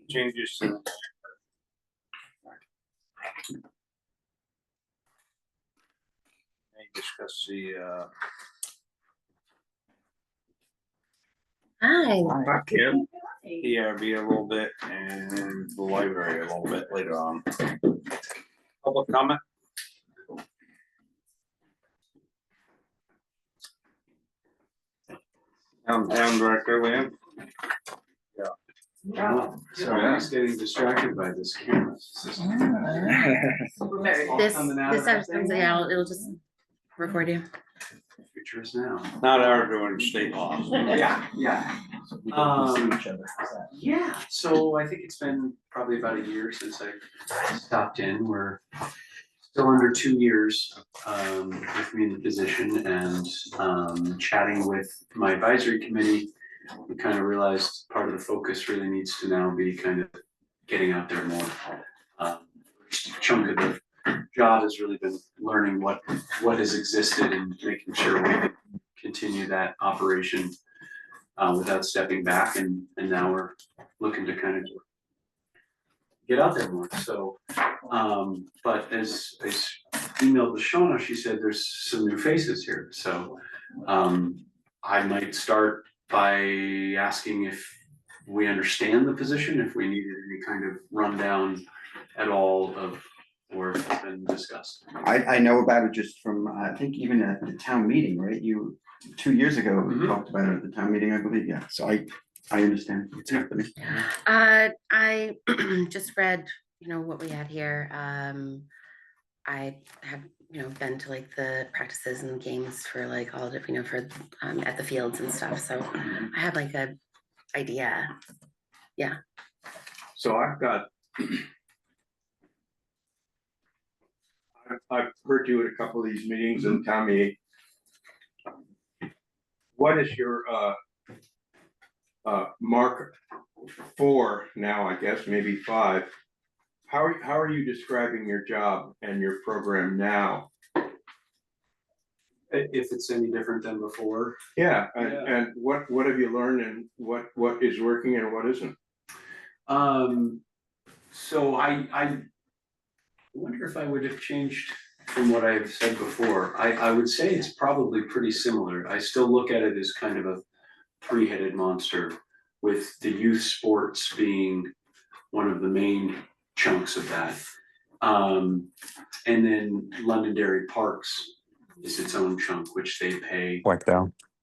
changes to discuss the Hi. Kim, ERB a little bit and the library a little bit later on. Public comment? Town director, Liam? So I was getting distracted by this camera system. This comes out, it'll just record you. Pictures now. Not our doing state law. Yeah. Yeah, so I think it's been probably about a year since I stopped in. We're still under 2 years with me in the position, and chatting with my advisory committee, we kind of realized part of the focus really needs to now be kind of getting out there more. Chunk of the job has really been learning what has existed and making sure we can continue that operation without stepping back, and now we're looking to kind of get out there more. So but as I emailed with Shona, she said there's some new faces here, so I might start by asking if we understand the position, if we needed any kind of rundown at all of, or if it's been discussed. I know about it just from, I think even at the town meeting, right? 2 years ago, we talked about it at the town meeting, I believe, yeah. So I understand what's happening. I just read, what we had here. I have, been to like the practices and games for like all the, for at the fields and stuff. So I have like a idea. Yeah. So I've got, I've heard you at a couple of these meetings and town meeting. What is your mark 4 now, I guess, maybe 5? How are you describing your job and your program now? If it's any different than before. Yeah, and what have you learned, and what is working and what isn't? So I wonder if I would have changed from what I've said before. I would say it's probably pretty similar. I still look at it as kind of a three-headed monster, with the youth sports being one of the main chunks of that. And then Londonderry Parks is its own chunk, which they pay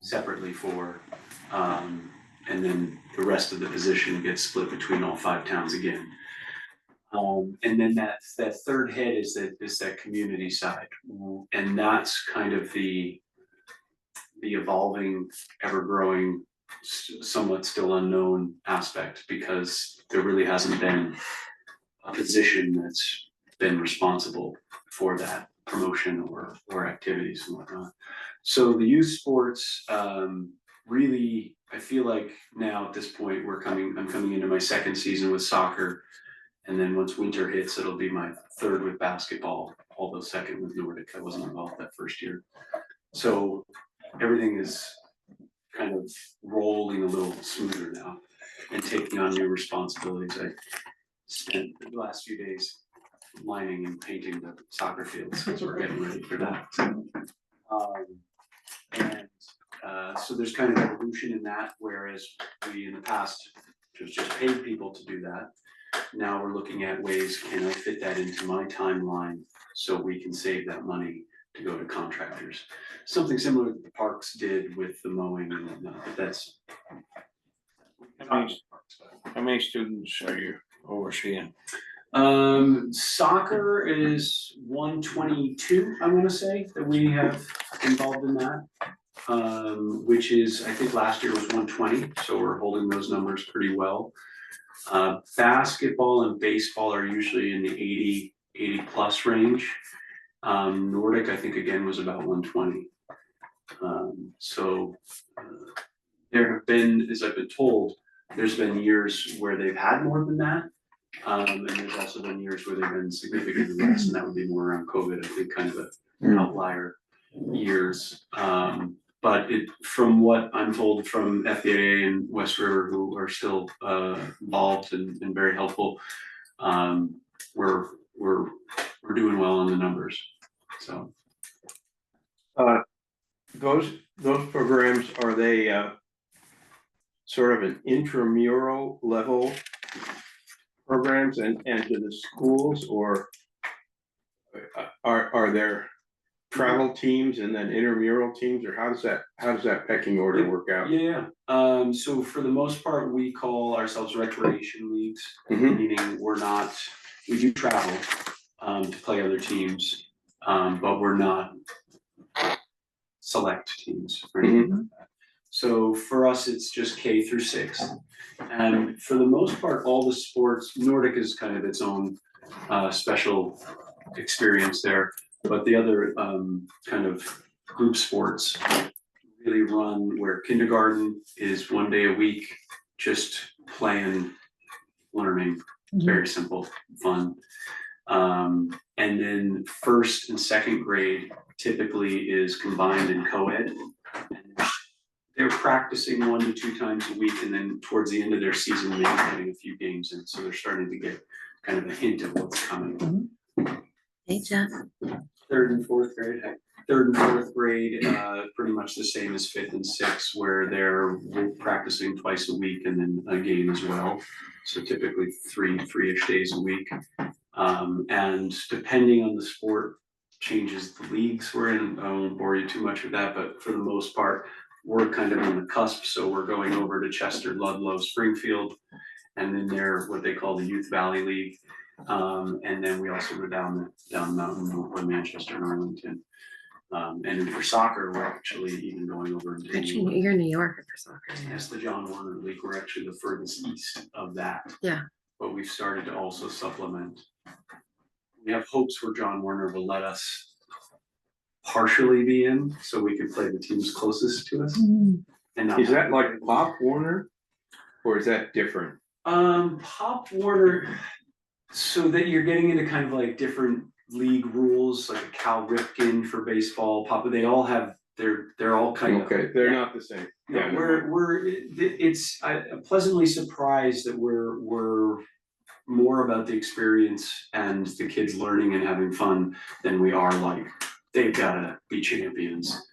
separately for. And then the rest of the position gets split between all 5 towns again. And then that third head is that community side, and that's kind of the evolving, ever-growing, somewhat still unknown aspect, because there really hasn't been a position that's been responsible for that promotion or activities and whatnot. So the youth sports, really, I feel like now at this point I'm coming into my 2nd season with soccer. And then once winter hits, it'll be my 3rd with basketball, although 2nd with Nordic. I wasn't involved that first year. So everything is kind of rolling a little smoother now and taking on new responsibilities. I spent the last few days lining and painting the soccer fields as we're getting ready for that. So there's kind of evolution in that, whereas we in the past just paid people to do that. Now we're looking at ways, can I fit that into my timeline so we can save that money to go to contractors? Something similar that the parks did with the mowing and whatnot, but that's. How many students are you overseeing? Soccer is 122, I want to say, that we have involved in that. Which is, I think last year was 120, so we're holding those numbers pretty well. Basketball and baseball are usually in the 80 plus range. Nordic, I think, again, was about 120. There have been, as I've been told, there's been years where they've had more than that. And there's also been years where they've been significantly less, and that would be more around COVID, I think, kind of an outlier years. But from what I'm told from FDAA and West River, who are still involved and very helpful, we're doing well on the numbers. So those programs, are they sort of an intramural level programs and to the schools, or are there travel teams and then intramural teams, or how does that pecking order work out? Yeah, so for the most part, we call ourselves recreation leagues, Mhm. meaning we do travel to play other teams, but we're not select teams or anything like that. So for us, it's just K through 6. And for the most part, all the sports, Nordic is kind of its own special experience there. But the other kind of group sports really run where kindergarten is 1 day a week, just playing, learning, very simple, fun. And then first and second grade typically is combined in co-ed. They're practicing 1 to 2 times a week, and then towards the end of their season, they're getting a few games in, so they're starting to get kind of a hint of what's coming. Hey, Jeff. Third and fourth grade, pretty much the same as 5th and 6th, where they're practicing twice a week and then a game as well. So typically three-ish days a week. And depending on the sport, changes the leagues we're in. I won't bore you too much with that, but for the most part, we're kind of on the cusp. So we're going over to Chester, Ludlow, Springfield, and then they're what they call the Youth Valley League. And then we also go down the mountain to Manchester and Arlington. And then for soccer, we're actually even going over into Actually, you're in New York for soccer. Yes, the John Warner League. We're actually the furthest east of that. Yeah. But we've started to also supplement. We have hopes where John Warner will let us partially be in, so we can play the teams closest to us. And not Is that like Pop Warner, or is that different? Pop Warner, so that you're getting into kind of like different league rules, like a Cal Ripken for baseball. They all have they're all kind of Okay, they're not the same. No, Yeah, I'm pleasantly surprised that we're more about the experience and the kids learning and having fun than we are like they've gotta be champions.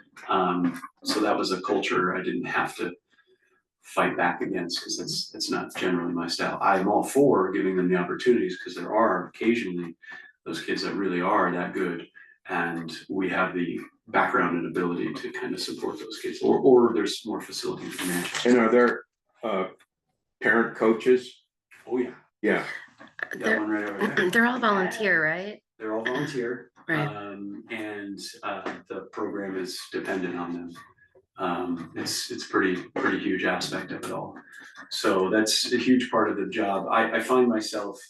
So that was a culture I didn't have to fight back against, because that's not generally my style. I'm all for giving them the opportunities, because there are occasionally those kids that really are that good, and we have the background and ability to kind of support those kids, or there's more facilities in Manchester. and are there parent coaches? Oh yeah, Yeah, that one right over there. They're all volunteer, right? They're all volunteer. Right. And the program is dependent on them. It's pretty huge aspect of it all. So that's a huge part of the job. I find myself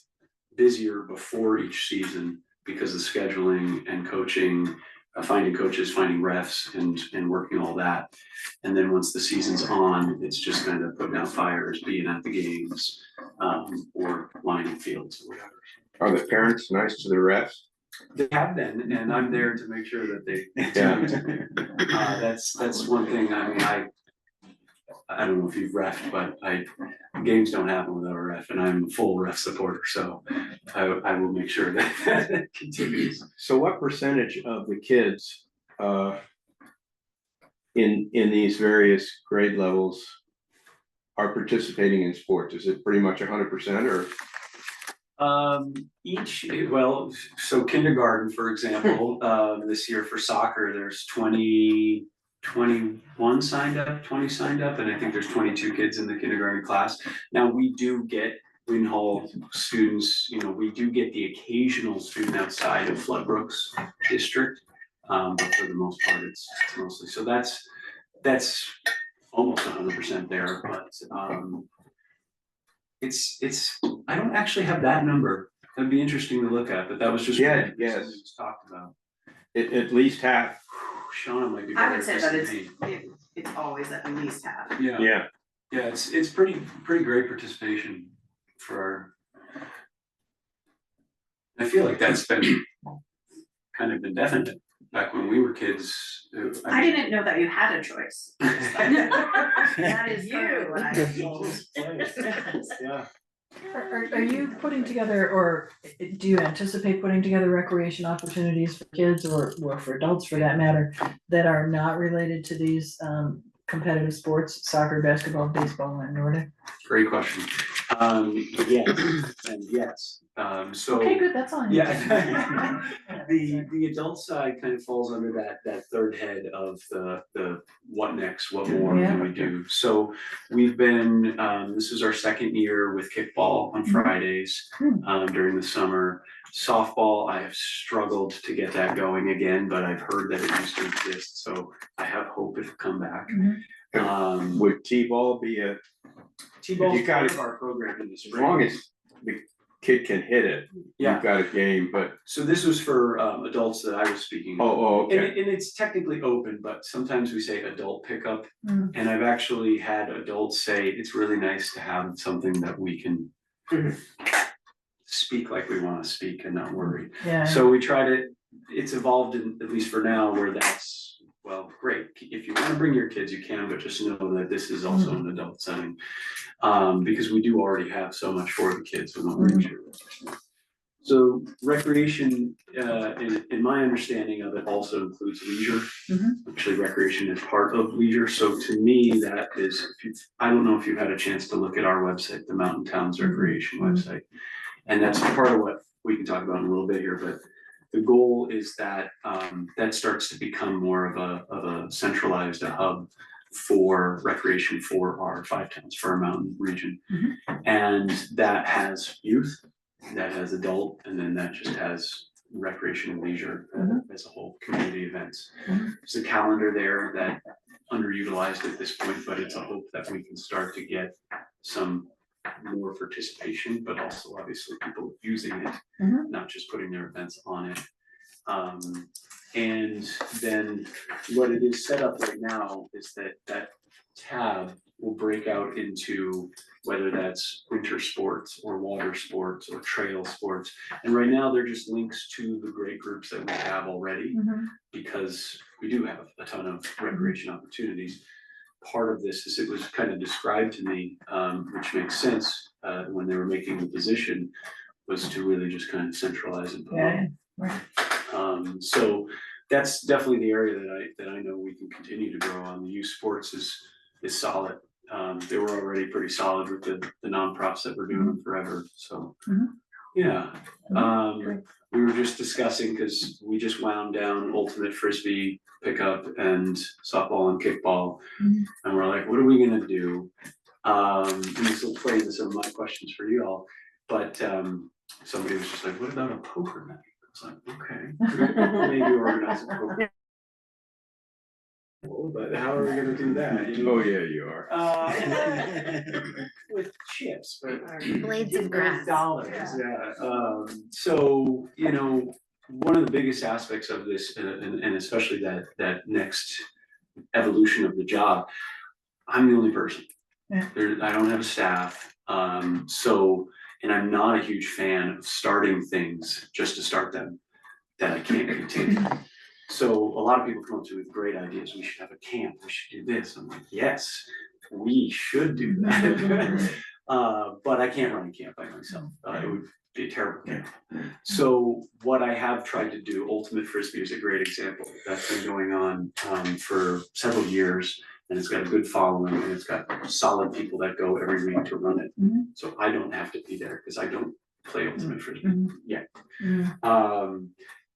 busier before each season because of scheduling and coaching, finding coaches, finding refs, and working all that. And then once the season's on, it's just kind of putting out fires, being at the games, or lining fields or whatever. are the parents nice to the refs? They have been, and I'm there to make sure that they continue to be. That's one thing. I mean, I don't know if you've refed, but games don't happen without a ref, and I'm a full ref supporter, so I will make sure that that continues. So what percentage of the kids in these various grade levels are participating in sports? Is it pretty much 100% or? Well, so kindergarten, for example, this year for soccer, there's 21 signed up, 20 signed up, and I think there's 22 kids in the kindergarten class. Now, we do get Win Hall students, we do get the occasional student outside of Floodbrook's district, but for the most part, it's mostly, so that's almost 100% there, but it's I don't actually have that number. That'd be interesting to look at, but that was just Yeah, something yes. that was talked about. At least half. Sean might be I better would say at that this than me. it's always at least half. Yeah, it's pretty great participation for I feel like that's been kind of indefinite. back when we were kids. I didn't know that you had a choice. That is You. what I was told. Yeah. Are you putting together, or do you anticipate putting together recreation opportunities for kids or for adults for that matter, that are not related to these competitive sports, soccer, basketball, baseball, and Nordic? Great question. Yes, and yes. So. Okay, good, that's all I need. Yeah. The adult side kind of falls under that third head of the what next, what more can we do? So we've been, this is our second year with kickball on Fridays, during the summer. Softball, I have struggled to get that going again, but I've heard that it used to exist, so I have hope it'll come back. Would T-ball be T-ball's You gotta- part of our program in the as spring. long as the kid can hit it, Yeah. you've got a game, but, So this was for adults that I was speaking. oh, And okay. it's technically open, but sometimes we say adult pickup. Mm. And I've actually had adults say it's really nice to have something that we can speak like we wanna speak and not worry. Yeah. So we try to, it's evolved in, at least for now, where that's, well, great. If you wanna bring your kids, you can, but just know that this is also an adult setting. Because we do already have so much for the kids, we wanna make sure. So recreation, in my understanding of it, also includes leisure. Actually, recreation is part of leisure, so to me, that is, I don't know if you've had a chance to look at our website, the Mountain Towns Recreation website. And that's part of what we can talk about in a little bit here, but the goal is that that starts to become more of a centralized hub for recreation for our 5 towns, for our mountain region. And that has youth, that has adult, and then that just has recreation and leisure as a whole, community events. There's a calendar there that underutilized at this point, but it's a hope that we can start to get some more participation, but also obviously people using it, not just putting their events on it. And then what it is set up right now is that tab will break out into whether that's winter sports or water sports or trail sports. And right now they're just links to the great groups that we have already, because we do have a ton of recreation opportunities. Part of this is it was kind of described to me, which makes sense, when they were making the position, was to really just kind of centralize and promote. So that's definitely the area that I know we can continue to grow on. The youth sports is solid. They were already pretty solid with the nonprofits that were doing them forever, so. Yeah, we were just discussing, cause we just wound down ultimate frisbee pickup and softball and kickball. And we're like, what are we gonna do? And this will play into some of my questions for you all, but somebody was just like, what about a poker night? It's like, okay, maybe organize a poker. But how are we gonna do that? Oh, yeah, you are. With chips, but. Blades of grass. Dollars, yeah. So, you know, one of the biggest aspects of this, and especially that next evolution of the job, I'm the only person. Yeah. I don't have a staff, so, and I'm not a huge fan of starting things just to start them that I can't continue. So a lot of people come up to me with great ideas. We should have a camp. We should do this. I'm like, yes, we should do that. But I can't run a camp by myself. It would be a terrible camp. So what I have tried to do, Ultimate Frisbee is a great example. That's been going on for several years, and it's got a good following, and it's got solid people that go every week to run it. So I don't have to be there because I don't play Ultimate Frisbee yet.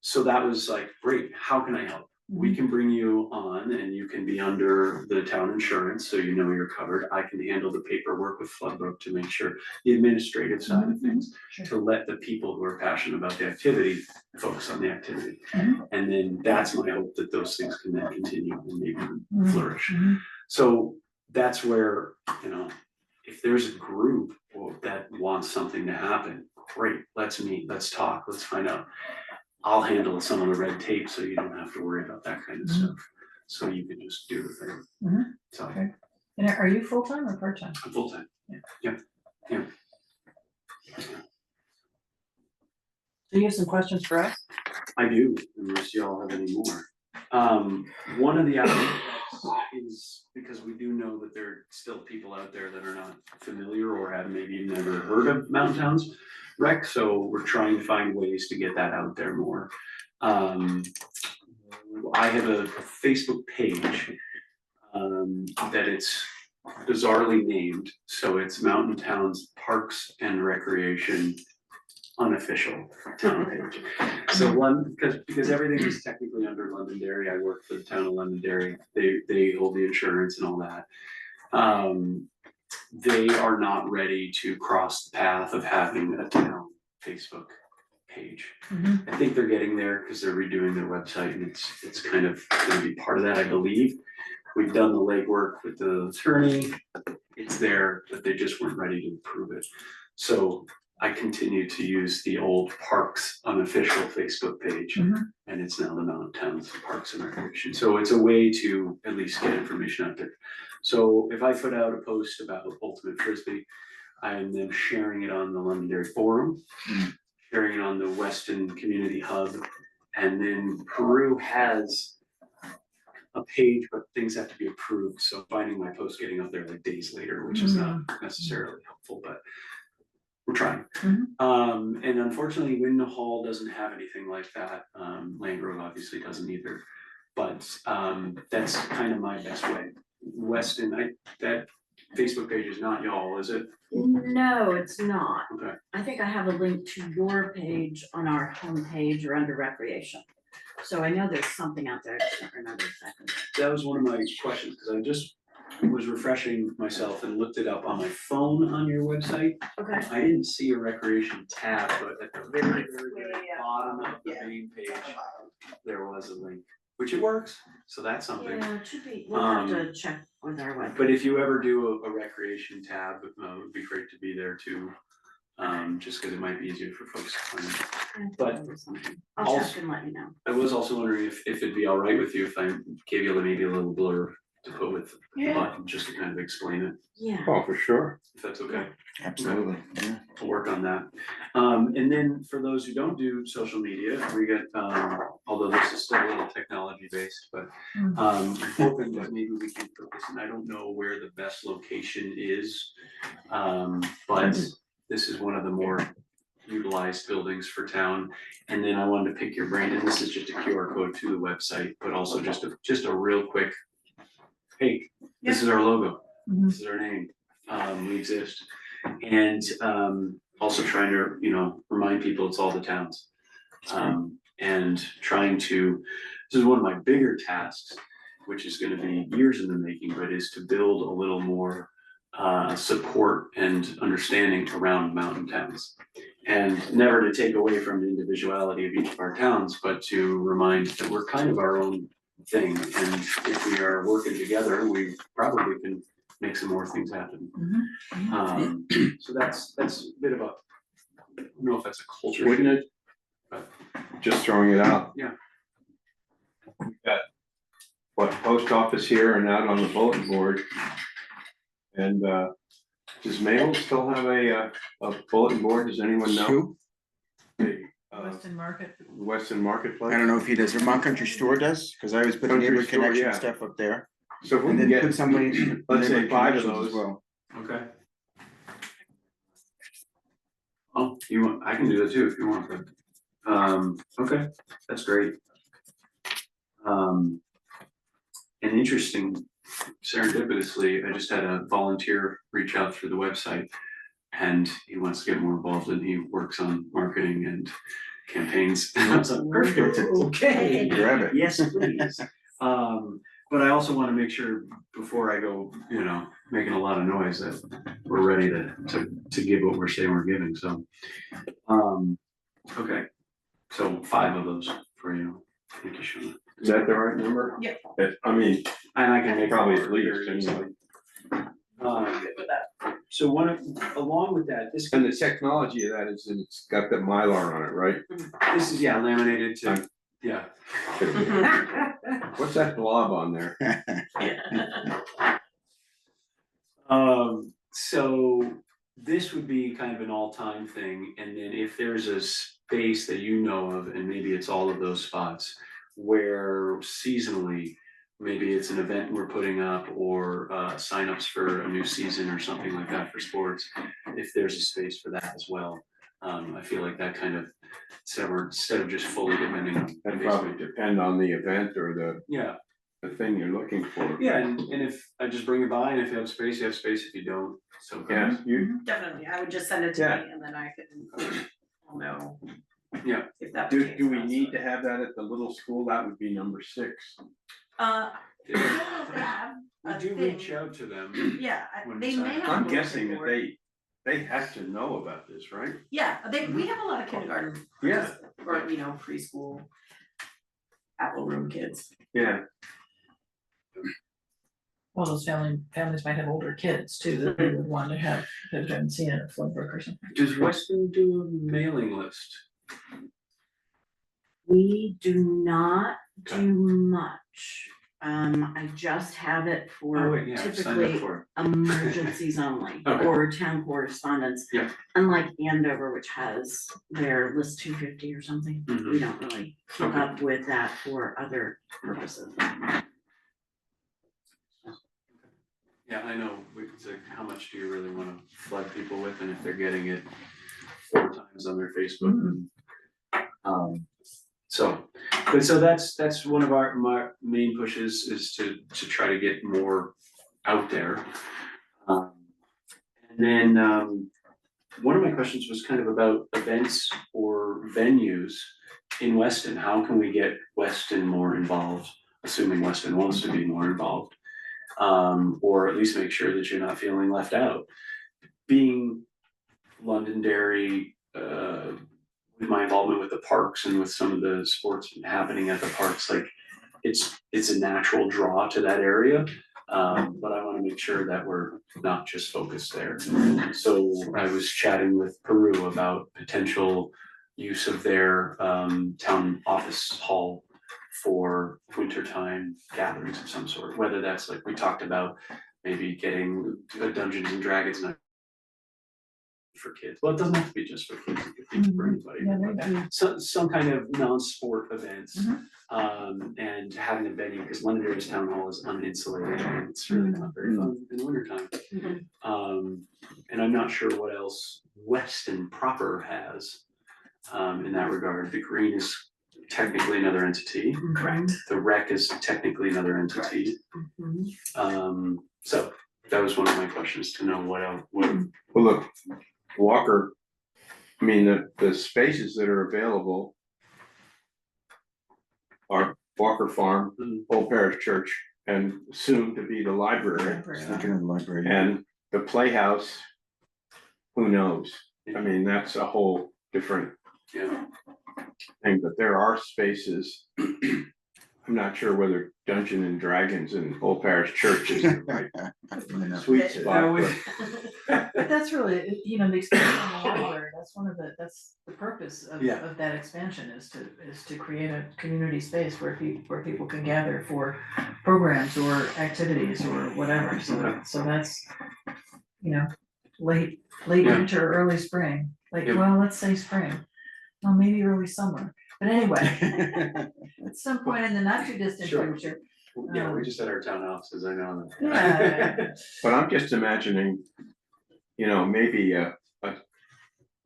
So that was like, great, how can I help? We can bring you on and you can be under the town insurance, so you know you're covered. I can handle the paperwork with Floodbrook to make sure the administrative side of things, to let the people who are passionate about the activity focus on the activity. And then that's my hope, that those things can then continue and maybe flourish. So that's where, you know, if there's a group that wants something to happen, great, let's meet, let's talk, let's find out. I'll handle some of the red tape, so you don't have to worry about that kind of stuff. So you can just do the thing. So Okay. And are you full-time or part-time? I'm full-time. So you have some questions for us? I do, unless y'all have any more. One of the ideas is, because we do know that there are still people out there that are not familiar or have maybe never heard of Mountain Towns Rec, so we're trying to find ways to get that out there more. I have a Facebook page, that it's bizarrely named, so it's Mountain Towns Parks and Recreation unofficial town page. So one, because everything is technically under Londonderry, I work for the town of Londonderry, they hold the insurance and all that. They are not ready to cross the path of having a town Facebook page. I think they're getting there because they're redoing their website, and it's kind of gonna be part of that, I believe. We've done the legwork with the attorney, it's there, but they just weren't ready to approve it. So I continue to use the old Parks unofficial Facebook page, and it's now the Mountain Towns Parks and Recreation. So it's a way to at least get information out there. So if I put out a post about Ultimate Frisbee, I am then sharing it on the Londonderry Forum, sharing it on the Weston Community Hub, and then Peru has a page, but things have to be approved, so finding my post getting up there like days later, which is not necessarily helpful, but we're trying. And unfortunately, Windmill Hall doesn't have anything like that. Land Grove obviously doesn't either, but that's kind of my best way. Weston, that Facebook page is not y'all, is it? No, it's not. Okay. I think I have a link to your page on our homepage or under recreation. So I know there's something out there, I just don't remember exactly. That was one of my questions, because I just was refreshing myself and looked it up on my phone on your website. Okay. I didn't see a recreation tab, but at the very, very, very Yeah. bottom of the main page, there was a link, which it works, so that's something. Yeah, it should be, we'll have to check with our web. But if you ever do a recreation tab, it would be great to be there too. Just because it might be easier for folks to find. But I'll also- check and let you know. I was also wondering if it'd be all right with you if I gave you maybe a little blurb to put with the button, just to kind of explain it, Yeah. Oh, for sure. if that's okay. Absolutely, yeah. I'll work on that. And then for those who don't do social media, we get, although this is still a little technology based, but hoping that maybe we can focus, and I don't know where the best location is. But this is one of the more utilized buildings for town. And then I wanted to pick your brain, and this is just a QR code to the website, but also just a real quick, hey, this is our logo, this is our name, we exist. And also trying to, remind people it's all the towns. And trying to, this is one of my bigger tasks, which is gonna be years in the making, but is to build a little more support and understanding around mountain towns. And never to take away from the individuality of each of our towns, but to remind that we're kind of our own thing. And if we are working together, we probably can make some more things happen. So that's a bit of a, I don't know if that's a culture. Wouldn't it? Just throwing it out. Yeah. We've got, what, post office here and out on the bulletin board. And does Mail still have a bulletin board? Does anyone know? Who? The, Weston Market. Weston Marketplace? I don't know if he does, or Mount Country Store does, because I always put the Country neighborhood Store, connection yeah. stuff up there. So if we And can then get, put somebody. let's say neighborhood 5 of connections as those. well. Okay. Oh, I can do that too if you want, but, okay, that's great. And interesting, serendipitously, I just had a volunteer reach out through the website. And he wants to get more involved, and he works on marketing and campaigns. I was like, perfect, okay. Grab it. Yes, please. But I also want to make sure before I go, making a lot of noise, that we're ready to give what we're saying we're giving, so. Okay, so 5 of those for you. Thank you, Sean. Is that the right number? Yep. I mean, And I can make probably more at very least, easily. So along with that, this and the technology of that is, it's got the Mylar on it, right? this is, laminated to, yeah. What's that blob on there? So this would be kind of an all-time thing, and then if there's space that you know of, and maybe it's all of those spots, where seasonally, maybe it's an event we're putting up, or signups for a new season or something like that for sports, if there's a space for that as well. I feel like that kind of, instead of just fully depending on. That probably depend on the event or Yeah, the thing you're looking for. yeah, and if I just bring it by, and if you have space, you have space, if you don't, so. Yeah, you, Definitely, I would just send it to Yeah. me and then I can, I'll know. Yeah. If that. do we need to have that at the little school? That would be number 6. I don't know Yeah. if they have We a do thing. reach out to them. Yeah, when they we may sign have. up. a I'm bulletin guessing that board. they have to know about this, right? Yeah, we have a lot of kindergarten. Yeah. Or, preschool. Apple room kids. Yeah, Well, those families might have older kids too, that they would want to have, that haven't seen it at Floodbrook or something. Does Weston do a mailing list? We do not Okay. do much. I just have it Oh, for wait, yeah, I've signed up typically for emergencies only, Okay. or town correspondence. Yeah. Unlike Andover, which has their list 250 or something, Mhm. we don't really keep Okay. up with that for other purposes. Yeah, I know, we could say, how much do you really wanna flood people with, and if they're getting it 4 times on their Facebook. So, but so that's one of my main pushes, is to try to get more out there. And then, one of my questions was kind of about events or venues in Weston. How can we get Weston more involved, assuming Weston wants to be more involved? Or at least make sure that you're not feeling left out. Being Londonderry, with my involvement with the parks and with some of the sports happening at the parks, like it's a natural draw to that area. But I wanna make sure that we're not just focused there. So I was chatting with Peru about potential use of their town office hall for wintertime gatherings of some sort, whether that's like we talked about, maybe getting a Dungeons and Dragons night for kids. Well, it doesn't have to be just for kids, it could be for anybody. Yeah, maybe. So some kind of non-sport events, and having a venue, because Londonderry's town hall is uninsulated, and it's really not very fun in the wintertime. And I'm not sure what else Weston proper has, in that regard. The Green is technically another entity. Correct. The rec is technically another entity. So that was one of my questions, to know what else, well, look, Walker, I mean, the spaces that are available are Walker Farm, Old Parish Church, and soon to be the library, Thinking of the library. and the Playhouse. Who knows? I mean, that's a whole different yeah, thing, but there are spaces. I'm not sure whether Dungeons and Dragons and Old Parish Church is the right sweet spot, but But that's really, the expansion of the library, that's the purpose of Yeah. that expansion, is to create a community space where people can gather for programs or activities or whatever, so that's, late Yeah. winter, early spring, Yeah. well, let's say spring, well, maybe early summer, but anyway, at some point in the not too distant Sure. future. yeah, we just had our town offices, I know. Yeah. but I'm just imagining, maybe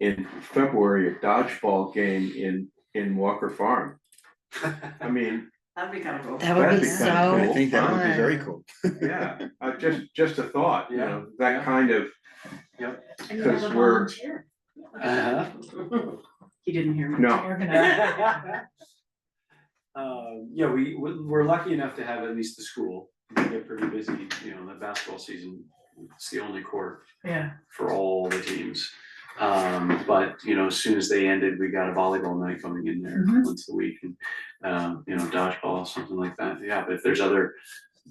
in February, a dodgeball game in Walker Farm. I mean, That'd be kind of cool. That would That'd be be so kinda fun. cool. I think that would be very cool. yeah, just a thought, Yeah. that kind of, And you because have a we're- volunteer. Uh-huh. He didn't hear me. no, Organized. Yeah, we're lucky enough to have at least the school. We get pretty busy, the basketball season, it's the only court Yeah, for all the teams. But, as soon as they ended, we got a volleyball night coming in there once a week, and, dodgeball, something like that. Yeah, but if there's other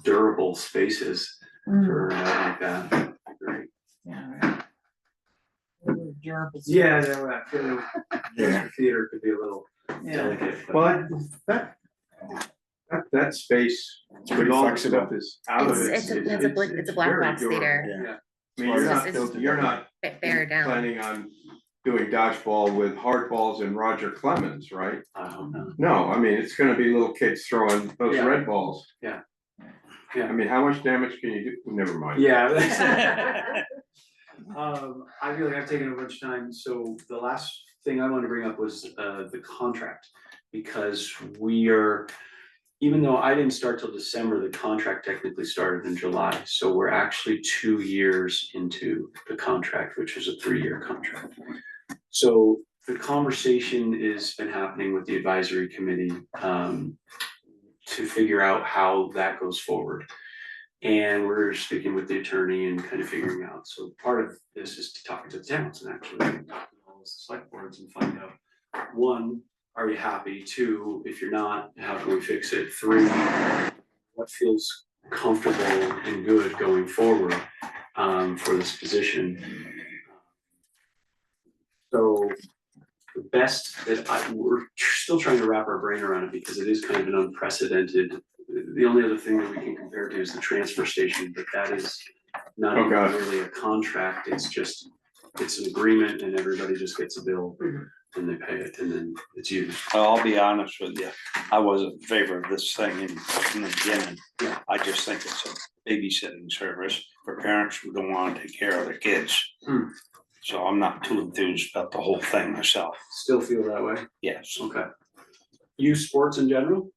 durable spaces for like that, that'd be great. yeah, right. Durable. Yeah, no, theater could be a little Yeah. delicate. but- well, that space, with all the stuff is out of it. It's a black very box durable. theater. Yeah. I mean, It's just- you're not Bear down. planning on doing dodgeball with hardballs and Roger Clemens, right? I don't know. No, I mean, it's gonna be little kids throwing those Yeah. red balls. Yeah. I mean, how much damage can you do? Never mind. Yeah. I feel like I've taken a bunch of time, so the last thing I wanted to bring up was the contract. Because we are, even though I didn't start till December, the contract technically started in July, so we're actually 2 years into the contract, which is a 3-year contract. So the conversation has been happening with the advisory committee to figure out how that goes forward. And we're speaking with the attorney and kind of figuring out, so part of this is to talk to the towns and actually talk to all the select boards and find out, one, are you happy? 2, if you're not, how can we fix it? 3, what feels comfortable and good going forward for this position? So the best that we're still trying to wrap our brain around it because it is kind of an unprecedented. The only other thing that we can compare to is the transfer station, but that is not even really a contract. It's just, it's an agreement and everybody just gets a bill and they pay it and then it's used. Well, I'll be honest with you, I wasn't in favor of this thing in the beginning. Yeah. I just think it's a babysitting service for parents who don't wanna take care of their kids. Hmm. So I'm not too enthused about the whole thing myself, Still feel that way? yes. Okay. Use sports in general?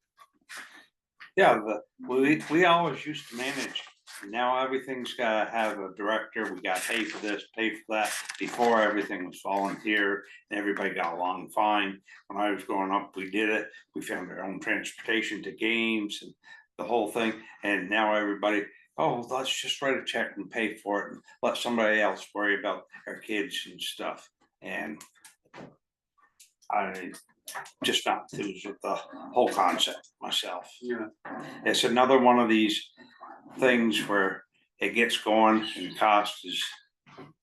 Yeah, we always used to manage, now everything's gotta have a director, we gotta pay for this, pay for that. Before, everything was volunteer, and everybody got along fine. When I was growing up, we did it, we found our own transportation to games and the whole thing, and now everybody, oh, let's just write a check and pay for it, and let somebody else worry about our kids and stuff, and I just not enthused with the whole concept myself. Yeah. It's another one of these things where it gets going and cost is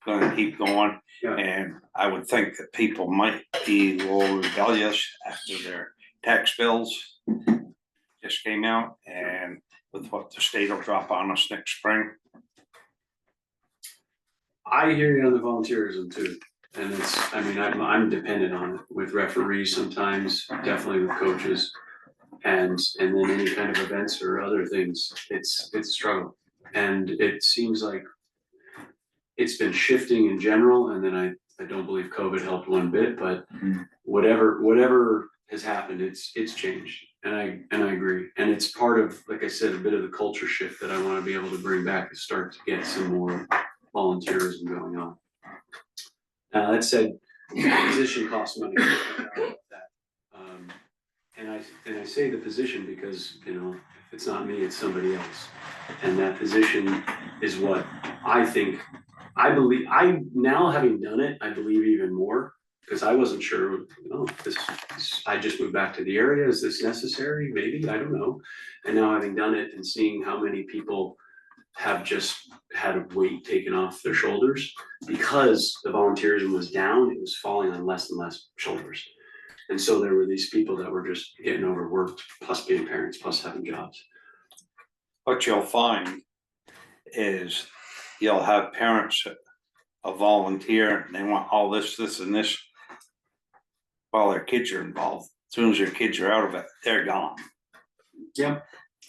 gonna keep going. Yeah. And I would think that people might be a little rebellious after their tax bills just came out and with what the state will drop on us next spring. I hear you on the volunteerism too. And it's, I mean, I'm dependent on it with referees sometimes, definitely with coaches. And then any kind of events or other things, it's a struggle. And it seems like it's been shifting in general, and then I don't believe COVID helped one bit, but whatever has happened, it's changed. And I agree. And it's part of, like I said, a bit of the culture shift that I want to be able to bring back to start to get some more volunteerism going on. That said, position costs money. And I say the position because, you know, if it's not me, it's somebody else. And that position is what I think, I believe, I now having done it, I believe even more, because I wasn't sure, you know, I just moved back to the area, is this necessary? Maybe, I don't know. And now having done it and seeing how many people have just had a weight taken off their shoulders because the volunteerism was down, it was falling on less and less shoulders. And so there were these people that were just getting overworked, plus being parents, plus having jobs. What you'll find is you'll have parents that volunteer and they want all this and this while their kids are involved. As soon as their kids are out of it, they're gone. Yeah.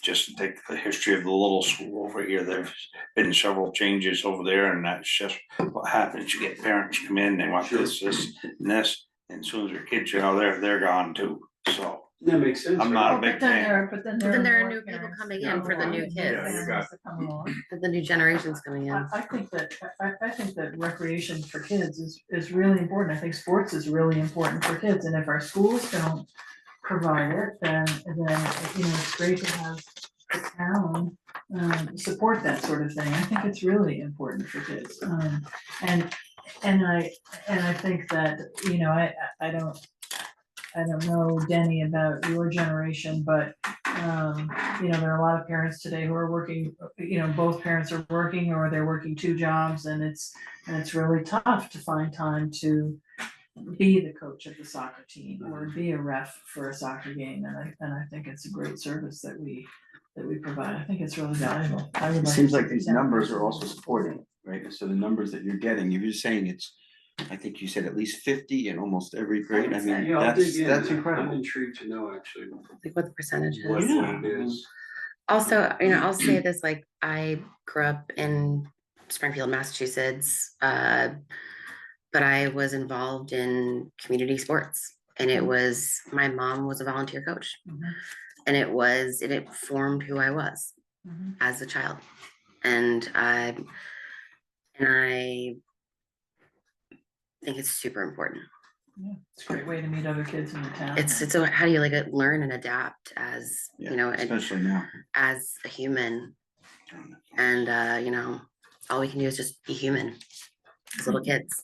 Just take the history of the little school over here, there's been several changes over there, and that's just what happens. You get parents come in, they want this and this, and as soon as their kids are out there, they're gone too, so. That makes sense. I'm right? not a big fan. But then there there are more new people parents coming that in for the come new along, kids. parents Yeah, that come along. The new generations coming in. I think that recreation for kids is really important. I think sports is really important for kids, and if our schools don't provide it, then, you know, it's great to have the town support that sort of thing. I think it's really important for kids. And I think that, you know, I don't know, Denny, about your generation, but you know, there are a lot of parents today who are working, you know, both parents are working or they're working 2 jobs, and it's really tough to find time to be the coach of the soccer team or be a ref for a soccer game. And I think it's a great service that we provide. I think it's really valuable. It seems like these numbers are also supporting, right? So the numbers that you're getting, you're just saying it's I think you said at least 50 in almost every grade. I mean, Yeah, I'll dig in. that's I'm incredible. intrigued to know actually Like what the percentage what is. it is. Also, you know, I'll say this, like, I grew up in Springfield, Massachusetts, but I was involved in community sports. And it was, my mom was a volunteer coach. Mhm. And it formed who I was Mhm. as a child. And I think it's super important. Yeah, it's a great way to meet other kids in the town. It's a, how do you like learn and adapt as, Yeah, you know, especially now. as a human. And, you know, all we can do is just be human as little kids.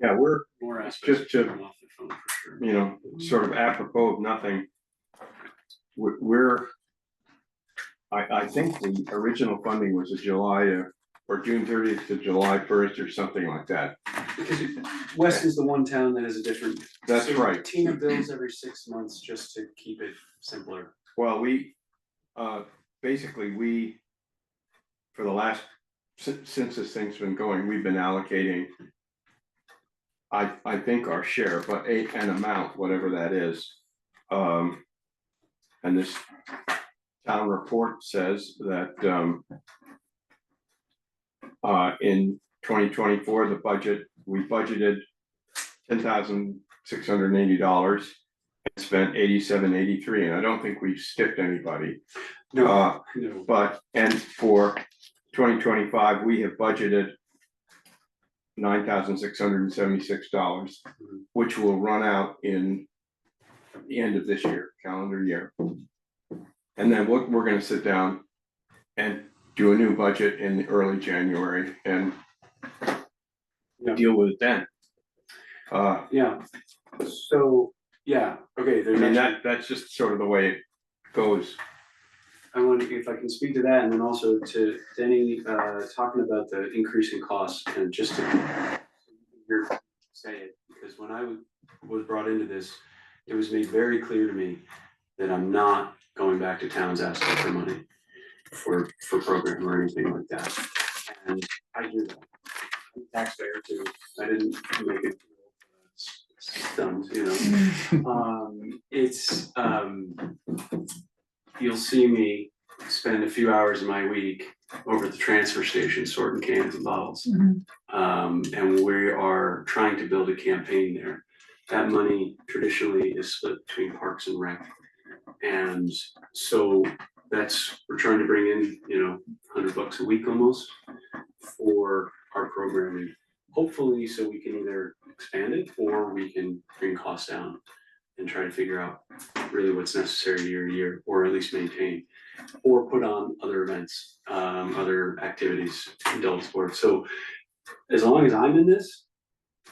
Yeah, we're, More aspects just of to, coming off the phone for sure. you know, sort of apropos of nothing. We're, I think the original funding was a July or June 30th to July 1st or something like that. Because West is the one town that has a different. That's so right. Tina bills every 6 months just to keep it simpler. Well, basically, for the last, since this thing's been going, we've been allocating, I think our share, but an amount, whatever that is. And this town report says that, in 2024, the budget, we budgeted $10,680 and spent $87.83, and I don't think we've skipped anybody. No. But, and for 2025, we have budgeted $9,676, which will run out in the end of this year, calendar year. And then we're gonna sit down and do a new budget in early January and Yeah. deal with it then. Yeah, so, yeah, okay, I there's mean, actually, that's just sort of the way it goes. I wonder if I can speak to that and then also to Denny, talking about the increase in costs and just to hear say it, because when I was brought into this, it was made very clear to me that I'm not going back to towns asking for money for program or anything like that. And I do that. I'm a taxpayer too. I didn't make it. Stunned, you know. You'll see me spend a few hours of my week over at the transfer station sorting cans and bottles. Mhm. And we are trying to build a campaign there. That money traditionally is split between Parks and Rec. And so we're trying to bring in, you know, $100 a week almost for our programming. Hopefully, so we can either expand it or we can bring costs down and try to figure out really what's necessary year to year, or at least maintain, or put on other events, other activities, adult sports. So as long as I'm in this,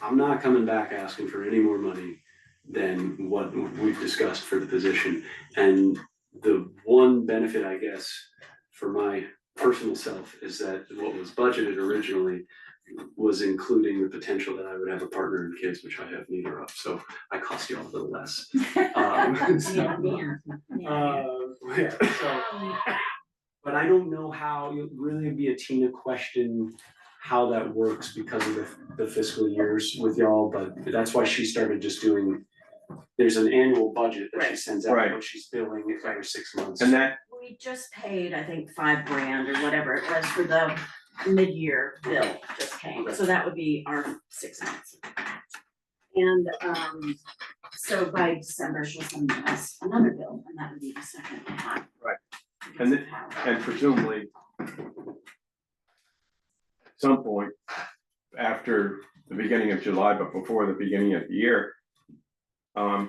I'm not coming back asking for any more money than what we've discussed for the position. And the one benefit, I guess, for my personal self is that what was budgeted originally was including the potential that I would have a partner and kids, which I have neither of, so I cost you all a little less. But I don't know how, it really be a Tina question, how that works because of the fiscal years with y'all, but that's why she started just doing, there's an annual budget that she sends out, Right. but she's billing it every 6 months. And that, We just paid, I think, $5,000 or whatever it was for the mid-year bill just came, so that would be our 6 months. And so by December, she'll send us another bill, and that would be the second time. Right. and presumably at some point after the beginning of July, but before the beginning of the year, of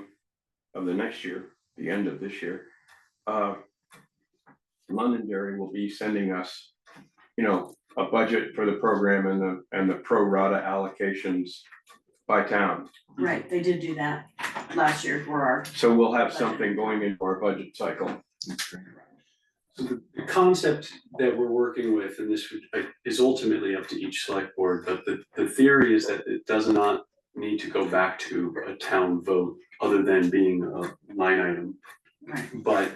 the next year, the end of this year, Londonderry will be sending us, you know, a budget for the program and the pro rata allocations by town. Right, they did do that last year for our. So we'll have something going into our budget cycle. So the concept that we're working with, and this is ultimately up to each select board, but the theory is that it does not need to go back to a town vote other than being a line item. Right. But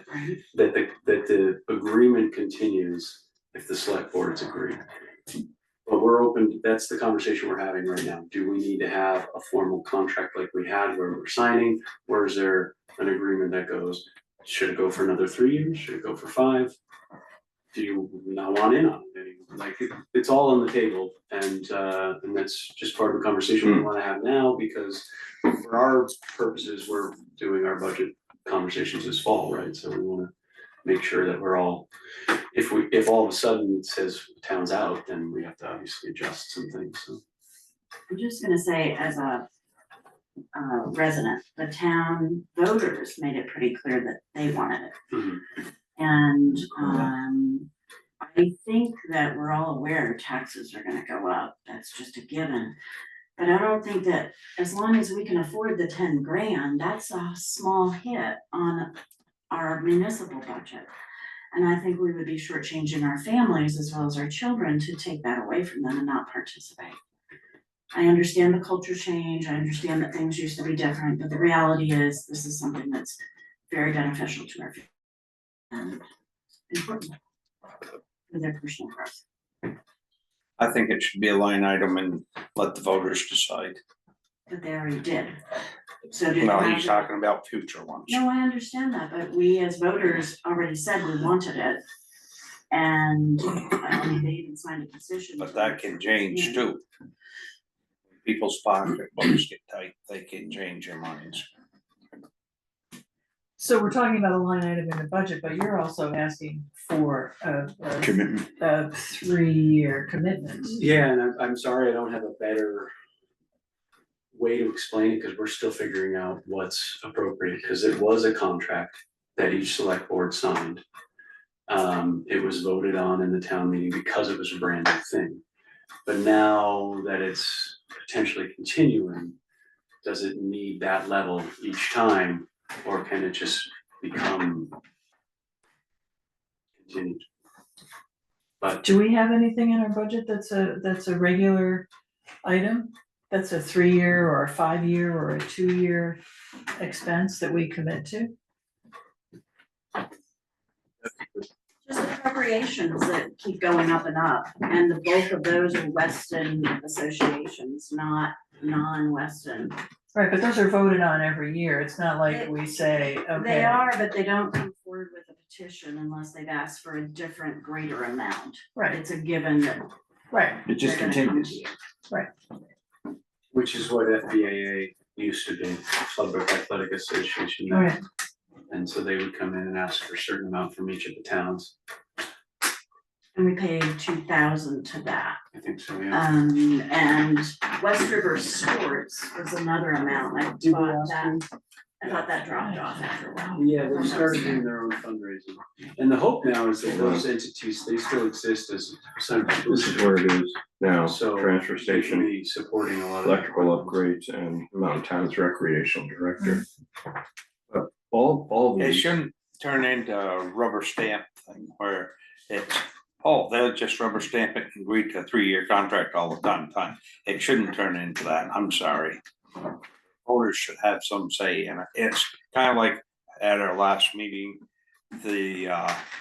that the agreement continues if the select boards agree. But we're open, that's the conversation we're having right now. Do we need to have a formal contract like we had where we're signing? Or is there an agreement that goes, should it go for another 3 years? Should it go for 5? Do you not want in on it anymore? Like, it's all on the table, and that's just part of the conversation we wanna have now, because for our purposes, we're doing our budget conversations this fall, right? So we wanna make sure that we're all, if all of a sudden it says town's out, then we have to obviously adjust some things, so. I'm just gonna say, as a resident, the town voters made it pretty clear that they wanted it. Mhm. And I think that we're all aware taxes are gonna go up, that's just a given. But I don't think that, as long as we can afford the 10 grand, that's a small hit on our municipal budget. And I think we would be shortchanging our families as well as our children to take that away from them and not participate. I understand the culture change, I understand that things used to be different, but the reality is, this is something that's very beneficial to our family and important for their personal growth. I think it should be a line item and let the voters decide. But they already did. So did. No, he's talking about future ones. No, I understand that, but we as voters already said we wanted it. And I don't think they even signed a petition. But that can change too. People's pocketbooks get tight, they can change their minds. So we're talking about a line item in the budget, but you're also asking for Commitment. a 3-year commitment. Yeah, and I'm sorry, I don't have a better way to explain it, because we're still figuring out what's appropriate, because it was a contract that each select board signed. It was voted on in the town meeting because it was a brand new thing. But now that it's potentially continuing, does it need that level each time, or can it just become continued? But Do we have anything in our budget that's a regular item? That's a 3-year or a 5-year or a 2-year expense that we commit to? Just appropriations that keep going up and up, and the bulk of those are Weston associations, not non-Weston. Right, but those are voted on every year. It's not like we say, okay. They are, but they don't come forward with a petition unless they've asked for a different greater amount. Right, It's a given that right, It just they're gonna come to continues. you. which is what FBAA used to be, Club Athletic Association. all right. And so they would come in and ask for a certain amount from each of the towns. And we paid 2,000 to that. I think so, yeah. And West River Sports was another amount, I thought that dropped off after a while. Yeah, they started doing their own fundraising. And the hope now is that those entities, they still exist as central school This is where it is now, So transfer they can station, be supporting a lot of. electrical upgrades, and Mountain Town's recreational director. But all It these, shouldn't turn into a rubber stamp thing where it's, oh, they'll just rubber stamp it and agree to a 3-year contract all the time. It shouldn't turn into that, I'm sorry. Voters should have some say in it. It's kind of like at our last meeting, they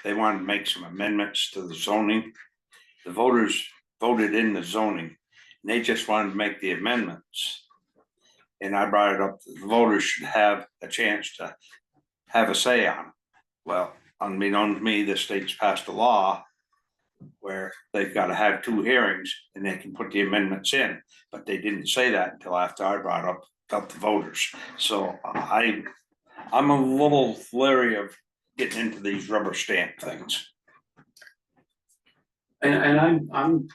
wanted to make some amendments to the zoning. The voters voted in the zoning, and they just wanted to make the amendments. And I brought it up, the voters should have a chance to have a say on it. Well, unbeknown to me, the state's passed a law where they've got to have 2 hearings and they can put the amendments in, but they didn't say that until after I brought up the voters. So I'm a little leery of getting into these rubber stamp things. And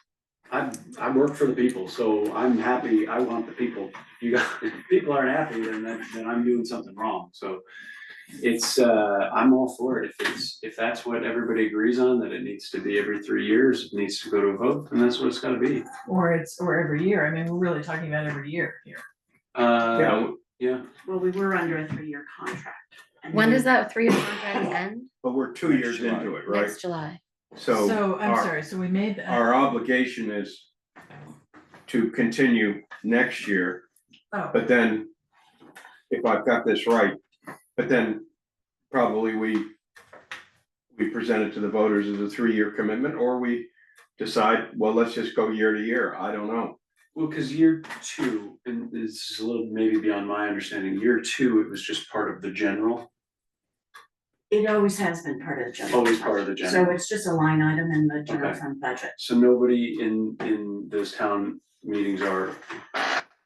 I work for the people, so I'm happy, I want the people. If people aren't happy, then I'm doing something wrong, so. It's, I'm all for it, if that's what everybody agrees on, that it needs to be every 3 years, it needs to go to a vote, and that's what it's gotta be. Or every year. I mean, we're really talking about every year here. Yeah, Well, we were under a 3-year contract. and When then- does that 3-year contract end? but we're 2 years into it, right? Next July. So, I'm our- sorry, so we made that. Our obligation is to continue next year, Oh, but then, if I've got this right, but then probably we present it to the voters as a 3-year commitment, or we decide, well, let's just go year to year, I don't know. Well, cause year two, and this is a little maybe beyond my understanding, year two, it was just part of the general, It always has been part of the general. always part of the So general. it's just a line item in the general Okay. fund budget. So nobody in those town meetings are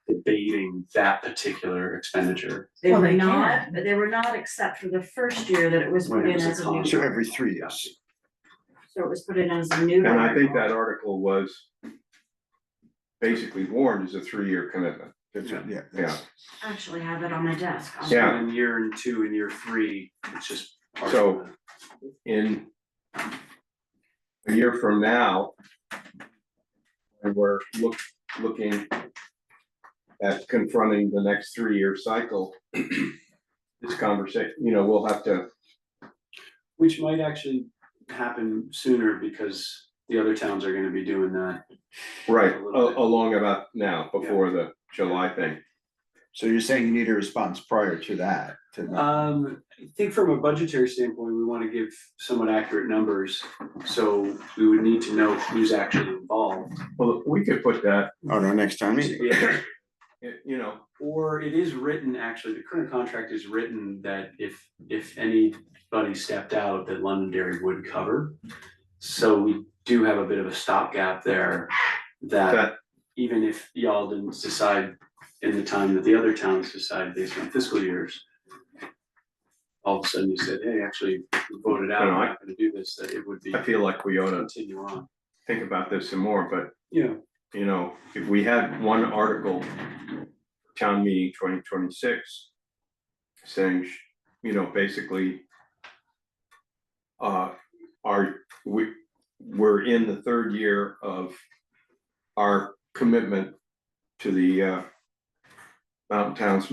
debating that particular expenditure. They Well, were they not, can. they were not except for the first year that it was When put it in was a as a new. So every 3 years. So it was put in as a new. And I think article. that article was basically warned as a 3-year commitment. That's right, yeah. Yeah, that's- I actually have it on my desk. So Yeah. in year two and year three, it's just part So- of it. in a year from now, and we're looking at confronting the next 3-year cycle, this conversation, we'll have to, Which might actually happen sooner because the other towns are gonna be doing that. right, A little bit. along about now, before the July thing. So you're saying you need a response prior to that, to the. I think from a budgetary standpoint, we wanna give somewhat accurate numbers, so we would need to know who's actually involved. Well, we could put that, Oh, no, next time meeting. Yeah. Or it is written, actually, the current contract is written that if anybody stepped out, that Londonderry would cover. So we do have a bit of a stopgap there, that that, even if y'all didn't decide in the time that the other towns decided based on fiscal years, all of a sudden you said, hey, actually, we voted out, we're not gonna do this, that it would be I feel like we ought to continue on. think about this some more, but Yeah. if we had one article, town meeting 2026, saying, basically, we're in the 3rd year of our commitment to the Mountain Towns,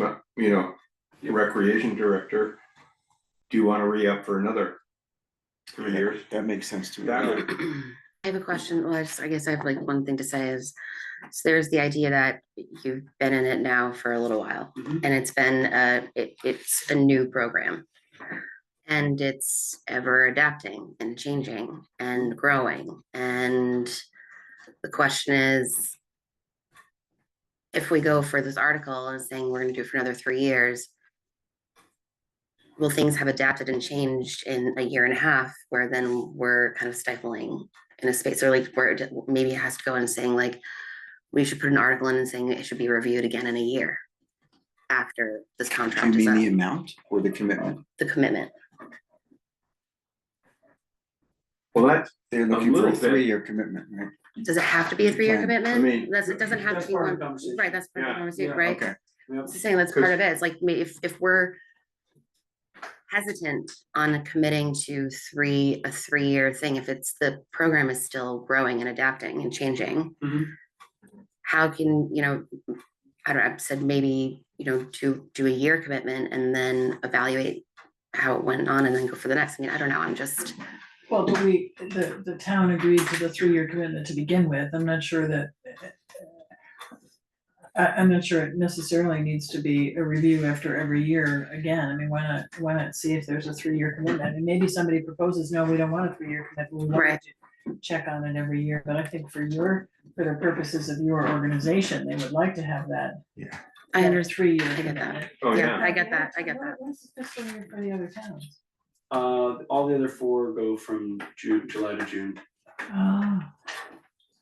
recreation director. Do you want to re-up for another 3 years? That makes sense to me. That yeah. would, I have a question. Well, I guess I have like one thing to say is, so there's the idea that you've been in it now for a little while, Mhm. and it's been it's a new program. And it's ever adapting and changing and growing. And the question is, if we go for this article and saying we're gonna do it for another 3 years, will things have adapted and changed in a year and a half, where then we're kind of stifling in a space, or like where maybe it has to go in saying like, we should put an article in and saying it should be reviewed again in a year after this Do you contract is mean the up, amount or the commitment? the commitment. well, that's, They're looking for little a bit. 3-year commitment, right? Does it have to be a 3-year Plan. commitment? I mean- It doesn't have That's to be part of one, the conversation. right, that's part of the Yeah. conversation, Yeah. right? Okay. Yep. It's saying that's part of it, it's like, if we're hesitant on committing to a 3-year thing, if it's, the program is still growing and adapting and changing. Mhm. How can, I don't know, I've said maybe, to do a year commitment and then evaluate how it went on and then go for the next. I mean, I don't know, I'm just, Well, but the town agreed to the 3-year commitment to begin with. I'm not sure that. I'm not sure it necessarily needs to be a review after every year again. I mean, why not see if there's a 3-year commitment? And maybe somebody proposes, no, we don't want a 3-year commitment, we want Right. to check on it every year. But I think for the purposes of your organization, they would like to have that. I that understand. 3-year I get that. commitment. oh, Yeah, yeah, I get that, I get that. What's the fiscal year for the other towns? All the other 4 go from July to June, Oh,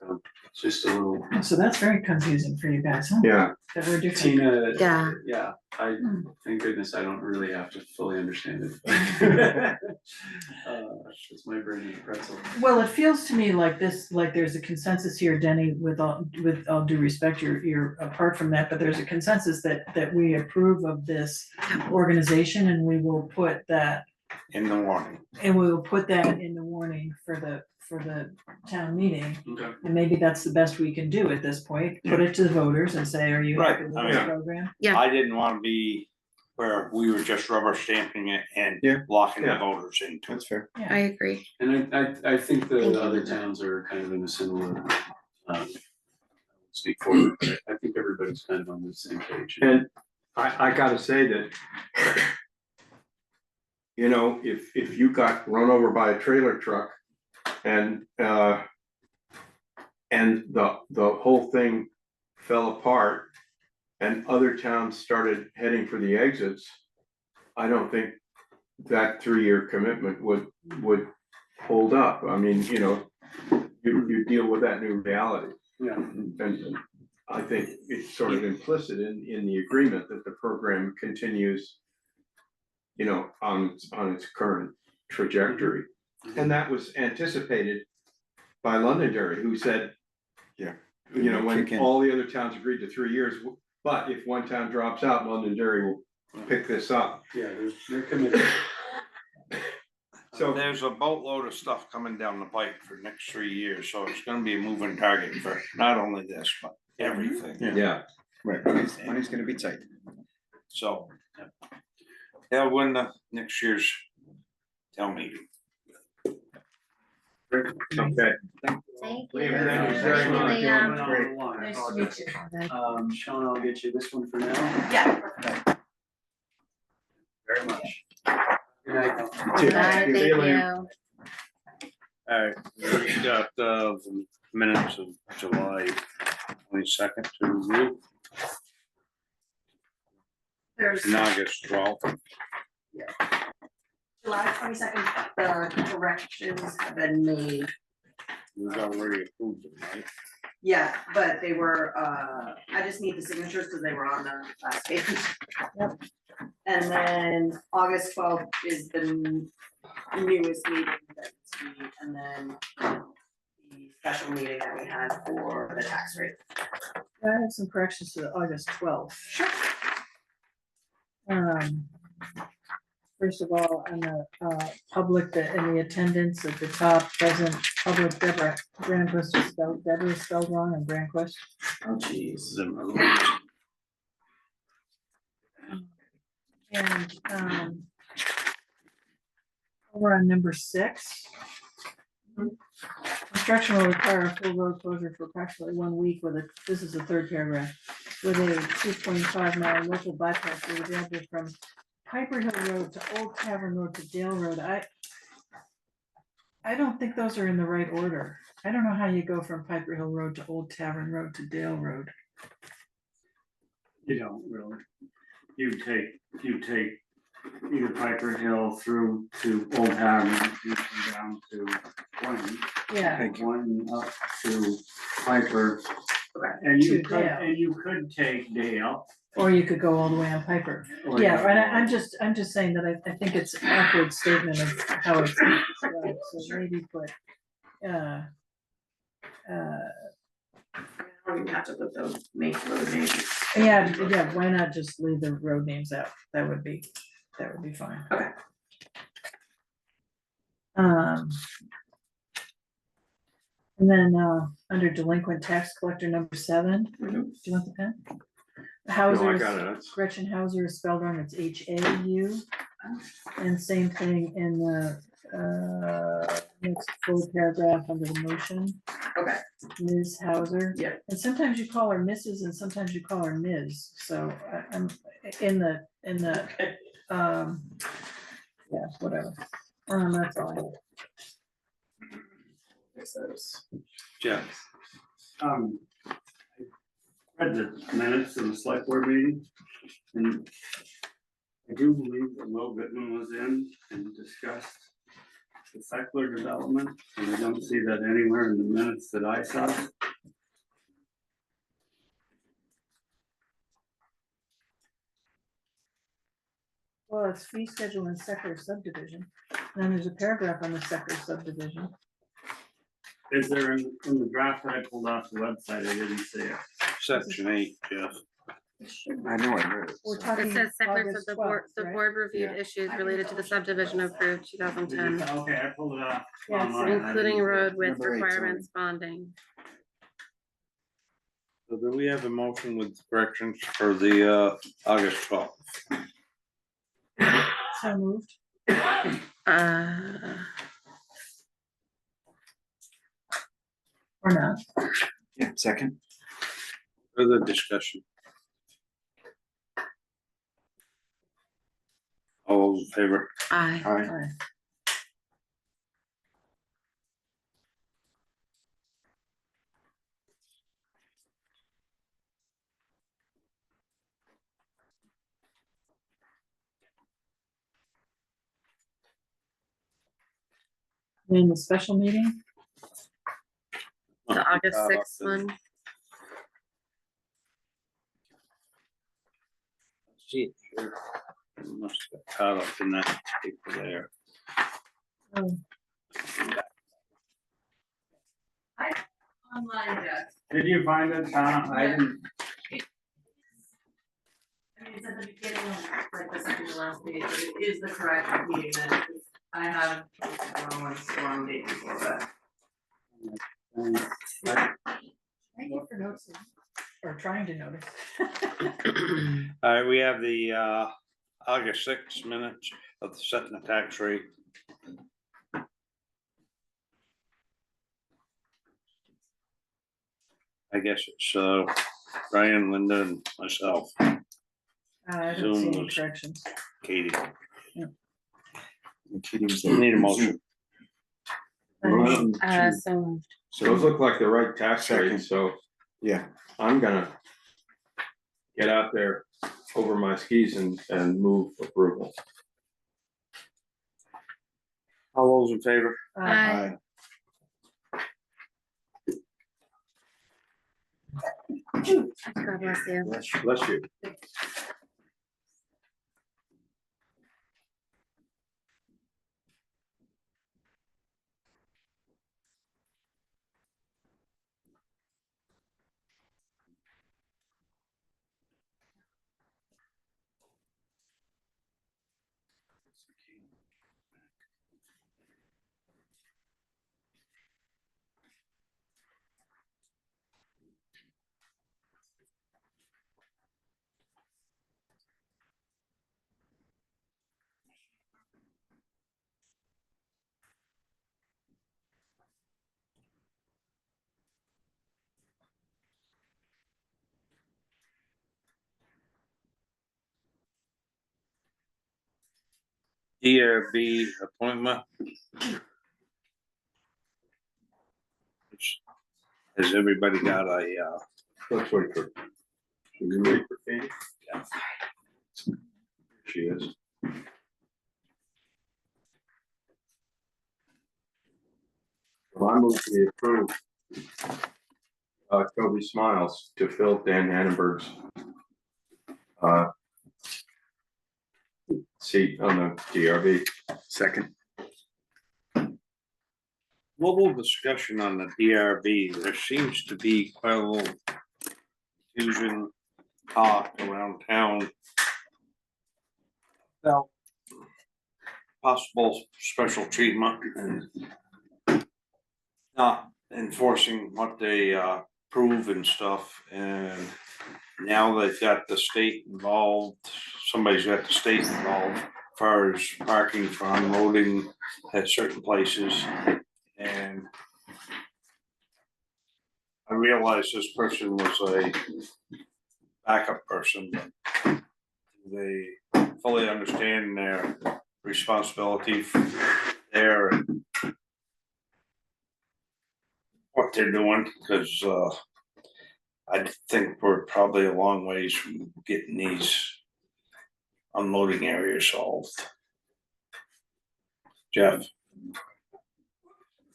so it's just a little. so that's very confusing for you guys, huh? yeah, That we're different. Tina. Yeah. Yeah, Hmm. thank goodness I don't really have to fully understand it. It's my brain is a pretzel. Well, it feels to me like there's a consensus here, Denny, with all due respect, you're apart from that, but there's a consensus that we approve of this organization, and we will put that, In the morning. and we will put that in the warning for the town meeting. Okay. And maybe that's the best we can do at this point, put it to the voters and say, are you happy Right, with I this mean- program? Yeah. I didn't wanna be where we were just rubber stamping it and Yeah. locking the Yeah. voters into it. That's fair. I agree. And I think Thank you. the other towns are kind of in a similar, speak forward, but I think everybody's kind of on the same page. and I gotta say that, if you got run over by a trailer truck and, and the whole thing fell apart and other towns started heading for the exits, I don't think that 3-year commitment would hold up. I mean, you know, you deal with that new reality. Yeah. And I think it's sort of implicit in the agreement that the program continues, you know, on its current trajectory. And that was anticipated by Londonderry, who said, Yeah. you know, when Kick in. all the other towns agreed to 3 years, but if one town drops out, Londonderry will pick this up. Yeah, they're committed. So There's a boatload of stuff coming down the pipe for the next 3 years, so it's gonna be a moving target for not only this, but everything. yeah, Right, money's gonna be tight. So. Yeah, when the next year's town meeting. okay. Thank you. Thank you very much. Nice to meet you. Sean, I'll get you this one for now. Yeah. Very much. Good night. Too. Bye, thank you. Alright, we got the minutes of July 22nd to review, There's and August 12th. July 22nd, the corrections have been made. We've already approved them, right? Yeah, but they were, I just need the signatures because they were on the last page. Yep. And then August 12th is the newest meeting that we, and then the special meeting that we had for the tax rate. I have some corrections to the August 12th. Sure. First of all, on the public, in the attendance at the top, present public Deborah Granquist is spelled, Deborah is spelled wrong and Granquist. Oh, jeez. Zimmer. And over on number 6. Construction will require a full road closure for approximately 1 week with this is the third paragraph, with a 2.5-mile local bypass road available from Piper Hill Road to Old Tavern Road to Dale Road. I don't think those are in the right order. I don't know how you go from Piper Hill Road to Old Tavern Road to Dale Road. You don't really. You take either Piper Hill through to Old Tavern, you come down to Wayne, Yeah, take one up to Piper. Okay. And To Dale. you could take Dale. or you could go all the way on Piper. or you Yeah, could and go- I'm just saying that I think it's an accurate statement of how it's described, so maybe put, I don't even have to put those road names. yeah, why not just leave the road names out? That would be fine. Okay. And then, under delinquent tax collector number 7, do Mhm. you want the pen? No, Hauser I is- got it. That's- Gretchen Hauser is spelled wrong, it's H-A-U. And same thing in the, next full paragraph under the motion, Okay, Ms. Hauser. yeah, And sometimes you call her Mrs. and sometimes you call her Ms. So I'm in the, okay. yeah, whatever. That's all I have. Fix those. Yeah, I read the minutes of the select board meeting, and I do believe that Will Goodman was in and discussed the secular development, and I don't see that anywhere in the minutes that I saw. Well, it's fee schedule and secular subdivision. And then there's a paragraph on the secular subdivision. Is there in the draft that I pulled off the website, I didn't see it. section 8, Jeff. I know I read it. We're so. talking It says second for August the board, 12th, the right? board reviewed Yeah. issues related to the subdivision approved 2010, Okay, I pulled it off. Yeah, online, I didn't including see it. road width Number 8, sorry. requirements bonding. So do we have a motion with corrections for the August 12th? So moved. Or not. Yeah, second. Further discussion? All those in favor? Aye. All right. Aye. And the special meeting, The August Caught up 6th in- one. See it here. Must have caught up in that paper there. oh, Online, Did you find it, Tom? I didn't, I mean, it's at the beginning of, like, the second to last page, but it is the correct meeting minutes. I have wrong ones, wrong date before that. thank you for noticing, or trying to notice. All right, we have the August 6 minutes of the setting the tax rate. I guess it's Brian, Linda, and myself, I don't see Zoom any was- corrections. Katie. Katie was Need a motion. Motion So Those look like the right tax Second. rates, so Yeah, I'm gonna get out there over my skis and move approval. All those in favor? Aye. God bless you. Bless you. DRB appointment. Has everybody got a, Let's wait for. Should we wait for Katie? Yeah. She is. Well, I move to approve. Toby Smiles to fill Dan Hannenberg's. Seat on the DRB. second. little discussion on the DRB. There seems to be quite a little confusion, talk around town about possible special treatment and not enforcing what they approve and stuff. And now they've got the state involved. Somebody's got the state involved as far as parking for unloading at certain places. And I realized this person was a backup person, but they fully understand their responsibility there and what they're doing, because I think we're probably a long ways from getting these unloading areas solved. Jeff?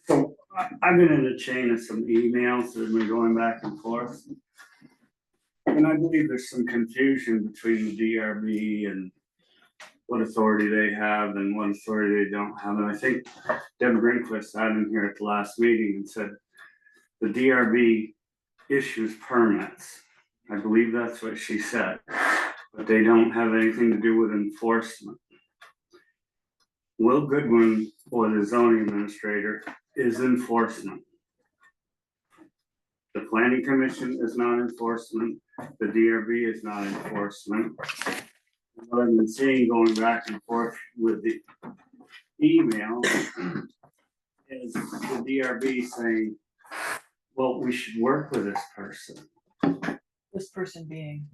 So I've been in a chain of some emails that have been going back and forth. And I believe there's some confusion between the DRB and what authority they have and what authority they don't have. And I think Deb Grinquist sat in here at the last meeting and said the DRB issues permits. I believe that's what she said, but they don't have anything to do with enforcement. Will Goodwin, or the zoning administrator, is enforcement. The planning commission is not enforcement, the DRB is not enforcement. What I've been seeing going back and forth with the email is the DRB saying, well, we should work with this person. This person being.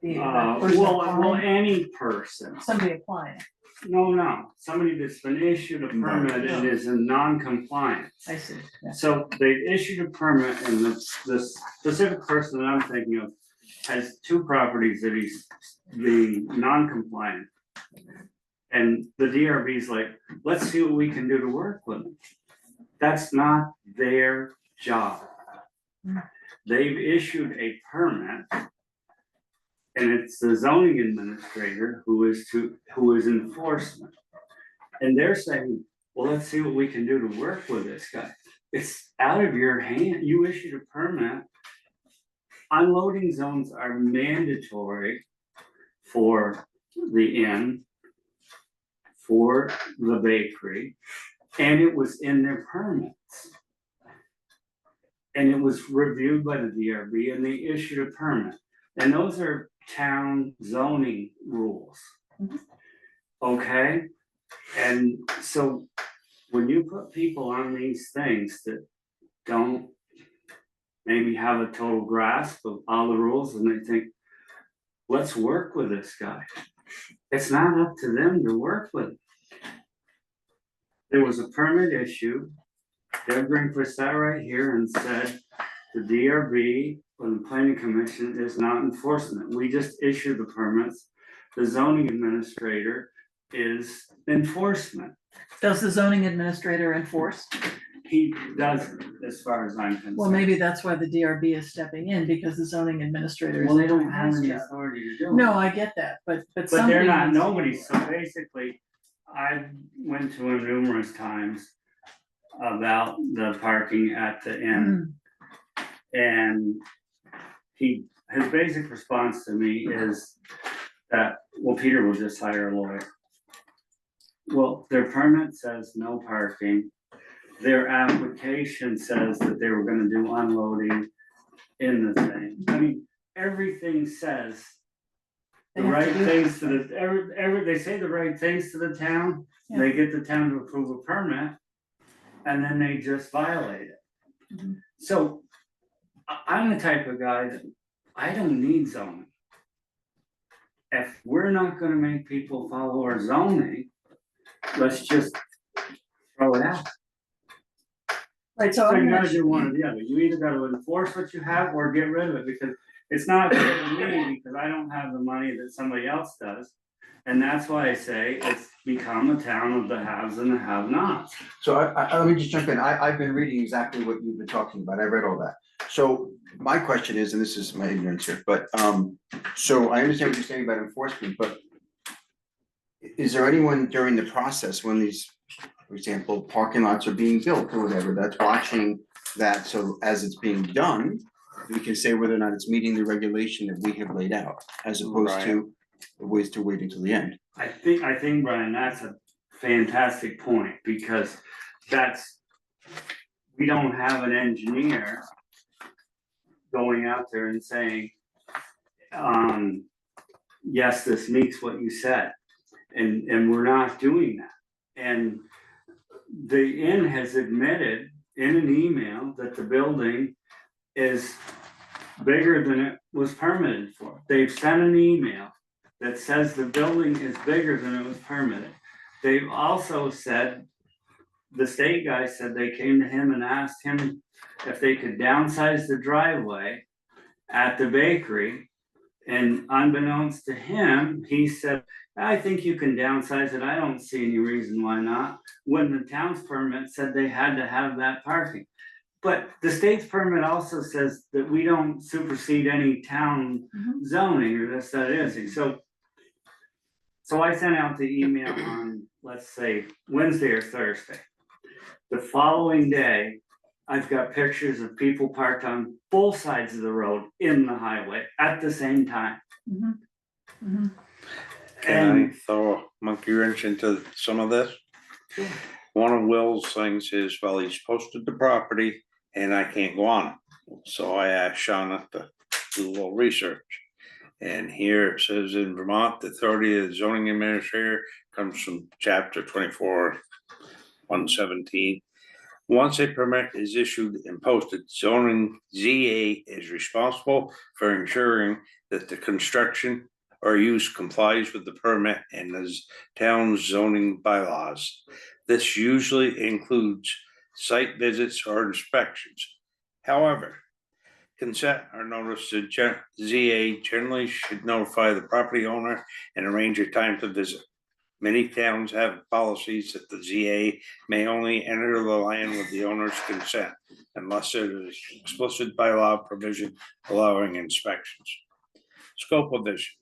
The Well, person well, applying, any person. somebody applying, No, somebody that's been issued a permit and is in non-compliance. I see, yeah. So they issued a permit and the specific person that I'm thinking of has two properties that he's being non-compliant. And the DRB's like, let's see what we can do to work with them. That's not their job. They've issued a permit. And it's the zoning administrator who is enforcement. And they're saying, well, let's see what we can do to work with this guy. It's out of your hand. You issued a permit. Unloading zones are mandatory for the inn, for the bakery, and it was in their permits. And it was reviewed by the DRB and they issued a permit. And those are town zoning rules. Okay? And so when you put people on these things that don't maybe have a total grasp of all the rules and they think, let's work with this guy. It's not up to them to work with him. There was a permit issue. Deb Grinkford sat right here and said, the DRB or the planning commission is not enforcement. We just issue the permits. The zoning administrator is enforcement. Does the zoning administrator enforce? He doesn't, as far as I'm concerned. Well, maybe that's why the DRB is stepping in, because the zoning administrator is Well, they doing don't have his any job. authority to do it. No, I get that, but But somebody they're not needs to- nobody, so basically, I went to him numerous times about the parking at the inn. And his basic response to me is that, well, Peter will just hire a lawyer. Well, their permit says no parking. Their application says that they were gonna do unloading in the thing. I mean, everything says the They have to right do things to the, they say the right things to the town. Yeah. They get the town to approve a permit, and then they just violate it. Mhm. So I'm the type of guy that I don't need zoning. If we're not gonna make people follow our zoning, let's just throw it out. Right, so So I'm you not gotta do sure. one or the other. You either gotta enforce what you have or get rid of it, because it's not fair to me, because I don't have the money that somebody else does. And that's why I say it's become a town of the haves and the have-nots. So let me just jump in. I've been reading exactly what you've been talking about. I read all that. So my question is, and this is my ignorance here, but, so I understand what you're saying about enforcement, but is there anyone during the process when these, for example, parking lots are being built or whatever, that's watching that, so as it's being done, we can say whether or not it's meeting the regulation that we have laid out, as opposed to waiting till the end? I think, Brian, that's a fantastic point, because we don't have an engineer going out there and saying, yes, this meets what you said, and we're not doing that. And the inn has admitted in an email that the building is bigger than it was permitted for. They've sent an email that says the building is bigger than it was permitted. They've also said, the state guy said they came to him and asked him if they could downsize the driveway at the bakery. And unbeknownst to him, he said, I think you can downsize it. I don't see any reason why not. When the town's permit said they had to have that parking. But the state's permit also says that we don't supersede any town zoning or this, that, is. So I sent out the email on, let's say, Wednesday or Thursday. The following day, I've got pictures of people parked on both sides of the road in the highway at the same time. Mhm. Mhm. Can And I throw a monkey wrench into some of this? Sure. One of Will's things is, well, he's posted the property and I can't go on it. So I asked Shauna to do a little research. And here it says in Vermont, the authority of the zoning administrator comes from chapter 24, 117. Once a permit is issued and posted, zoning ZA is responsible for ensuring that the construction or use complies with the permit and the town's zoning bylaws. This usually includes site visits or inspections. However, consent or notice to ZA generally should notify the property owner and arrange a time to visit. Many towns have policies that the ZA may only enter the land with the owner's consent unless there is explicit bylaw provision allowing inspections. Scope of vision.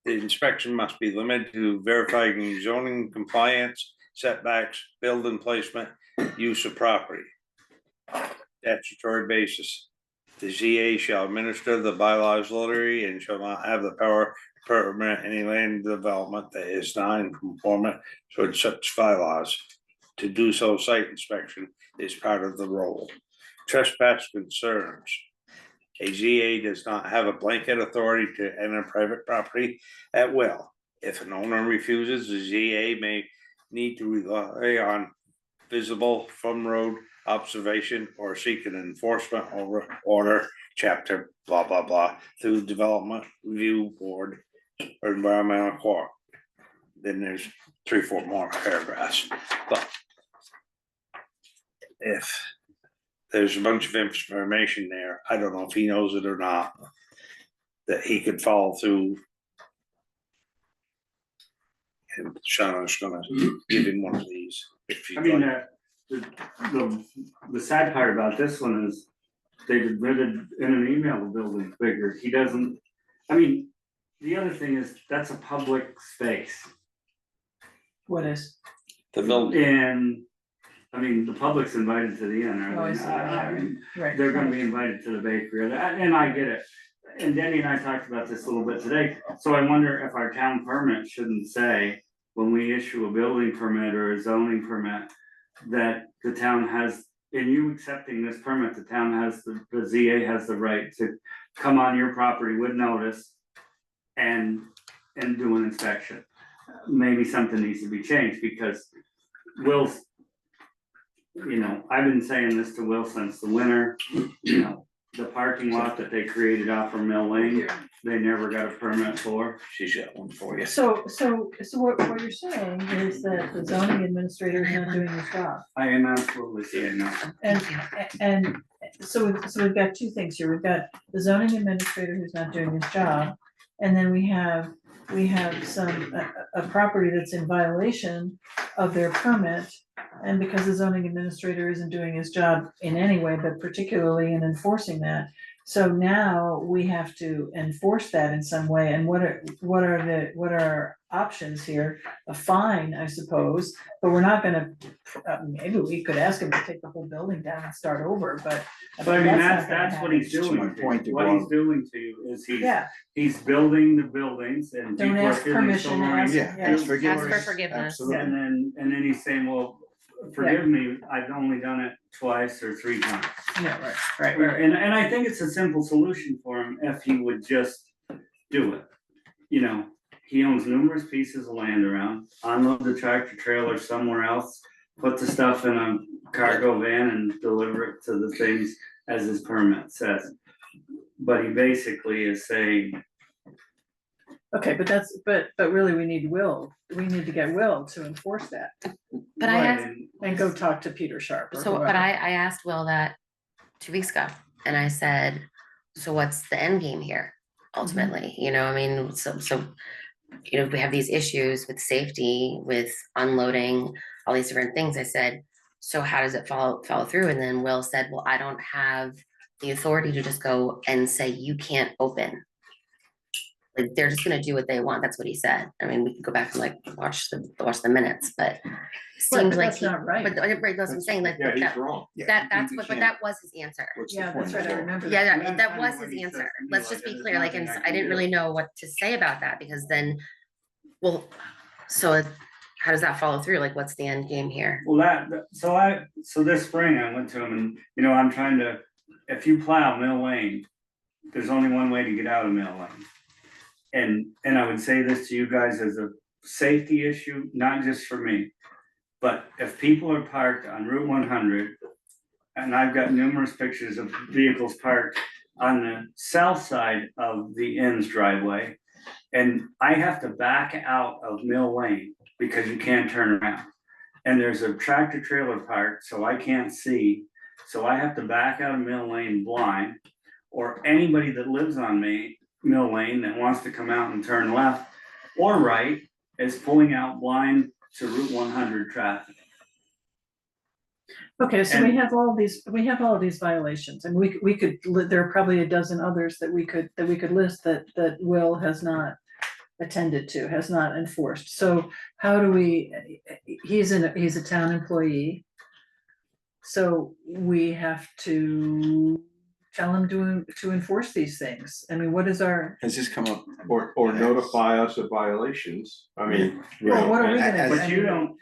The inspection must be limited to verifying zoning compliance, setbacks, building placement, use of property. Statutory basis. The ZA shall administer the bylaws literally and shall not have the power to permit any land development that is not in conformance with such bylaws. To do so, site inspection is part of the role. Trespass concerns. A ZA does not have a blanket authority to enter private property at will. If an owner refuses, the ZA may need to rely on visible from road observation or seek an enforcement order, chapter blah blah blah, through development review board or environmental court. Then there's 3-4 more paragraphs, but if there's a bunch of information there, I don't know if he knows it or not, that he could follow through. And Shauna's gonna give him one of these if I you mean, like. the sad part about this one is they admitted in an email the building's bigger. He doesn't, I mean, the other thing is that's a public space. What is? The building. And, I mean, the public's invited to the inn, Oh, are I they? see, yeah, right. They're gonna be invited to the bakery, and I get it. And Denny and I talked about this a little bit today, so I wonder if our town permit shouldn't say, when we issue a building permit or a zoning permit, that the town has, in you accepting this permit, the town has, the ZA has the right to come on your property with notice and do an inspection. Maybe something needs to be changed, because Will's, you know, I've been saying this to Will since the winter, you know, the parking lot that they created off from Mill Lane, they never got a permit for. She's got one for you. So what you're saying is that the zoning administrator is not doing his job. I am absolutely saying that. And so we've got two things here. We've got the zoning administrator who's not doing his job. And then we have a property that's in violation of their permit. And because the zoning administrator isn't doing his job in any way, but particularly in enforcing that. So now we have to enforce that in some way. And what are our options here? A fine, I suppose, but we're not gonna, maybe we could ask him to take the whole building down and start over, but. But I mean, not gonna that's what happen. he's doing. my point, What Bob. he's doing to you is Yeah, he's building the buildings and don't people are ask feeling permission, so ask, Yeah, yeah. ask forgiveness. Ask for forgiveness. Absolutely. And then he's saying, well, forgive me, I've only done it twice or 3 times. Yeah, right. And I think it's a simple solution for him if he would just do it. You know, he owns numerous pieces of land around, unload the tractor trailer somewhere else, put the stuff in a cargo van and deliver it to the things as his permit says. But he basically is saying, Okay, but really we need to get Will to enforce that But I right, asked, and go talk to Peter Sharp or so, but whoever. I asked Will that 2 weeks ago, and I said, so what's the end game here ultimately? You know, I mean, so, you know, we have these issues with safety, with unloading, all these different things. I said, so how does it follow through? And then Will said, well, I don't have the authority to just go and say, you can't open. Like, they're just gonna do what they want. That's what he said. I mean, we can go back and like watch the minutes, but it Right, seems but like that's he, not right. but right, that's what I'm saying, like, Yeah, he's that, wrong. that's You what, but can't- that was his answer. What's the Yeah, point that's right, of I all? remember. Yeah, that. that, That's that kind was of what his he said answer. to me, Let's like, just be there's clear, like, nothing and I I can didn't do. really know what to say about that, because then, well, so how does that follow through? Like, what's the end game here? well, so this spring I went to him and, you know, I'm trying to, if you plow Mill Lane, there's only one way to get out of Mill Lane. And I would say this to you guys as a safety issue, not just for me. But if people are parked on Route 100, and I've got numerous pictures of vehicles parked on the south side of the inn's driveway, and I have to back out of Mill Lane because you can't turn around. And there's a tractor trailer parked, so I can't see, so I have to back out of Mill Lane blind. Or anybody that lives on Mill Lane that wants to come out and turn left or right, is pulling out blind to Route 100 traffic. Okay, so we And- have all these violations, and we could, there are probably a dozen others that we could list that Will has not attended to, has not enforced. So how do we, he's a town employee. So we have to tell him to enforce these things. I mean, what is our, Has this come up? Or notify us of violations, I mean. well, what are we As- gonna do? But you don't,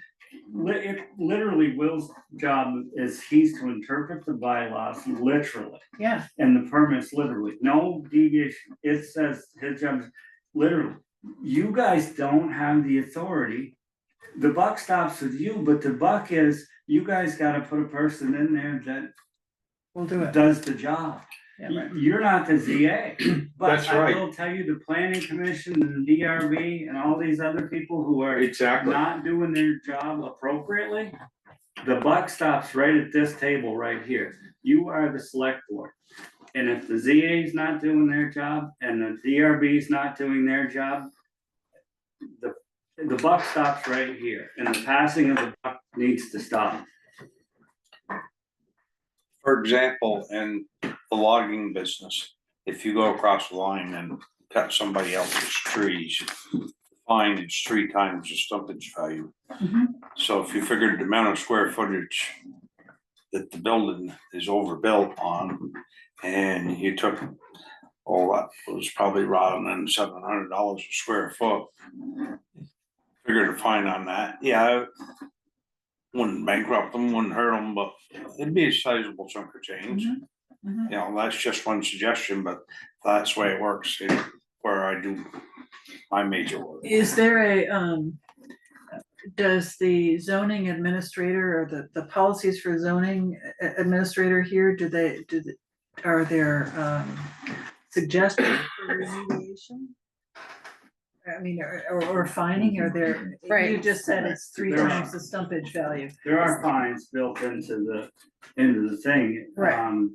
it literally Will's job is he's to interpret the bylaws literally. Yeah, And the permits literally, no deviation, it says his job is literally, you guys don't have the authority. The buck stops with you, but the buck is, you guys gotta put a person in there that we'll do it. does the job. Yeah, right. You're not the ZA, but That's I right. will tell you, the planning commission and the DRB and all these other people who are Exactly, not doing their job appropriately, the buck stops right at this table right here. You are the select board. And if the ZA is not doing their job and the DRB is not doing their job, the buck stops right here, and the passing of the buck needs to stop. For example, in the logging business, if you go across the line and cut somebody else's trees, fine is 3 times the stumpage value. Mhm. So if you figured the amount of square footage that the building is overbuilt on, and you took, all that was probably around $700 a square foot. Figured a fine on that, yeah. Wouldn't bankrupt them, wouldn't hurt them, but it'd be a sizable chunk of change. Mhm. Mhm. You know, that's just one suggestion, but that's the way it works, where I do my major work. Is there does the zoning administrator or the policies for zoning administrator here, are there suggestions for remediation? I mean, or fining, or there, you Right. just said it's 3 There are. times the stumpage value. There are fines built into the thing. Right.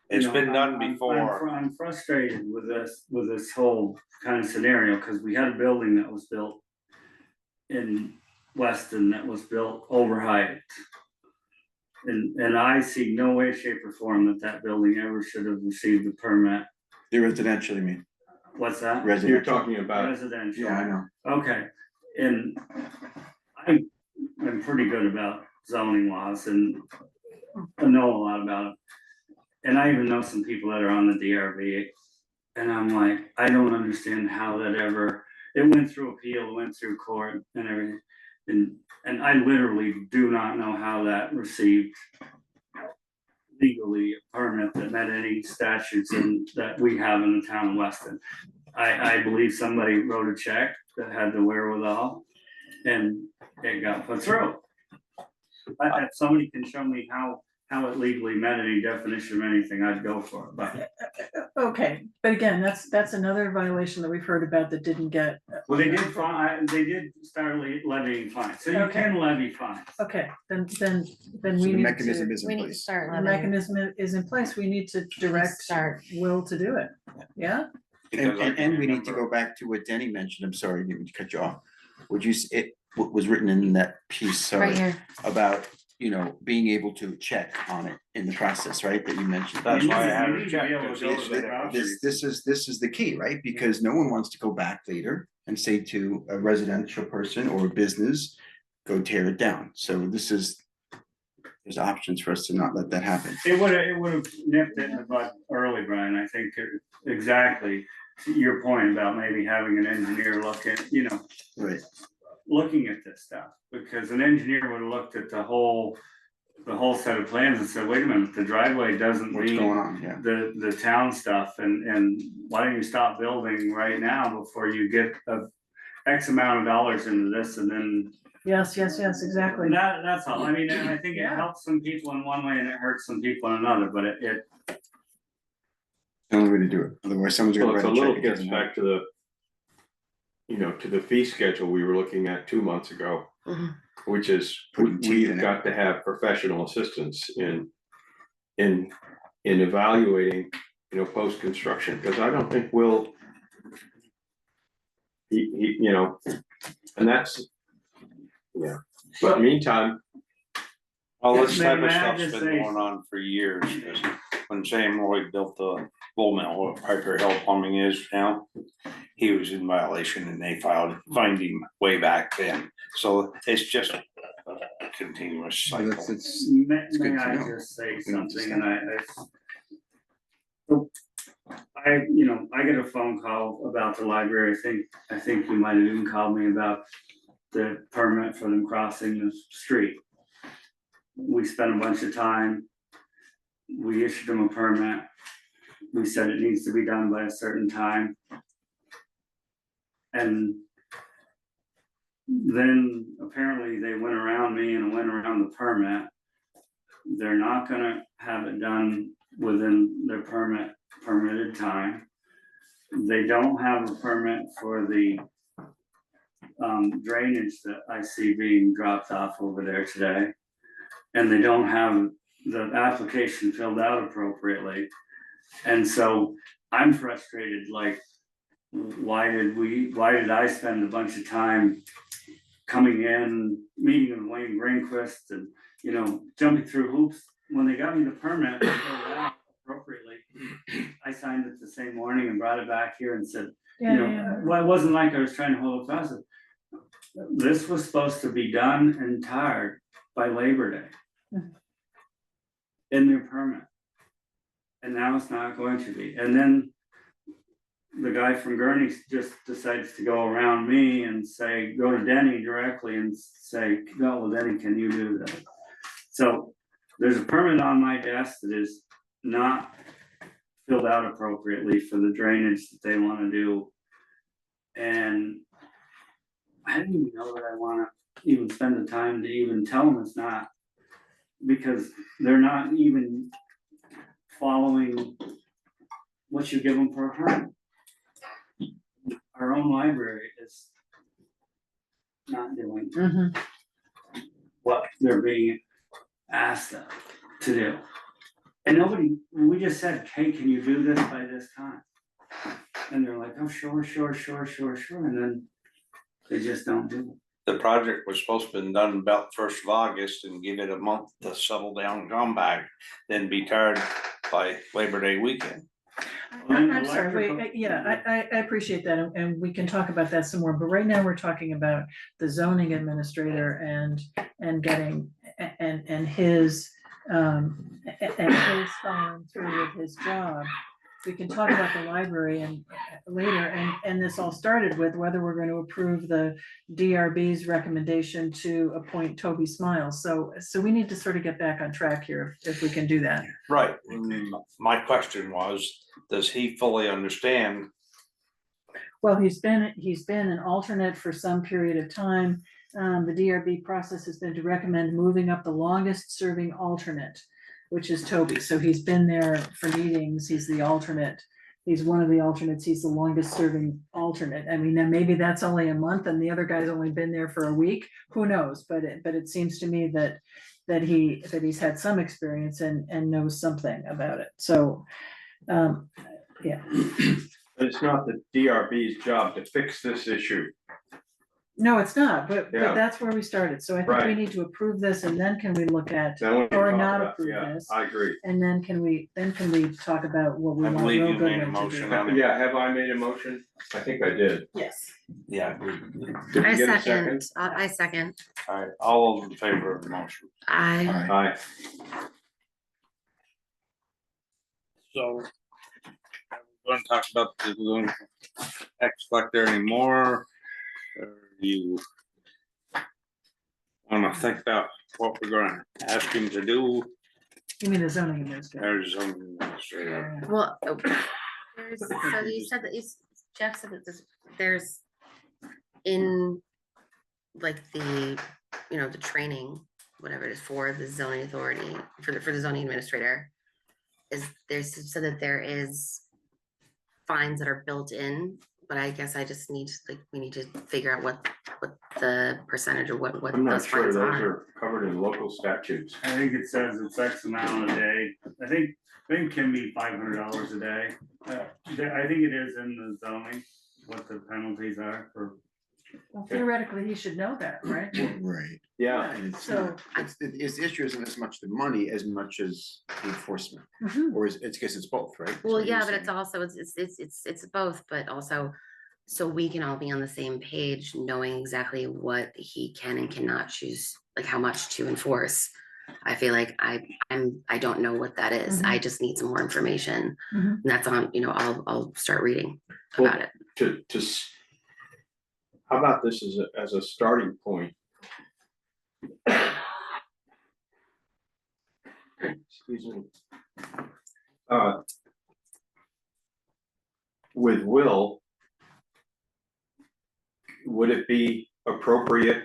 It's You know, been done I'm before. I'm frustrated with this whole kind of scenario, because we had a building that was built in Weston that was built overhyped. And I see no way, shape or form that building ever should have received a permit. The residential, you mean, What's that? you're residential? talking about, Residential. Yeah, I know. Okay, and I'm pretty good about zoning laws and I know a lot about it. And I even know some people that are on the DRB, and I'm like, I don't understand how that ever, it went through appeal, went through court and everything. And I literally do not know how that received legally a permit that met any statutes that we have in the town of Weston. I believe somebody wrote a check that had the wherewithal and it got put through. If somebody can show me how it legally met any definition of anything, I'd go for it, but. Okay, but again, that's another violation that we've heard about that didn't get. Well, they did start levying fines, so you Okay. can levy fines. Okay, then So we the need mechanism to, is We in need to place. start the levying. mechanism is in place, we need to direct Start. Will to do it, yeah? Because I can And we need to remember- go back to what Denny mentioned, I'm sorry, I didn't mean to cut you off. Would you, what was written in that piece, sorry, Right here. about, being able to check on it in the process, right, that you mentioned? That's why I had You to need to check, be able to because go it's to the there. grocery. This is the key, right? Because no one wants to go back later and say to a residential person or a business, go tear it down. So there's options for us to not let that happen. It would have nipped it in the bud early, Brian, I think, exactly to your point about maybe having an engineer look at, Right. looking at this stuff, because an engineer would have looked at the whole set of plans and said, wait a minute, the driveway doesn't What's meet going on, yeah. the town stuff, and why don't you stop building right now before you get a X amount of dollars into this, and then Yes, exactly. that's all. I mean, I think it Yeah. helps some people in one way and it hurts some people in another, but it The only way to do it, otherwise someone's gonna well, it's write a a check. little it gets doesn't back to the fee schedule we were looking at 2 months ago. Mhm. Which is, Putting teeth in we've it. got to have professional assistance in evaluating, post-construction, because I don't think you know, and that's, yeah, but meantime, Well, this May- type may of I stuff's just been say- going on for years, 'cause when Sam Roy built the bull mill, where Piper Hill Plumbing is now, he was in violation and they fined him way back then, so it's just a continuous So cycle. May good may to I know. just say We need to something, and I get a phone call about the library, I think you might have even called me about the permit for them crossing the street. We spent a bunch of time, we issued them a permit, we said it needs to be done by a certain time. And then apparently they went around me and went around the permit. They're not gonna have it done within their permitted time. They don't have a permit for the drainage that I see being dropped off over there today. And they don't have the application filled out appropriately. And so I'm frustrated, like, why did I spend a bunch of time coming in, meeting with Wayne Greenquist and, you know, jumping through hoops? When they got me the permit filled out appropriately, I signed it the same morning and brought it back here and said, you know, well, it wasn't like I was trying to hold a process. This was supposed to be done and tired by Labor Day. In their permit. And now it's not going to be. And then the guy from Gurney just decides to go around me and say, go to Denny directly and say, no, well, Denny, can you do this? So there's a permit on my desk that is not filled out appropriately for the drainage that they wanna do. And I didn't even know that I wanna even spend the time to even tell them it's not. Because they're not even following what you give them for a permit. Our own library is not doing Mhm. what they're being asked to do. And nobody, we just said, hey, can you do this by this time? And they're like, oh, sure, and then they just don't do it. The project was supposed to be done about first of August and give it a month to settle down and come back, then be tired by Labor Day weekend. I'm sorry, wait, yeah, I appreciate that, and we can talk about that some more, but right now we're talking about the zoning administrator and getting, and his following through with his job. We can talk about the library and later, and this all started with whether we're going to approve the DRB's recommendation to appoint Toby Smiles, so we need to sort of get back on track here, if we can do that. Right, my question was, does he fully understand? Well, he's been an alternate for some period of time. The DRB process has been to recommend moving up the longest serving alternate, which is Toby. So he's been there for meetings. He's the alternate. He's one of the alternates. He's the longest serving alternate. I mean, then maybe that's only a month and the other guy's only been there for a week. Who knows? But it seems to me that he's had some experience and knows something about it. So, yeah. but it's not the DRB's job to fix this issue. No, it's not, but Yeah. that's where we started. So I think we Right. need to approve this and then can we look at, Then we can or talk not about- approve yeah, this. I agree. And then can we talk about what we I want believe Real you made a Goodwin to motion do? on it. Yeah, have I made a motion? I think I did. Yes. Yeah. Did I we get a second, I second, Alright, all those in favor of the motion. I, Aye. So. We're gonna talk about the tax collector anymore, or you wanna think about what we're gonna ask him to do, You mean the zoning administrator? or zoning administrator? well, there's, so you said that Jeff said that there's in like the, you know, the training, whatever it is for the zoning authority, for the zoning administrator, there's said that there is fines that are built in, but I guess I just need, like, we need to figure out what the percentage or what I'm not those sure fines those are. are covered in local statutes. I think it says it's X amount a day. I think it can be $500 a day. I think it is in the zoning. what the penalties are for? Well, theoretically, he should know that, right? Right. Yeah, And it's, So- it's the issue isn't as much the money as much as the enforcement, Mhm. or is, it's, guess it's both, right? That's Well, what you yeah, were but it's saying. also, it's both, but also, so we can all be on the same page, knowing exactly what he can and cannot choose, like how much to enforce. I feel like I don't know what that is. I just need some more information. Mhm. And that's on, I'll start reading Well, about it. How about this as a starting point? Excuse me. With Will, would it be appropriate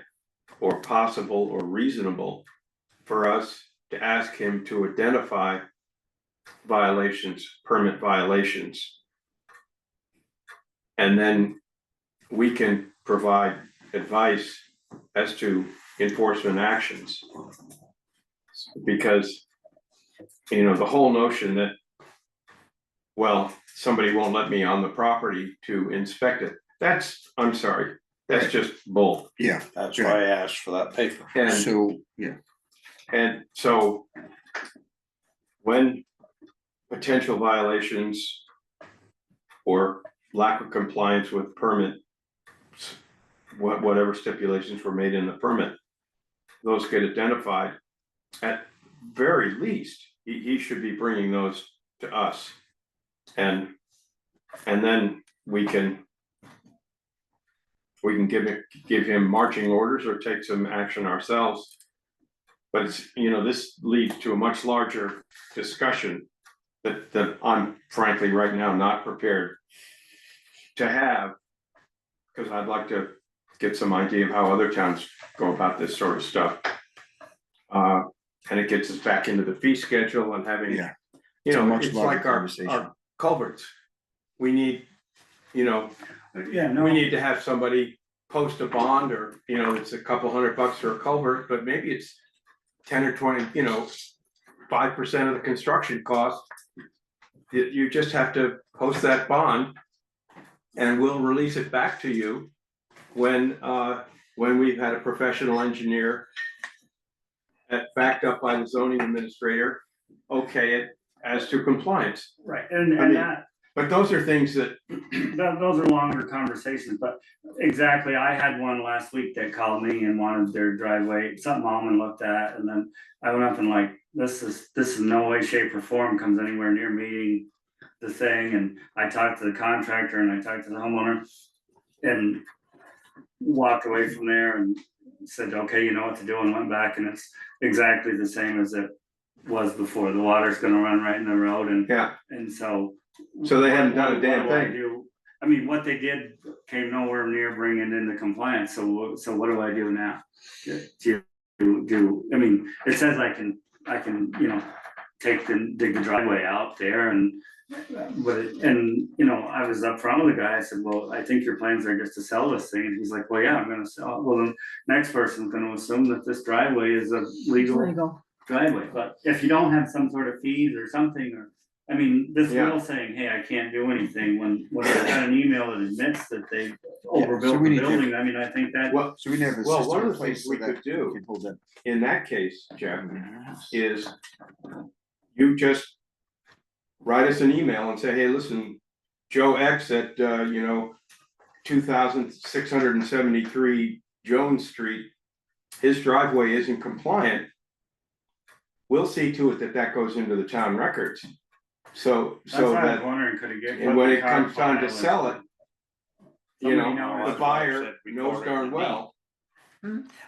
or possible or reasonable for us to ask him to identify violations, permit violations? And then we can provide advice as to enforcement actions. Because, the whole notion that, well, somebody won't let me on the property to inspect it, I'm sorry, that's just bull. Yeah, That's Go why I asked for that paper. And so, yeah, And so when potential violations or lack of compliance with permit, whatever stipulations were made in the permit, those get identified, at very least, he should be bringing those to us. And then we can give him marching orders or take some action ourselves. But it's, this leads to a much larger discussion that I'm frankly right now not prepared to have. Because I'd like to get some idea of how other towns go about this sort of stuff. And it gets us back into the fee schedule and having, yeah. It's a much it's larger like our conversation. culverts. We need, Yeah, no. we need to have somebody post a bond or, it's a couple $100 for a culvert, but maybe it's 10 or 20, 5% of the construction cost. You just have to post that bond and we'll release it back to you when we've had a professional engineer backed up by the zoning administrator, okay, it as to compliance. Right, and I mean, that, But those are things that, those are longer conversations, but exactly, I had one last week that called me and wanted their driveway, something Alman looked at, and then I went up and like, this is no way, shape or form comes anywhere near meeting the thing, and I talked to the contractor and I talked to the homeowner and walked away from there and said, okay, you know what to do, and went back, and it's exactly the same as it was before. The water's gonna run right in the road, and so. So they haven't done a what damn do I thing. do? I mean, what they did came nowhere near bringing into compliance, so what do I do now? I mean, it says I can, dig the driveway out there and, I was up front with the guy, I said, well, I think your plans are just to sell this thing, and he's like, well, yeah, I'm gonna sell it. Well, then next person's gonna assume that this driveway is a legal Legal. driveway, but if you don't have some sort of fees or something, or, I mean, this Yeah. will saying, hey, I can't do anything, when I got an email that admits that they so overbuilt we the need to- building, I mean, I think that. well, So we never have a Well, system one of in the place things so we that could do- we can hold that. in that case, Jeff, is you just write us an email and say, hey, listen, Joe X at, 2673 Jones Street, his driveway isn't compliant. We'll see to it that goes into the town records. So That's why I was that, wondering, could it get? and when it put in the comes time to card sell file it, Somebody knows. the That's why I buyer said record knows it in darn the well.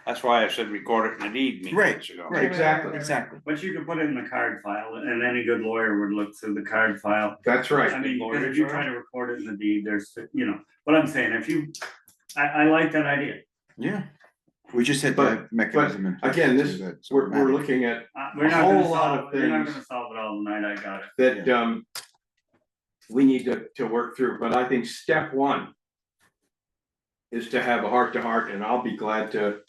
That's why I said record it in the deed meetings ago. Right, Exactly. exactly. But you could put it in the card file, and any good lawyer would look through the card file. That's I right. mean, because if you try to record it in the deed, there's, what I'm saying, I like that idea. Yeah. We just had But- that mechanism in place. Again, to this, do that, so we're manage. looking at We're A not gonna whole lot solve, of you're not things. gonna solve it all tonight, I got it. that we need to work through, but I think step one is to have a heart-to-heart, and I'll be glad to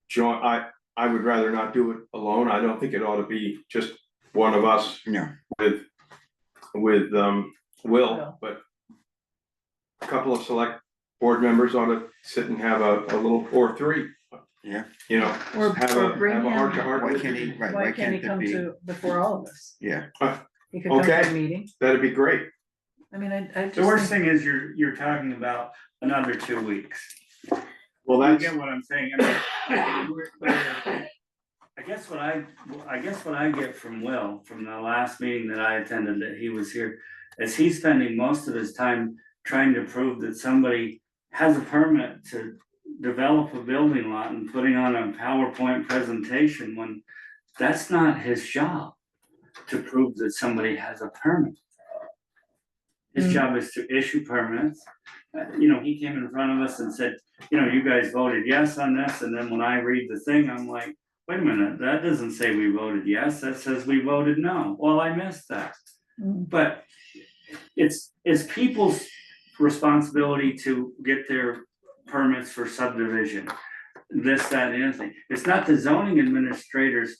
join. I would rather not do it alone. I don't think it ought to be just one of us Yeah, with Will, but a couple of select board members ought to sit and have a little, or three, Yeah, you know, Or- have or a bring heart to him. heart. why can't he, right, Why can't he it come be, to, before all of us? yeah, He could come to Okay. a meeting. That'd be great. I mean, I just The worst think, thing is you're talking about another 2 weeks. Well, You that's, get what I'm saying? I mean, I guess what I get from Will, from the last meeting that I attended, that he was here, is he's spending most of his time trying to prove that somebody has a permit to develop a building lot and putting on a PowerPoint presentation when that's not his job, to prove that somebody has a permit. His job is to issue permits. He came in front of us and said, you guys voted yes on this, and then when I read the thing, I'm like, wait a minute, that doesn't say we voted yes, that says we voted no. Well, I missed that. But it's people's responsibility to get their permits for subdivision, this, that, and anything. It's not the zoning administrator's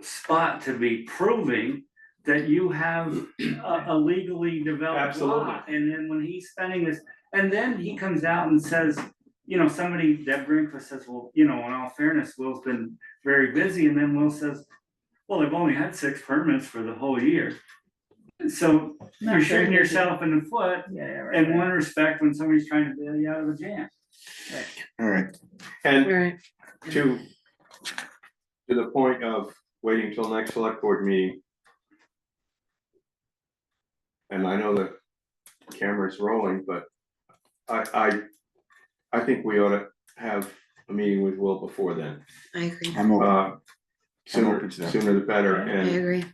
spot to be proving that you have a legally developed lot. And then when he's spending this, and then he comes out and says, somebody, Deb Grinkfast says, well, in all fairness, Will's been very busy. And then Will says, well, they've only had 6 permits for the whole year. So Not you're very shooting busy. yourself in the foot yeah, right. in one respect when somebody's trying to bail you out of a jam. all right, and Right. to the point of waiting till next select board meeting. And I know the camera's rolling, but I think we ought to have a meeting with Will before then. I agree. I'm open, Sooner open to that. the better, I and agree.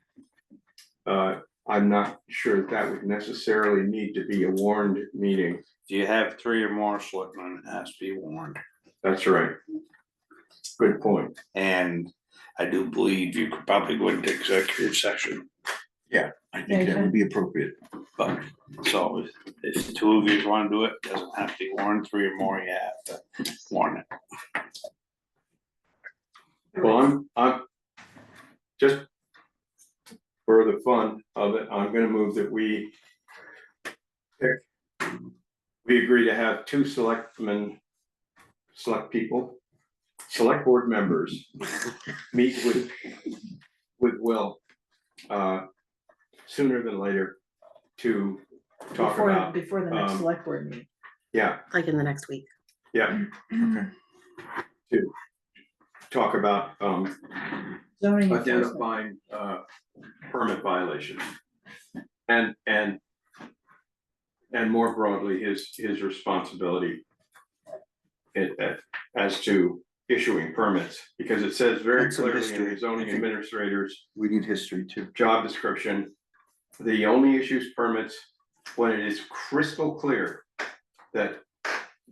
I'm not sure that would necessarily need to be a warned meeting. If you have 3 or more selectmen, it has to be warned. That's right. Good point. And I do believe you could probably go into executive session, I think that would be appropriate. but so if the 2 of you wanna do it, doesn't have to be warned, 3 or more, you have to warn it. Well, I'm just for the fun of it, I'm gonna move that we agree to have 2 select board members meet with Will sooner than later to talk about, Before the next um, select board meeting. yeah, Like in the next week. yeah, Okay, to talk about Zoning enforcement. identifying permit violations. And more broadly, his responsibility as to issuing permits, because it says very And some clearly in history, the zoning I think. administrator's we need history too. job description, the only issues permits when it is crystal clear that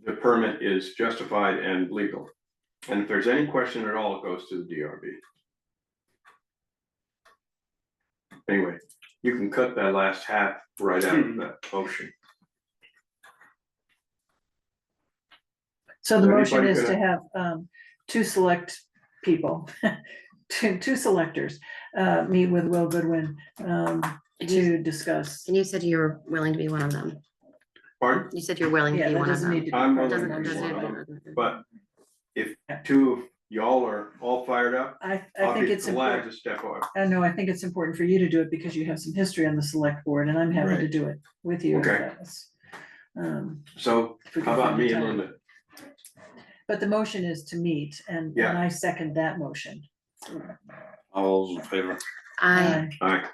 the permit is justified and legal. And if there's any question at all, it goes to the DRB. Anyway, you can cut that last half right out of that motion. So the Is motion anybody is to gonna- have 2 select people, two selectors, meet with Will Goodwin to discuss. And you said you were willing to be one of them. Pardon? You said you're willing to Yeah, be that one of doesn't them. need to. be I'm part of willing the to be motion. one of them. But if 2 of y'all are all fired up, I I'll think be it's glad important. to step up. No, I think it's important for you to do it because you have some history on the select board and I'm happy to Right. do it with you. if Okay. that's, So if we how can about find the me and time. Linda? But the motion is to meet and Yeah. I second that motion. All those in favor? I, All right,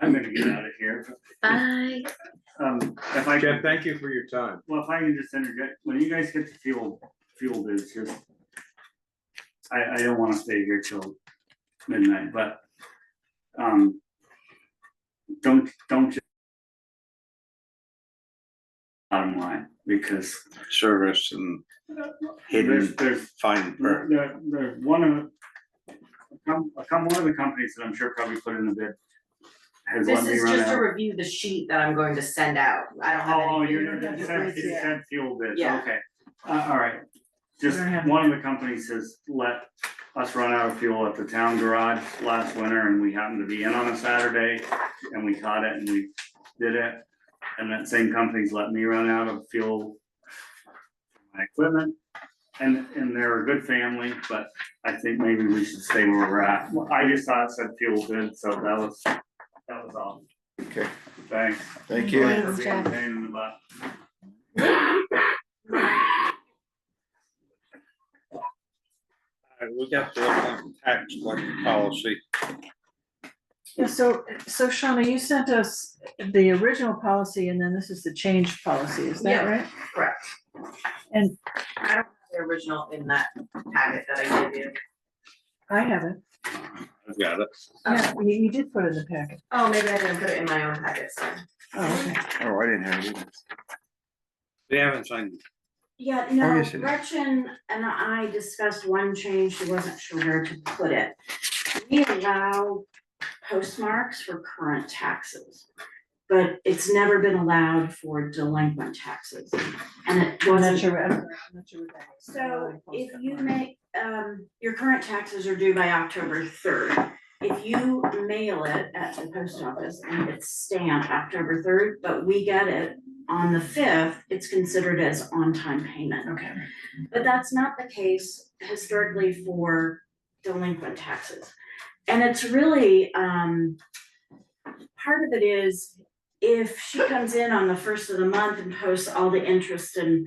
I'm gonna get out of here. bye. If I Jeff, can, thank you for your time. well, if I can just interject, when you guys get to fuel bids, just. I don't wanna stay here till midnight, but. Don't just. Bottom line, because Service and hidden there's fine per. there's one of. One of the companies that I'm sure probably put in the bid. Has let This me is run just to out. review the sheet that I'm going to send out. I don't have Oh, any. you're, don't have it the said, bids it yet. said fuel bids, Yeah. okay, all right. Just, don't have one of the companies has let us run out of fuel at the town garage last winter, and we happened to be in on a Saturday, and we caught it and we did it. And that same company's let me run out of fuel for my equipment. And they're a good family, but I think maybe we should stay where we're at. Well, I just thought it said fuel good, so that was all. Okay, Thanks. thank you. Sorry for Thanks, being a Jeff. pain in the butt. Alright, we got the tax collector policy. Yeah, so Shauna, you sent us the original policy and then this is the change policy, is that Yeah. right? Correct. And I don't have the original in that packet that I gave you. I haven't, I've got it. yeah, you did put it in the packet. Oh, maybe I didn't put it in my own packet, so. Oh, okay. Oh, I didn't have it either. We haven't signed it. Yeah, Oh, no, yes, it is. Gretchen and I discussed one change, she wasn't sure where to put it. We allow postmarks for current taxes, but it's never been allowed for delinquent taxes. And it I'm not wasn't, sure, I'm not sure what that is. so if you make, your current taxes are due by October 3rd. If you mail it at the post office and it's stamped October 3rd, but we get it on the 5th, it's considered as on-time payment. Okay. But that's not the case historically for delinquent taxes. And it's really, part of it is if she comes in on the 1st of the month and posts all the interest and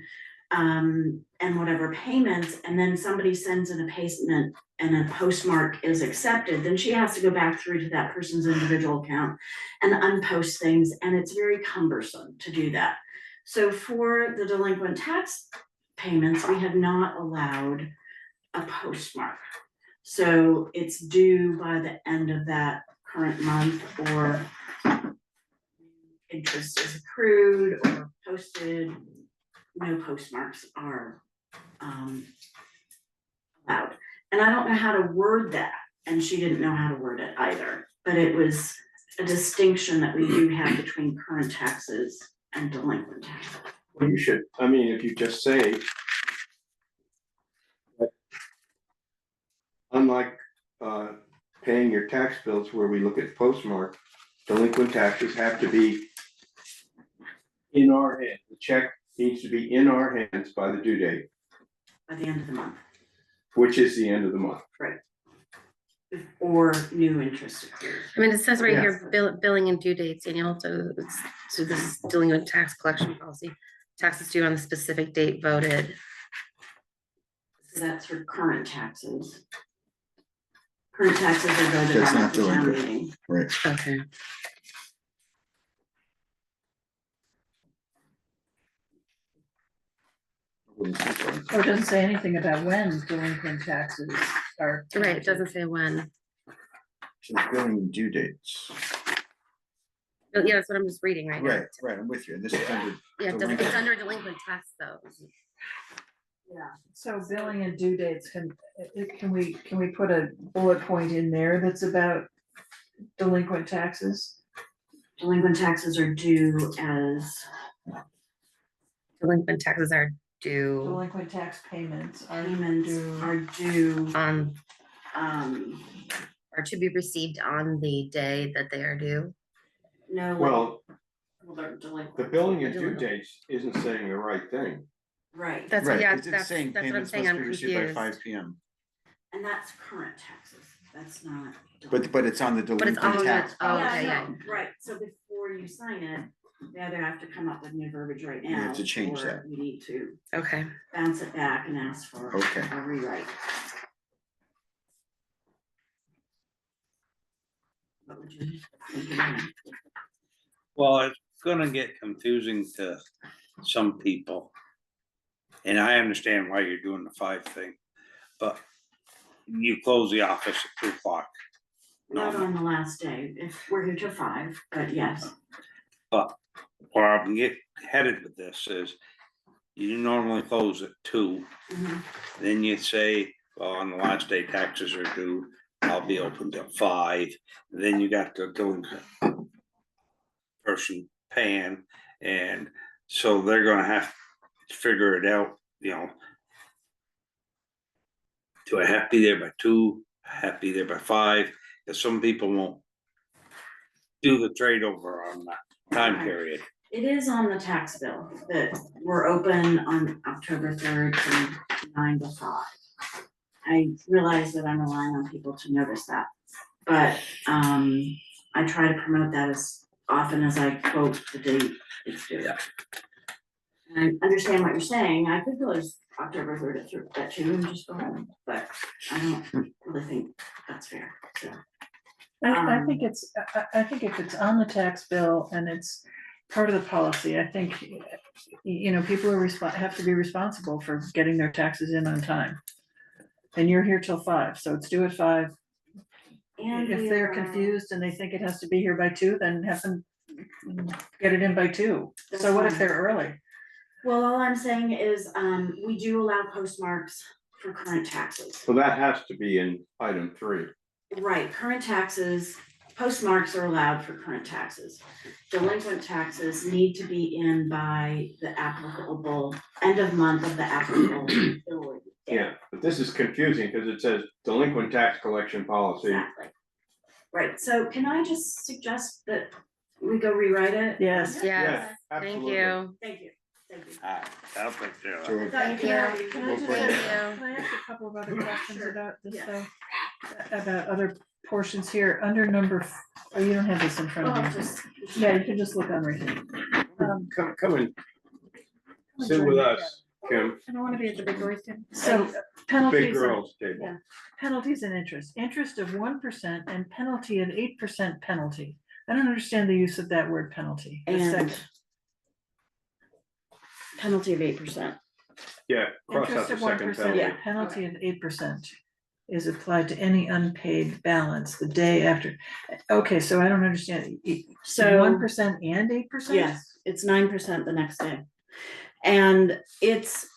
whatever payments, and then somebody sends in a payment and a postmark is accepted, then she has to go back through to that person's individual account and unpost things, and it's very cumbersome to do that. So for the delinquent tax payments, we have not allowed a postmark. So it's due by the end of that current month, or interest is accrued or posted. No postmarks are allowed. And I don't know how to word that, and she didn't know how to word it either, but it was a distinction that we do have between current taxes and delinquent taxes. Well, you should, I mean, if you just say that unlike paying your tax bills where we look at postmark, delinquent taxes have to be in our hand. The check needs to be in our hands by the due date, By the end of the month, which is the end of the month. or new interest accrued. I mean, it says right Yeah. here, billing and due dates, Daniel, so so this is dealing with tax collection policy. Taxes due on the specific date voted. So that's for current taxes. Current taxes are voted That's on not at the town delinquent. meeting. Right. Okay. Oh, it doesn't say anything about when delinquent taxes are. Right, it doesn't say when. So billing and due dates. Oh, yeah, that's what I'm just reading right now. Right, right, I'm with you. And this is under, Yeah, it doesn't, it's delinquent. under delinquent tax though. Yeah. So billing and due dates, can we put a bullet point in there that's about delinquent taxes? Delinquent taxes are due as, Delinquent taxes are due Delinquent tax payments are payments due. are due, on, or or to be received on the day that they are due. no. Well, They're delinquent. the billing and due dates isn't saying the right thing. Right, That's, right, yeah, it's that's saying what I'm payments saying, must I'm be received by confused. 5 p.m. and that's current taxes, that's not. But it's on the But it's delinquent on tax. the, oh, Yeah, okay, I yeah. know, right, so before you sign it, they either have to come up with new verbiage right We now. have to change or that. We need to Okay, bounce it back and ask for Okay. a rewrite. What would you think? Well, it's gonna get confusing to some people. And I understand why you're doing the 5 thing, but you close the office at 2:00. Not on the last day, if we're here till 5, but yes. But where I'm headed with this is, you normally close at 2, Mhm. then you say, well, on the last day taxes are due, I'll be open till 5. Then you got the delinquent person paying, and so they're gonna have to figure it out, you know. Do I have to be there by 2? I have to be there by 5? Because some people won't do the trade over on that time period. It is on the tax bill that we're open on October 3rd from 9 to 5. I realize that I'm relying on people to notice that, but I try to promote that as often as I quote the date it's due. And I understand what you're saying, I could close October 3rd at 2 and just go home, but I don't really think that's fair, so. I think it's, I think if it's on the tax bill and it's part of the policy, I think, you know, people are have to be responsible for getting their taxes in on time. And you're here till 5, so it's due at 5. And If we they're are- confused and they think it has to be here by 2, then have them get it in by 2. That's So what if fine. they're early? Well, all I'm saying is, we do allow postmarks for current taxes. So that has to be in item 3. Right, current taxes, postmarks are allowed for current taxes. Delinquent taxes need to be in by the applicable, end of month of the applicable bill date. Yeah, but this is confusing because it says delinquent tax collection policy. Exactly. Right, so can I just suggest that we go rewrite it? Yes. Yes, thank absolutely. you. Thank you, thank you. I'll take care of it. So Thank you. Can I Thank just you. can I ask a couple of other questions Sure. about this Yes. though? About other portions here, under number, oh, you don't have this in front Well, of you. just. Yeah, you can just look on right here. Come and sit with us, Kim, I don't wanna be at the big boys thing. So big penalties, and- girls table. yeah. penalties and interest of 1% and penalty of 8% penalty. I don't understand the use of that word penalty. The And second. penalty of 8%. Yeah, cross out Interest the of second 1% penalty. and penalty of 8% is applied to any unpaid balance the day after. Okay, so I don't understand. So- 1% and 8%? Yes, it's 9% the next day. And it's,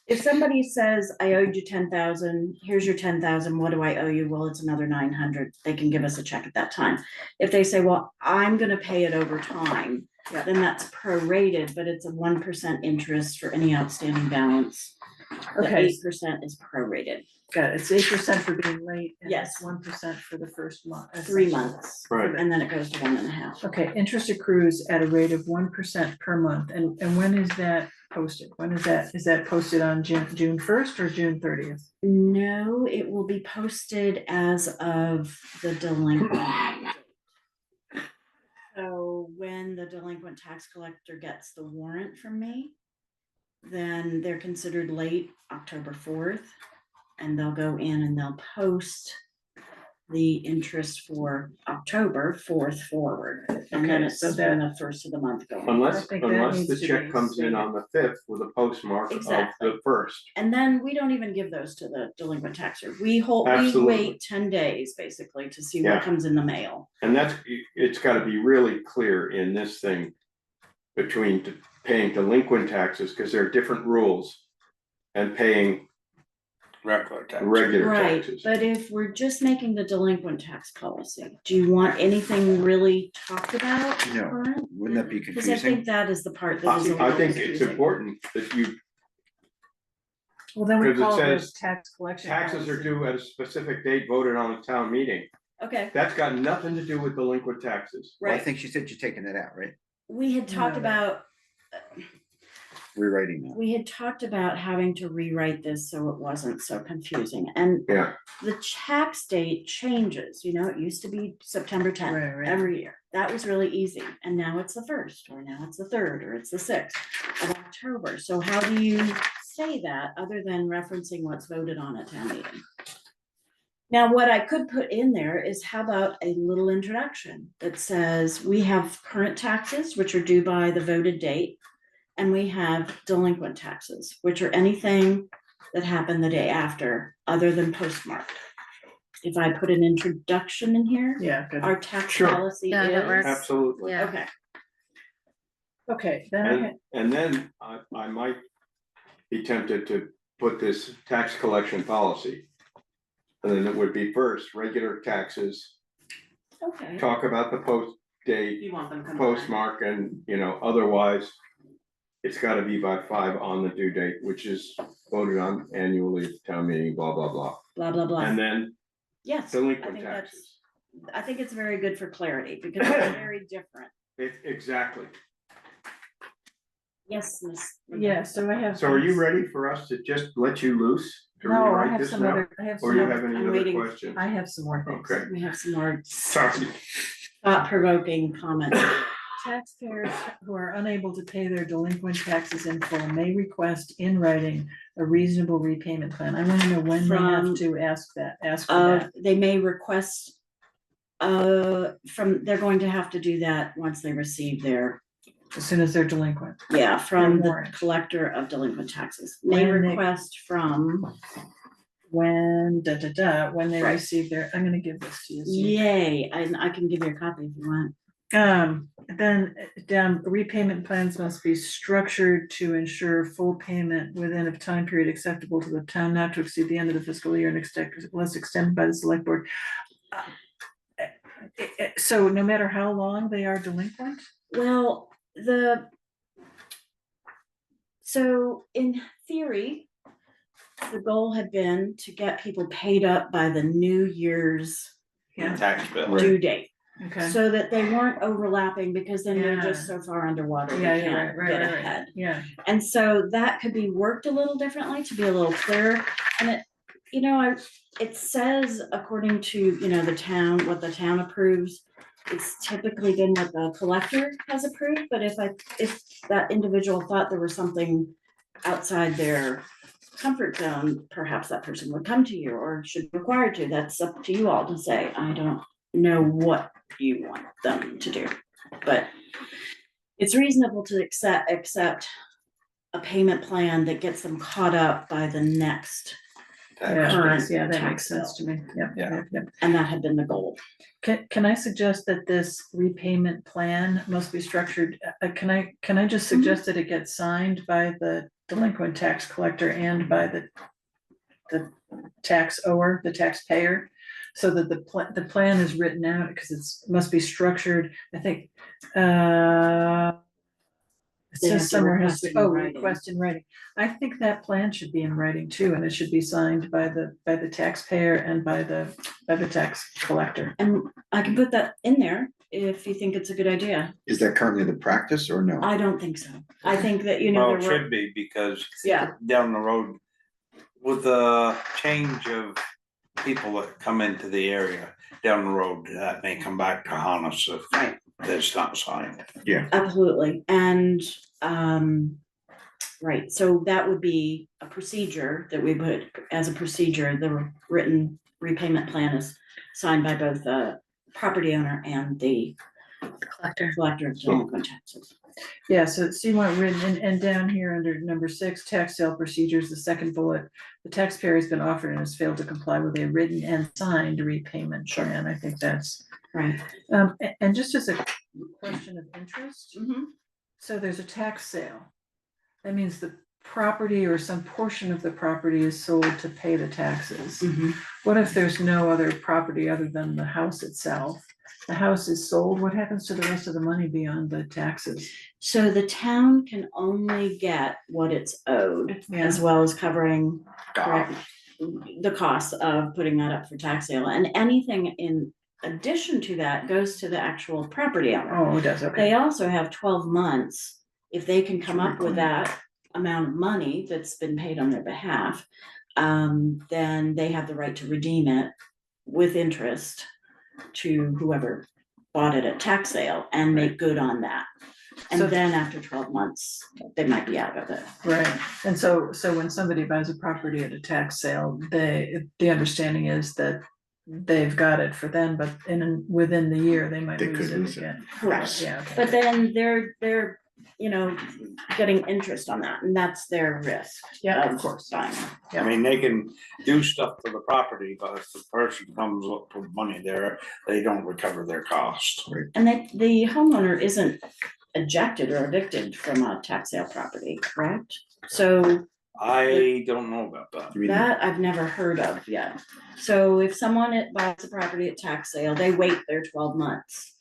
if somebody says, I owed you 10,000, here's your 10,000, what do I owe you? Well, it's another 900, they can give us a check at that time. If they say, well, I'm gonna pay it over time, Yeah. then that's prorated, but it's a 1% interest for any outstanding balance. The Okay. 8% is prorated, Got it. It's 8% for being late. And Yes. it's 1% for the first month. 3 months, Right. and then it goes to 1.5. Okay, interest accrues at a rate of 1% per month, and when is that posted? When is that posted on June 1st or June 30th? No, it will be posted as of the delinquent. So when the delinquent tax collector gets the warrant from me, then they're considered late October 4th. And they'll go in and they'll post the interest for October 4th forward. And then Okay, it's so from that- the first of the month going. I Unless, think that unless needs the to check be comes in stated. on the 5th with a postmark of Exactly. the 1st. And then we don't even give those to the delinquent taxer. We Absolutely. wait 10 days basically to see Yeah. what comes in the mail. And that's, it's gotta be really clear in this thing between paying delinquent taxes, because there are different rules, and paying Regular tax. regular Right, taxes. but if we're just making the delinquent tax policy, do you want anything really talked about? No. current? Wouldn't that be Cause I think confusing? that is the part that is a I little think it's confusing. important that you, Well, then we Because it call those says tax collection. taxes are policy. due at a specific date voted on a town meeting. Okay, That's got nothing to do with delinquent taxes. Well, I right, think she said you're taking that out, right? we had talked No. about, Rewriting that. we had talked about having to rewrite this so it wasn't so confusing, and Yeah, the tax date changes, you know, it used to be September 10th Right, right. every year. That was really easy, and now it's the 1st, or now it's the 3rd, or it's the 6th of October. So how do you say that, other than referencing what's voted on at town meeting? Now, what I could put in there is, how about a little introduction that says, we have current taxes, which are due by the voted date, and we have delinquent taxes, which are anything that happened the day after, other than postmarked. If I put an introduction in here, Yeah, good. our tax Sure. policy Yeah, that is, works. absolutely. Yeah. okay, Okay, then I And then I might be tempted to put this tax collection policy. And then it would be first, regular taxes, okay. talk about the post date, You want them combined. postmark, and, otherwise. It's gotta be by 5 on the due date, which is voted on annually at the town meeting, blah, blah, blah. Blah, blah, blah. And then Yes, I delinquent think that's, taxes. I think it's very good for clarity, because it's very different. Exactly. Yes, Miss. Yeah, so I have. So are you ready for us to just let you loose to No, I rewrite have this some now? other, I have Or some you other, have any I'm other waiting. questions? I have some more things. Okay. We have some more Sorry. thought-provoking comments. Taxpayers who are unable to pay their delinquent taxes in full may request in writing a reasonable repayment plan. I wanna know when they have From- to ask for that. They may request, they're going to have to do that once they receive their, As soon as they're delinquent. yeah, from the warrant. collector of delinquent taxes. May When they- request from, When, when they Right. receive their, I'm gonna give this to you. so you- yay, I can give you a copy if you want. Then down, repayment plans must be structured to ensure full payment within a time period acceptable to the town, not to exceed the end of the fiscal year and unless extended by the select board. So no matter how long they are delinquent? Well, so in theory, the goal had been to get people paid up by the New Year's Yeah, Tax bill. due date. okay. So that they weren't overlapping, because then they're just so far underwater, Yeah, they yeah, can't right, get right, right, ahead. yeah. And so that could be worked a little differently to be a little clearer, and it says according to, the town, what the town approves. It's typically been what the collector has approved, but if that individual thought there was something outside their comfort zone, perhaps that person would come to you or should be required to. That's up to you all to say. I don't know what you want them to do, but it's reasonable to accept a payment plan that gets them caught up by the next, Yeah, current yeah, that tax makes sense to me. Yep, Yeah. yep, yep. and that had been the goal. Can I suggest that this repayment plan must be structured, can I just suggest that it gets signed by the delinquent tax collector and by the tax ower, the taxpayer? So that the plan is written out, because must be structured, I think, it They have says to somewhere has request to, in writing. request in writing. I think that plan should be in writing too, and it should be signed by the taxpayer and by the tax collector. And I can put that in there if you think it's a good idea. Is that currently the practice or no? I don't think so. I think that, Well, there it were, should be, because yeah, down the road, with the change of people that come into the area down the road, that may come back to haunt us if Right. it's not signed. absolutely. And, right, so that would be a procedure that we would, as a procedure, the written repayment plan is signed by both the property owner and the Collector. collector of delinquent taxes. Yeah, so you want written, and down here under number 6, tax sale procedures, the second bullet, the taxpayer has been offered and has failed to comply with a written and signed repayment plan. I think that's, Right. and just as a question of interest, Mhm. so there's a tax sale. That means the property or some portion of the property is sold to pay the taxes. Mhm. What if there's no other property other than the house itself? The house is sold, what happens to the rest of the money beyond the taxes? So the town can only get what it's owed, as well as covering the costs of putting that up for tax sale, and anything in addition to that goes to the actual property owner. Oh, it does, okay. They also have 12 months, if they can come To up with reclaim. that amount of money that's been paid on their behalf, then they have the right to redeem it with interest to whoever bought it at tax sale and make good on that. And So- then after 12 months, they might be out of it. Right, and so when somebody buys a property at a tax sale, the understanding is that they've got it for them, but within the year, they might They lose could it lose it. again. Correct. Yeah, okay. But then they're, getting interest on that, and that's their risk. Yeah, of course. Buying. I mean, they can do stuff to the property, but if the person comes up with money there, they don't recover their cost. And the homeowner isn't ejected or evicted from a tax sale property, correct? So I don't know about that. You mean- that I've never heard of yet. So if someone buys a property at tax sale, they wait their 12 months.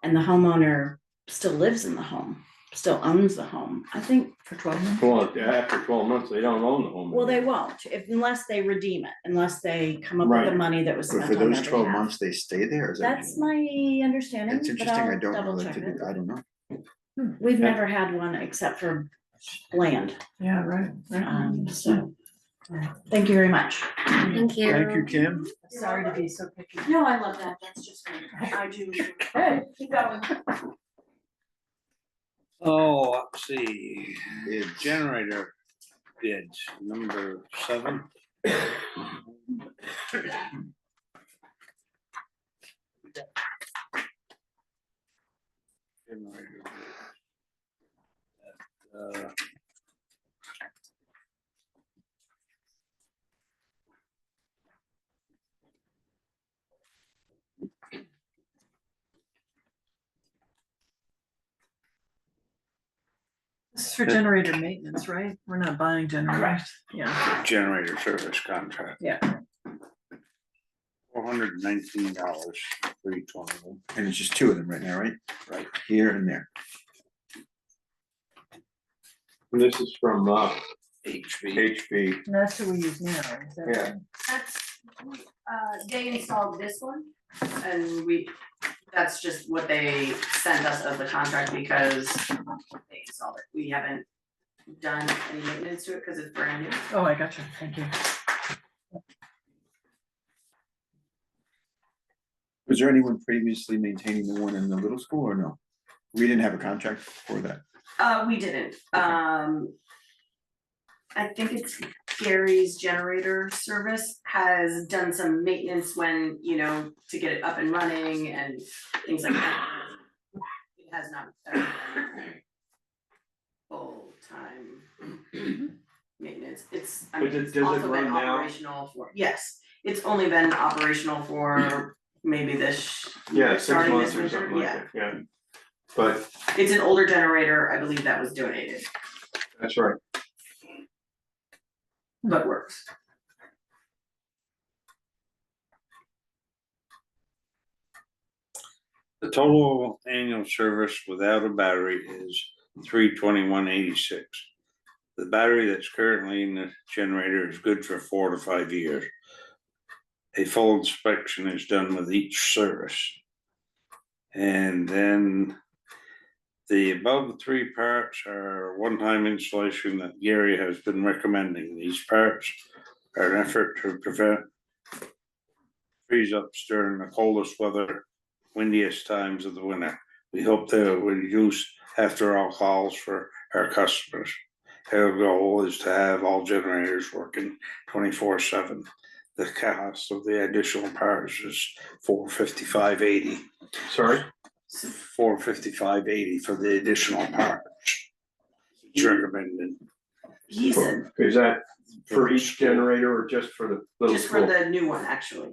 And the homeowner still lives in the home, still owns the home, I think. For 12 months? Well, after 12 months, they don't own the home. Well, they anymore. won't, unless they redeem it, unless they come up with the Right. money that was But spent for on those their 12 behalf. months, they stay there, is that? That's my understanding, It's but interesting, I I'll don't know double that check to it. be, I don't know. We've Yeah. never had one except for land. Yeah, right. So, thank you very much. Thank you. Thank you, Kim. Sorry to be so picky. No, I love that, that's just me, I do. Hey. Keep going. Oh, let's see, the generator bids, number 7. Generator bid. This is for generator maintenance, right? We're not buying generators. Yeah. Generator service contract. Yeah. $419, $321. And it's just 2 of them right now, right? Right. Here and there. And this is from HP. HB. And that's who we use now. Is that Yeah. right? That's, they installed this one, and that's just what they sent us as the contract because they installed it. We haven't done any maintenance to it because it's brand new. Oh, I got you. Thank you. Was there anyone previously maintaining the one in the little school or no? We didn't have a contract for that. We didn't, I think it's Gary's generator service has done some maintenance when, you know, to get it up and running and things like that. It has not done full-time maintenance, it's, I mean, Does it- it's does it also been run now? operational for, yes, it's only been operational for maybe this. Yeah, 6 starting months this or winter, something like that, yeah. But It's an older generator, I believe that was donated, that's right. but works. The total annual service without a battery is $321.86. The battery that's currently in the generator is good for 4 to 5 years. A full inspection is done with each service. And then the above 3 parts are one-time installation that Gary has been recommending. These parts are an effort to prevent freeze-ups during the coldest weather, windiest times of the winter. We hope they will reduce after all calls for our customers. Our goal is to have all generators working 24/7. The cost of the additional parts is $455.80. Sorry? $455.80 for the additional parts. It's recommended. He said, Is that for each generator or just for the little just for school? the new one, actually.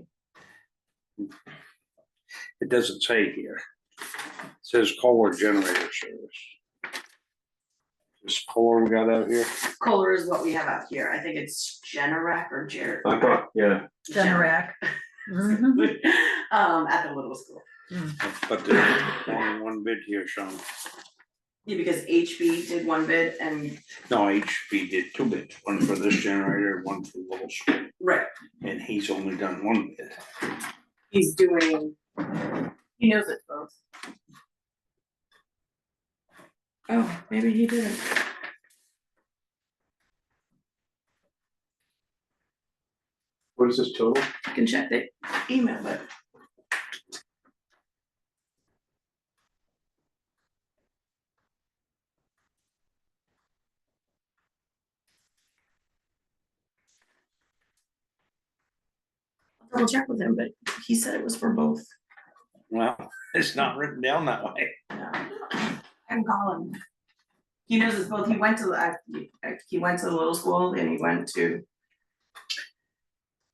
It doesn't say here. It says Kohler generator service. This Kohler we got out here. Kohler is what we have out here, I think it's Generac or Jared. I thought, yeah, Generac. Mhm. At the little school. But there's only one bid here, Sean. Yeah, because HB did one bid and, No, HB did 2 bids, one for this generator, one for the little school, right, and he's only done 1 bid. he's doing, he knows it both. Oh, maybe he didn't. what is this total? I can check the email, but. I'll double check with him, but he said it was for both. Well, it's not written down that way. No. I can call him. He knows it's both, he went to the little school and he went to,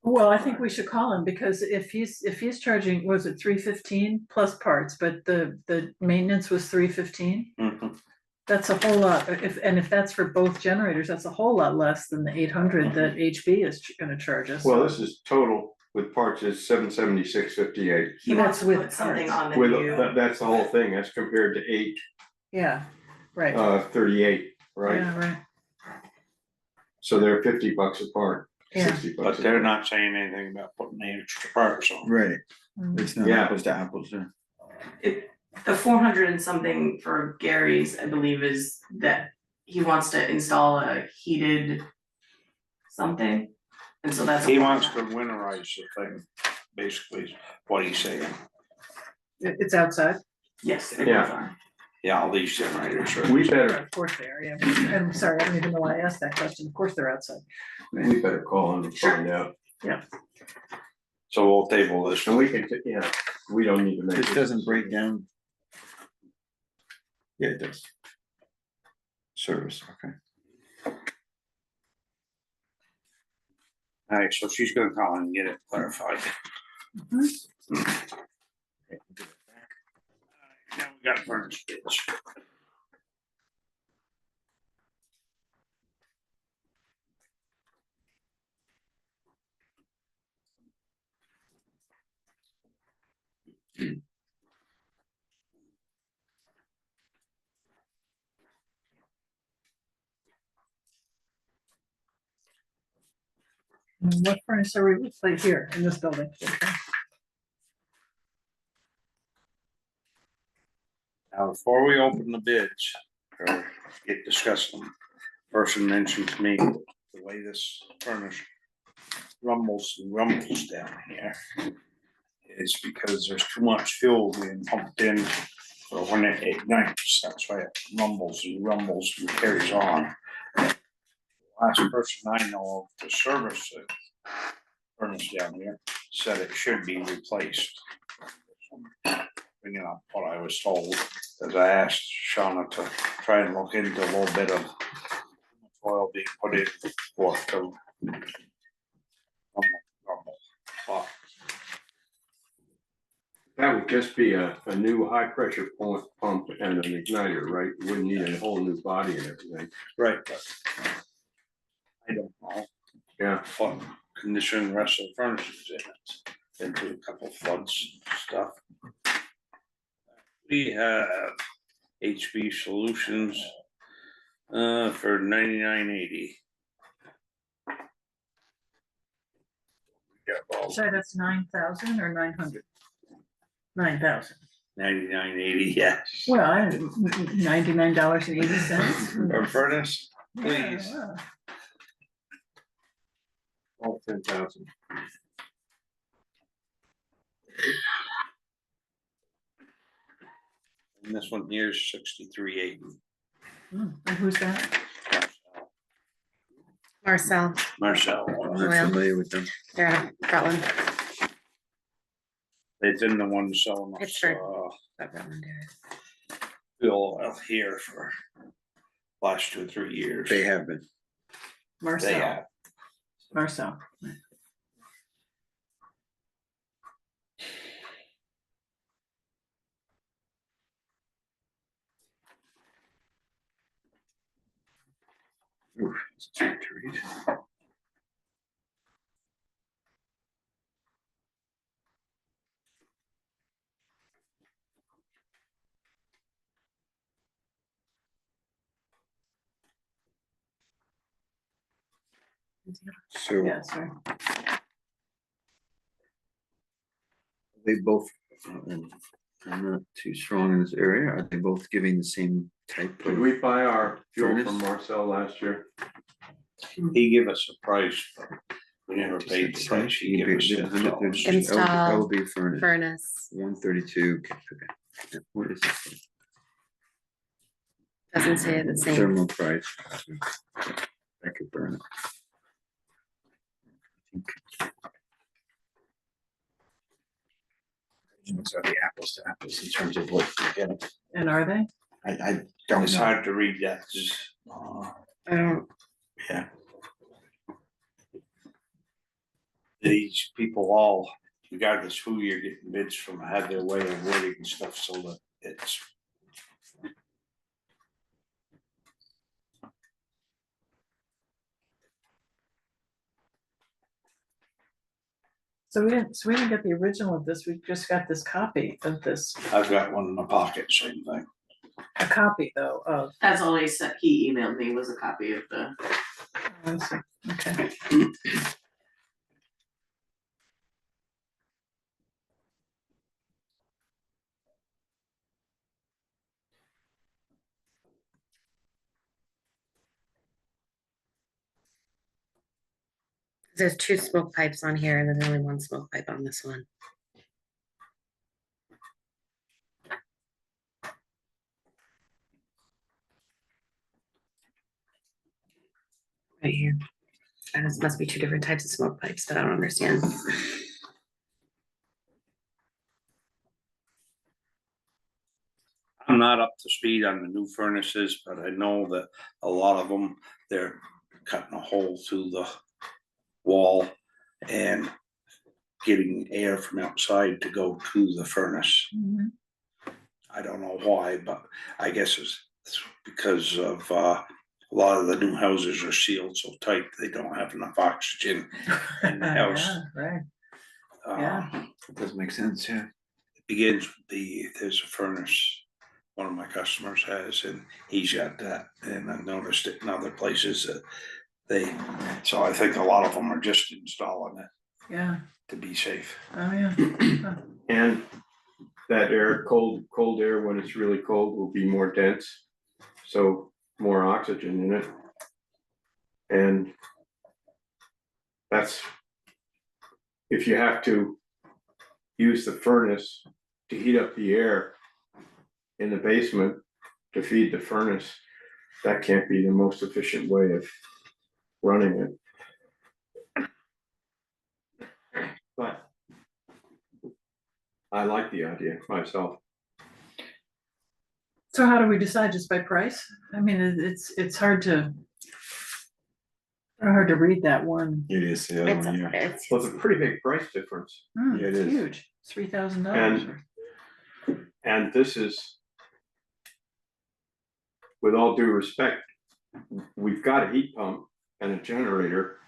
Well, I think we should call him because if he's charging, was it $315 plus parts, but the maintenance was $315? Mhm. That's a whole lot, if that's for both generators, that's a whole lot less than the $800 that HB is gonna charge us. Well, this is total with parts is $776.58. he That's wants to with put something parts. on the With, new. that's the whole thing, that's compared to Yeah, right, 838, right? yeah, right, So they're $50 apart, Yeah. $60 But they're apart. not saying anything about putting the extra parts on. Right. Mm. It's not Yeah. apples to apples, yeah. The 400 and something for Gary's, I believe, is that he wants to install a heated something, and so that's. He wants to winterize the thing, basically, is what he's saying. It's outside, Yes, they Yeah. both are. Yeah, all these generators are. We better, of course they are, yeah, I'm sorry, I don't even know why I asked that question, of course they're outside. we better call him and find out. So we'll table this. And we can, yeah, we don't need to make. This doesn't break down. Yeah, it does. Service, okay. Alright, so she's gonna call and get it clarified. Now we got furnace bids. What furnace are we, like here, in this building? Now, before we open the bids, or get discussing them, person mentioned to me the way this furnace rumbles and rumbles down here is because there's too much fuel being pumped in for when it ignites. That's why it rumbles and carries on. Last person I know of to service the furnace down here said it should be replaced. Bringing up what I was told, as I asked Shauna to try and look into a little bit of oil being put in for it to rumble. But That would just be a new high pressure pump and an igniter, right? You wouldn't need a whole new body and everything. right, but I don't know Yeah, what condition the rest of the furnace is in. It's been through a couple floods and stuff. We have HB Solutions for $99.80. Sorry, that's 9,000 or 900? 9,000. $99.80, yes. Well, $99.80. For furnace, please. Yeah, all 10,000. And this one here is $63.80. And who's that? Marcel, Marcel, I'm Well. not familiar with them. they're out of Rutland. they've been the ones selling us Pittsburgh. But Rutland area. fuel out here for last 2 or 3 years. They have been. They Marcel, have. Marcel. Oof, it's hard to read. So Yeah, sorry. they both, and I'm not too strong in this area, are they both giving the same type Did of? we buy our fuel Furnace? from Marcel last year? He gave us a price, but we never paid the price. He gave us $10. Install LB furnace, Furnace, 132. What is this? doesn't say the same. Thermal price. I could burn it. These are the apples to apples in terms of what you're getting. And are they? I don't It's know. hard to read that. I don't, Yeah, These people all, regardless who you're getting bids from, have their way of wording and stuff so that it's. So we didn't get the original of this, we just got this copy of this, I've got one in my pocket, same thing. a copy though of. That's all he said, he emailed me was a copy of the. Let's see, okay. There's two smoke pipes on here and there's only one smoke pipe on this one. Right here. And this must be two different types of smoke pipes, but I don't understand. I'm not up to speed on the new furnaces, but I know that a lot of them, they're cutting a hole through the wall and getting air from outside to go to the furnace. Mhm. I don't know why, but I guess it's because of, a lot of the new houses are sealed so tight, they don't have enough oxygen in the house. Yeah, right. Yeah. It does make sense, yeah. Begins with there's a furnace one of my customers has, and he's got that, and I've noticed it in other places that so I think a lot of them are just installing it Yeah, to be safe. oh, yeah. And that air, cold air, when it's really cold, will be more dense, so more oxygen in it. And that's, if you have to use the furnace to heat up the air in the basement to feed the furnace, that can't be the most efficient way of running it. But I like the idea myself. So how do we decide, just by price? I mean, it's hard to read that one. It is, yeah, It's Well, it's a pretty big price difference. Hmm, Yeah, it it's is. huge, it's $3,000. And this is, with all due respect, we've got a heat pump and a generator.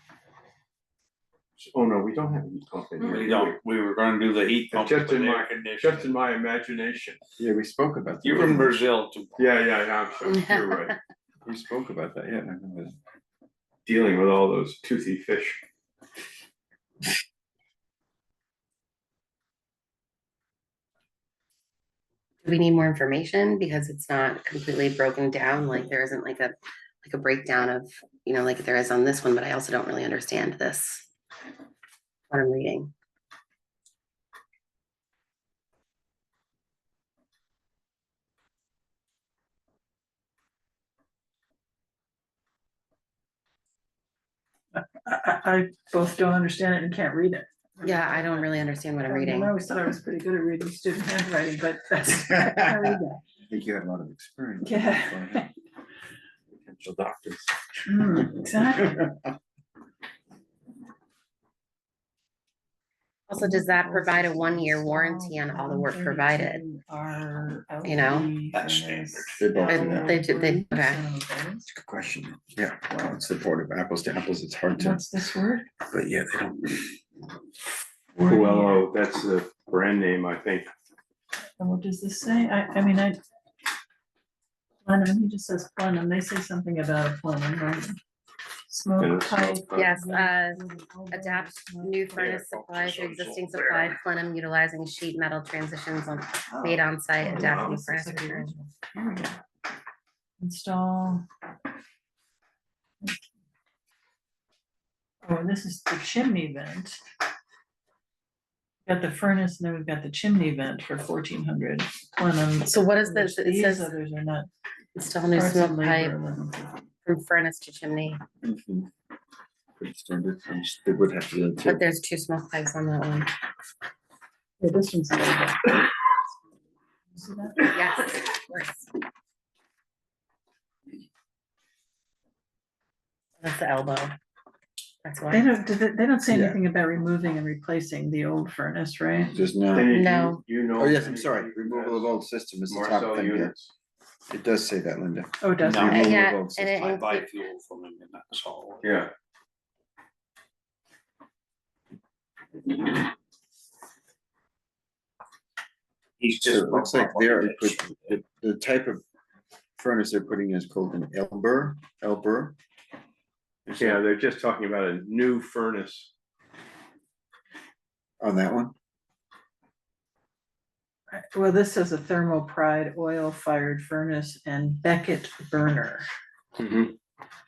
Oh, no, we don't have a heat pump in here. We were gonna do the heat pump. Just in with my- air conditioning. Just in my imagination. Yeah, we spoke about that. You're in Brazil too. Yeah, I'm sure, you're right. We spoke about that, yeah, I remember that. Dealing with all those toothy fish. Do we need more information? Because it's not completely broken down, like there isn't like a breakdown of, like there is on this one, but I also don't really understand this. What I'm reading. I both don't understand it and can't read it. Yeah, I don't really understand what I'm I reading. always thought I was pretty good at reading student handwriting, but that's, I can't read that. I think you had a lot of experience. Yeah. Potential doctors. Exactly. Also, does that provide a 1-year warranty on all the work provided? You know? That's standard. They both do And that. they okay. That's a good question. Yeah, well, it's supportive, apples to apples, it's hard to, What's this word? but yeah, they don't. Well, that's the brand name, I think. And what does this say? I mean, plenum, he just says plenum, they say something about a plenum, right? Yeah, Smoke it's pipe. smoke pipe. Yes, adapt new furnace supply to existing supply plenum utilizing sheet metal transitions made on site, Oh, adapt wow, new this furnace. looks like the return. original. Here we go. Install. Oh, and this is the chimney vent. Got the furnace, and then we've got the chimney vent for 1,400 plenum. So what is this? which It These says others are not. install new parts and smoke pipe labor, 1,150. from furnace to chimney, Pretty standard, they would have to do it too. but there's 2 smoke pipes on that one. Yeah, this one's. a little bit- See that? Yes, of course. That's the elbow. That's They why. don't say Yeah. anything about removing and replacing the old furnace, right? Just no. Dave, No. You know. Oh, yes, I'm sorry, removal of old system is the top Marcel thing here. units. It does say that, Linda. Oh, it does. No. Removal of Yeah, old and system. it I buy includes, fuel from him and that's all. Yeah. He's So just. it looks like the type of furnace they're putting is called an Elber. Yeah, they're just talking about a new furnace. On that one, Well, this says a thermopride oil-fired furnace and Beckett burner.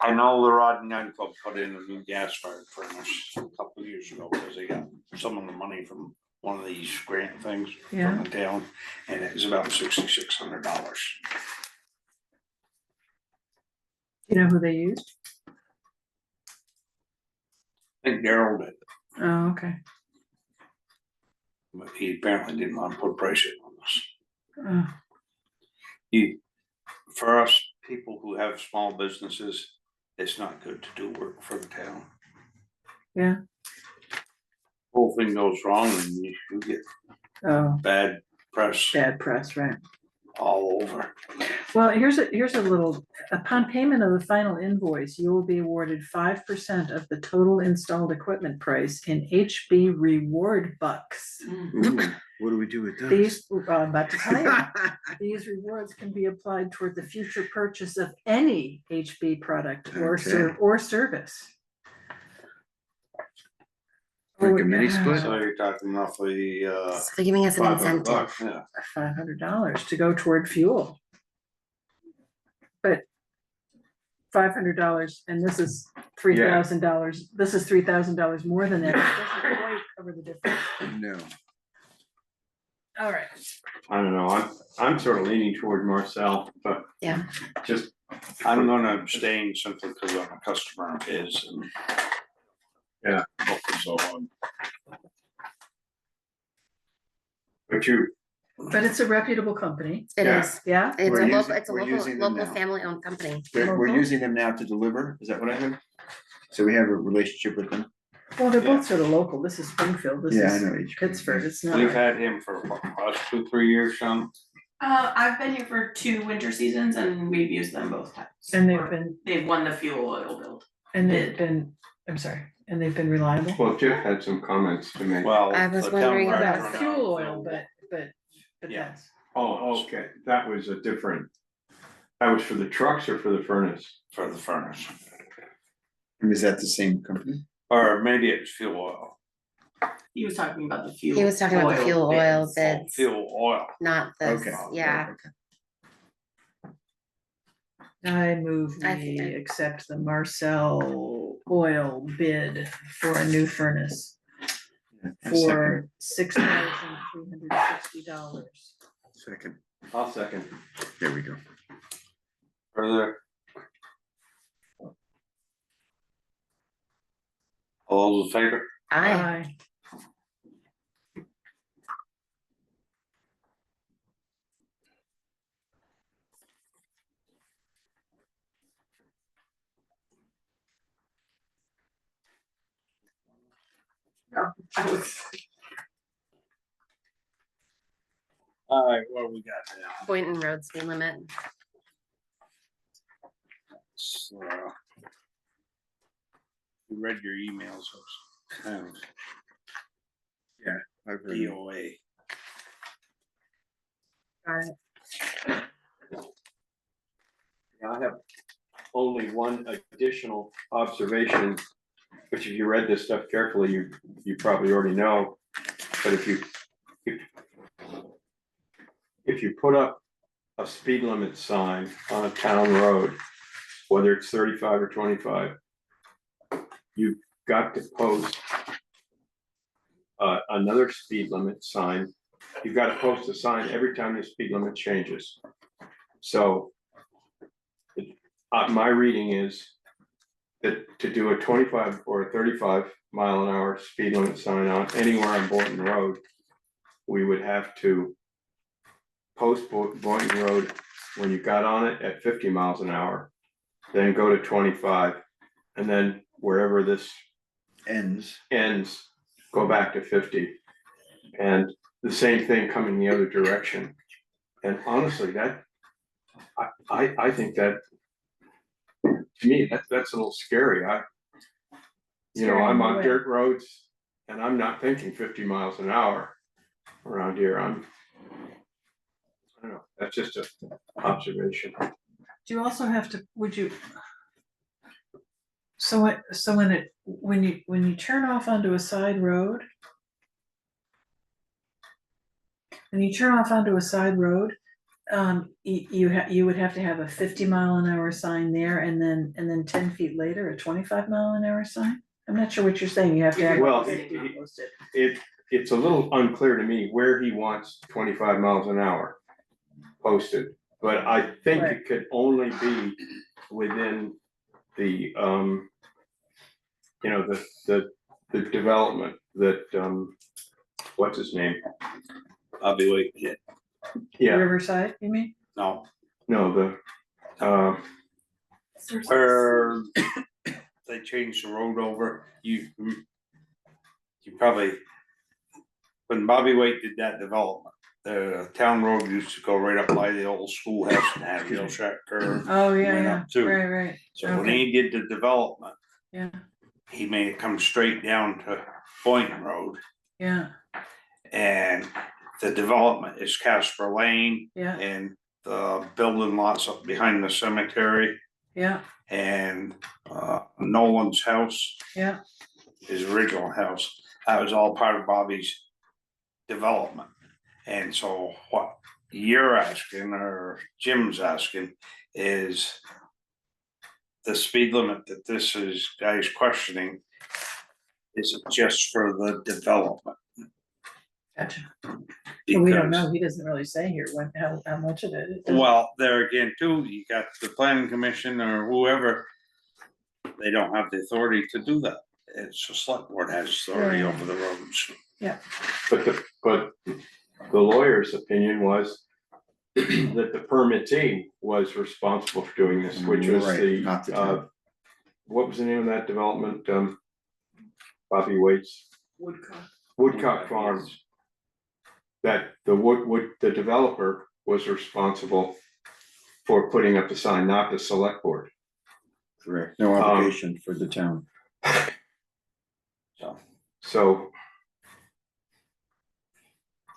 I know the Rod and Gun Club put in a new gas fired furnace a couple of years ago, because they got some of the money from one of these grant things Yeah. from the town, and it was about $6,600. You know who they used? I think Daryl did, Oh, okay. but he apparently didn't want to put a price in on this. Oh, For us, people who have small businesses, it's not good to do work for the town. Yeah. Whole thing goes wrong and you get oh, bad press bad press, right? all over. Well, here's a little, upon payment of the final invoice, you will be awarded 5% of the total installed equipment price in HB reward bucks. Ooh, what do we do with those? These, I'm about to tell you, these rewards can be applied toward the future purchase of any HB product or Okay. or service. Like a mini split? So you're talking roughly, So they're giving us an $500. incentive. yeah, $500 to go toward fuel. But $500, and this is $3,000, this is $3,000 more than that, it doesn't quite cover the difference. No. All right. I don't know, I'm sort of leaning toward Marcel, but. Yeah. Just, I'm gonna abstain simply because I'm a customer of his and. Yeah. So on. but you, But it's a reputable company, It Yeah. is. yeah? It's We're a using- local, it's a we're local, using them local now. family owned company. We're Local? using them now to deliver, is that what I heard? So we have a relationship with them? Well, they're both sort of local, this is Springfield, this Yeah, I is know each. Pittsford, it's not. We've had him for what, last 2-3 years, Sean. I've been here for 2 winter seasons and we've used them both times. And They've won the fuel oil build. they've been, I'm sorry, and they've been reliable? well, Jeff had some comments to make. Well. I was the town wondering manager about About now, fuel oil, Phil, but Yeah. that's, Oh, okay, that was a different, that was for the trucks or for the furnace? For the furnace, Is that the same company? or maybe it's fuel oil. He was talking about the fuel. He was talking about the fuel oil bids. Oh, bids, fuel oil. not this, Okay. yeah. I move I we think I- accept the Marcel oil bid for a new furnace for $6,360. Second, I'll second. there we go. Further. All those in favor? I, All right, what do we got now? Boynton Road speed limit. So, you read your emails, of I've heard. DOA. Got it. Yeah, I have only one additional observation, which if you read this stuff carefully, you probably already know. But if you put up a speed limit sign on a town road, whether it's 35 or 25, you've got to post another speed limit sign. You've got to post a sign every time the speed limit changes. So my reading is that to do a 25 or a 35 mile an hour speed limit sign on anywhere on Boynton Road, we would have to post Boynton Road when you got on it at 50 miles an hour, then go to 25, and then wherever this Ends. ends, go back to 50. And the same thing coming the other direction. And honestly, that, I think that, to me, that's a little scary. I'm on dirt roads and I'm not thinking 50 miles an hour around here. I don't know, that's just an observation. Do you also have to, would you? So when you turn off onto a side road. When you turn off onto a side road, you would have to have a 50-mile-an-hour sign there and then 10 feet later, a 25-mile-an-hour sign? I'm not sure what you're saying, you have to have. Well, safety it- posted. It's a little unclear to me where he wants 25 miles an hour posted. But I think Right. it could only be within the, you know, the development that, what's his name? Bobby Wade, yeah, Yeah, Riverside, you mean? no, no, where they changed the road over, you probably, when Bobby Wade did that development, the town road used to go right up by the old schoolhouse and have the old track curve. Oh, Went yeah, up too. right, So when okay. he did the development, yeah, he made it come straight down to Boynton Road. yeah, And the development is Casper Lane yeah, and the building lots up behind the cemetery yeah, and Nolan's house, yeah, his original house. That was all part of Bobby's development. And so what you're asking or Jim's asking is the speed limit that this is guys questioning is just for the development. gotcha. But we don't Because- know, he doesn't really say here how much of it. It doesn't- Well, there again too, you got the planning commission or whoever, they don't have the authority to do that. It's the select board has authority Yeah. over the roads. but the lawyer's opinion was that the permittee was responsible for doing this, which was Right, not the town. what was the name of that development? Bobby Waite's Woodcock Farms. That the developer was responsible for putting up the sign, not the select board. Correct, no obligation for the town. So,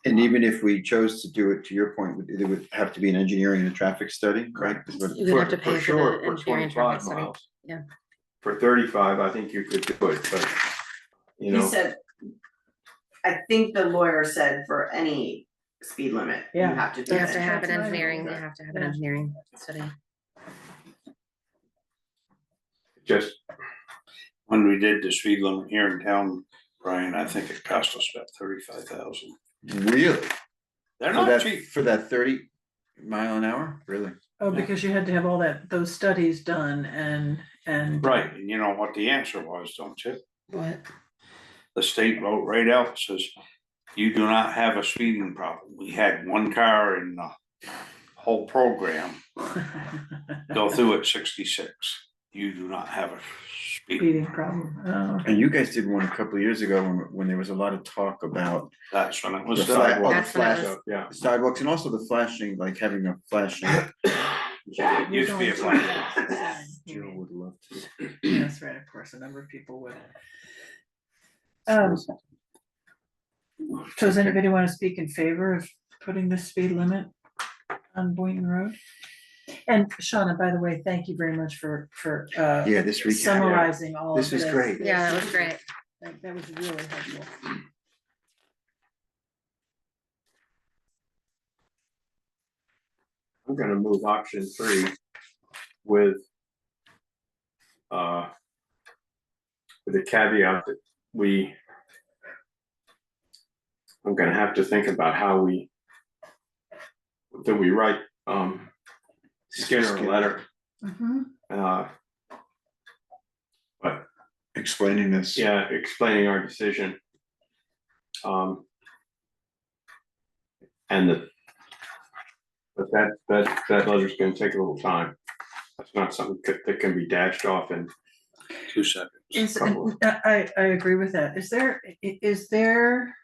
And even if we chose to do it, to your point, it would have to be an engineering and a traffic study, right? Is what- You would have to for pay for sure, the for engineering 25 traffic study. miles. Yeah. For 35, I think you could do it, but, you He know, said, I think the lawyer said for any speed limit, you Yeah. have to do You it. have to have an That's right. engineering, you have to have an Yeah. engineering study. just, When we did the speed limit here in town, Brian, I think it cost us about 35,000. Really? They're For not that, cheap. for that 30-mile-an-hour, really? Oh, because you had to have all those studies done and. Right, and you know what the answer was, don't you? What? The state wrote right out, says, you do not have a speeding problem. We had one car in the whole program go through at 66. You do not have a Speeding speeding. problem, oh, okay. And you guys did one a couple of years ago when there was a lot of talk about That's when it the was fla- done. oh, the That's when it flash, was- yeah. sidewalks and also the flashing, like having a flashing. It used to be a flag. Jill would love to. That's right, of course, a number of people would. So does anybody want to speak in favor of putting the speed limit on Boynton Road? And Shauna, by the way, thank you very much for Yeah, this recap, summarizing all of This this. was great. Yeah, that was great. That was really helpful. I'm gonna move option 3 with the caveat that I'm gonna have to think about how we write Skinner a letter, Mhm. but Explaining this. yeah, explaining our decision. But that letter's gonna take a little time. That's not something that can be dashed off in 2 seconds. I agree with that. Is there?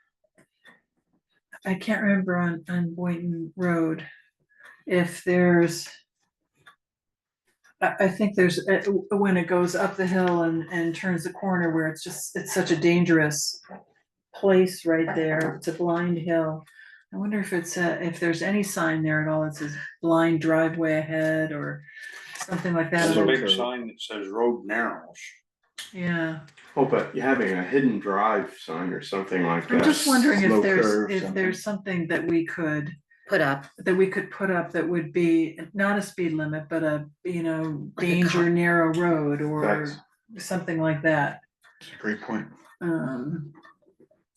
I can't remember on Boynton Road if there's. I think there's, when it goes up the hill and turns the corner where it's such a dangerous place right there. It's a blind hill. I wonder if if there's any sign there at all that says blind driveway ahead or something like that. There's a big sign that says road narrows. Yeah, Oh, but you're having a hidden drive sign or something like that. I'm just wondering slow if curve, there's something. something that we could put up. that we could put up that would be not a speed limit, but a, you know, Like a danger narrow road or Facts. something like that. Great point.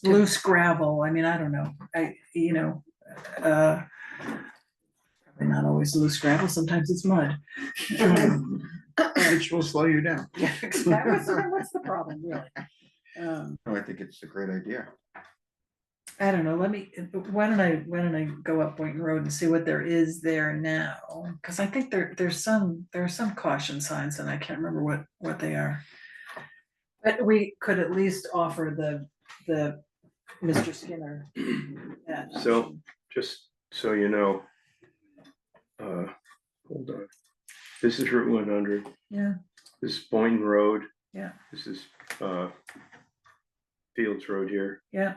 Loose gravel, I mean, I don't know, probably not always loose gravel, sometimes it's mud. Which will slow you down. Yeah, what's the problem, really? No, I think it's a great idea. I don't know, why don't I go up Boynton Road and see what there is there now? Cause I think there are some caution signs and I can't remember what they are. But we could at least offer the Mr. Skinner. that So, option. just so you know, hold on. This is Route 100. Yeah, This is Boynton Road. yeah, This is Fields Road here. yeah,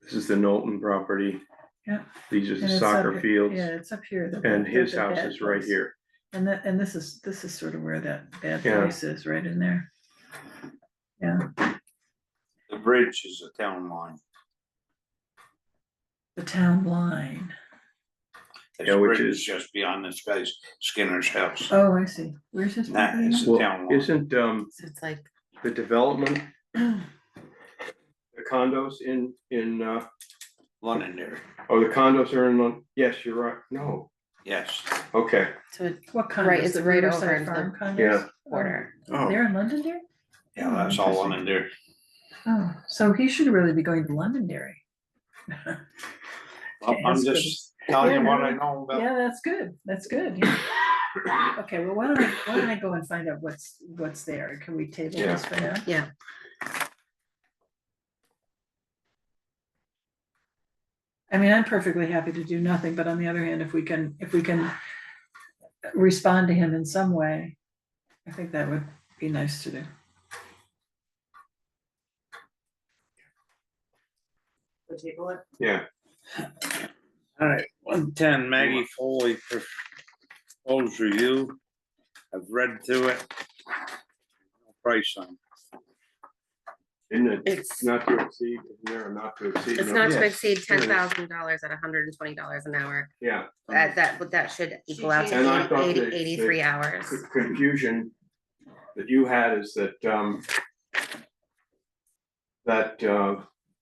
This is the Knowlton property. yeah. These are And the it's soccer up- fields. Yeah, it's up here. And his the house bad is right place. here. And this is sort of where that bad Yeah. place is, right in there. Yeah, The bridge is a town line. the town line. This Yeah, which bridge is- just beyond this guy's Skinner's house. Oh, I see. Where's his That property? is now? a town Well, line. isn't So it's like, the development, the condos in Londonderry, oh, the condos are in, yes, you're right. No, yes. okay, so it What condos? Right, it's The right over Riverside into Farm the- condos? Yeah. border. Oh, They're in Londonderry? Yeah, Oh, that's all interesting. Londonderry. Oh, so he should really be going to Londonderry. Well, Okay, I'm that's good. just telling you Yeah, what no, I know about. Yeah, that's good, yeah. Okay, well, why don't I go and find out what's there, can we table this for now? Yeah, I mean, I'm perfectly happy to do nothing, but on the other hand, if we can respond to him in some way, I think that would be nice to do. We'll table it. yeah. All right, 110 Maggie Foley proposed review. I've read through it. No price on it. Isn't it it's, not to exceed, isn't there a not to exceed? it's No, not to yes, exceed there is. $10,000 at $120 an hour. Yeah, That should equal out And I to thought that- 83 hours. confusion that you had is that,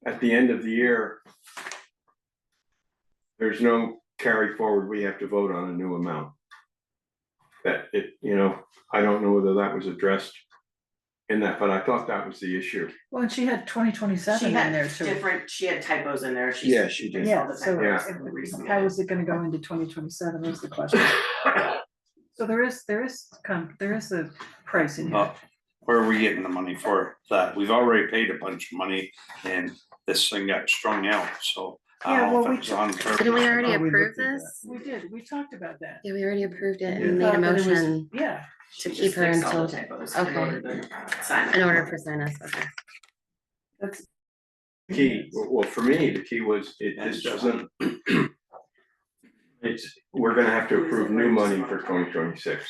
at the end of the year, there's no carry forward, we have to vote on a new amount. That it, I don't know whether that was addressed in that, but I thought that was the issue. Well, and she had 2027 She in had there too. she had typos in there. Yeah, she did. Yeah, so Yeah. how is it gonna go into 2027 is the question. So there is a price in here. Well, where are we getting the money for that? We've already paid a bunch of money and this thing got strung out, so I Yeah, don't know well, if it was on purpose. Didn't we already Oh, we approve looked at this? We did, we talked about that. Yeah, we already approved it We and made a thought that it was- motion Yeah, to She keep just her fixed all until, the typos okay. in order to sign it. in order for sign-us, okay. that's, Key, well, for me, the key was, this doesn't. We're gonna have to approve new money for 2026.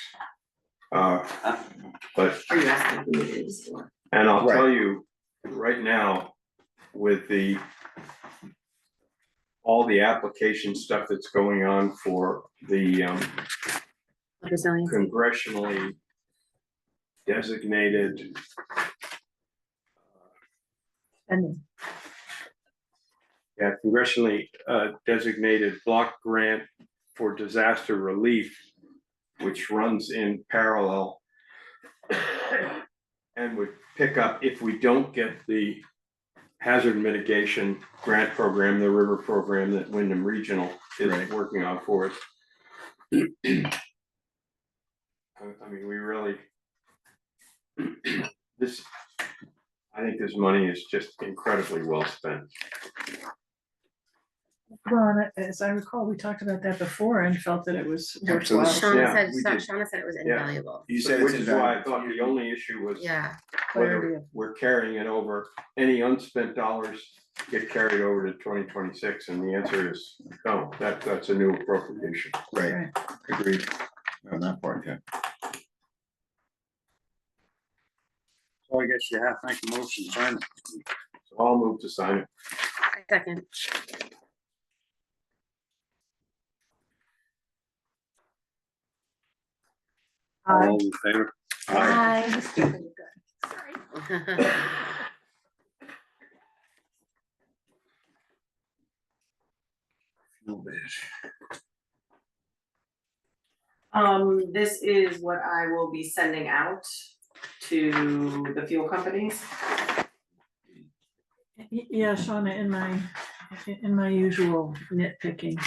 But, Are you asking who it is? or- and I'll tell you, right now, with all the application stuff that's going on for the Resilience. congressionally designated and congressionally designated block grant for disaster relief, which runs in parallel and would pick up if we don't get the hazard mitigation grant program, the river program that Wyndham Regional is Right. working on for us. I mean, we really, I think this money is just incredibly well spent. well, and as I recall, we talked about that before and felt that it was Absolutely. worthwhile. Shauna Yeah, said, we did. Shauna said it was Yeah. invaluable. you said it's Which is why I invaluable. thought the only issue was Yeah, Clarity whether of- we're carrying it over, any unspent dollars get carried over to 2026, and the answer is no, that's a new appropriation. Right, Right. agreed. On that part, yeah. So I guess you have to make a motion, sign it. So I'll move to sign it. second. All in favor? Hi. This is what I will be sending out to the fuel companies. Yeah, Shauna, in my usual nitpicking,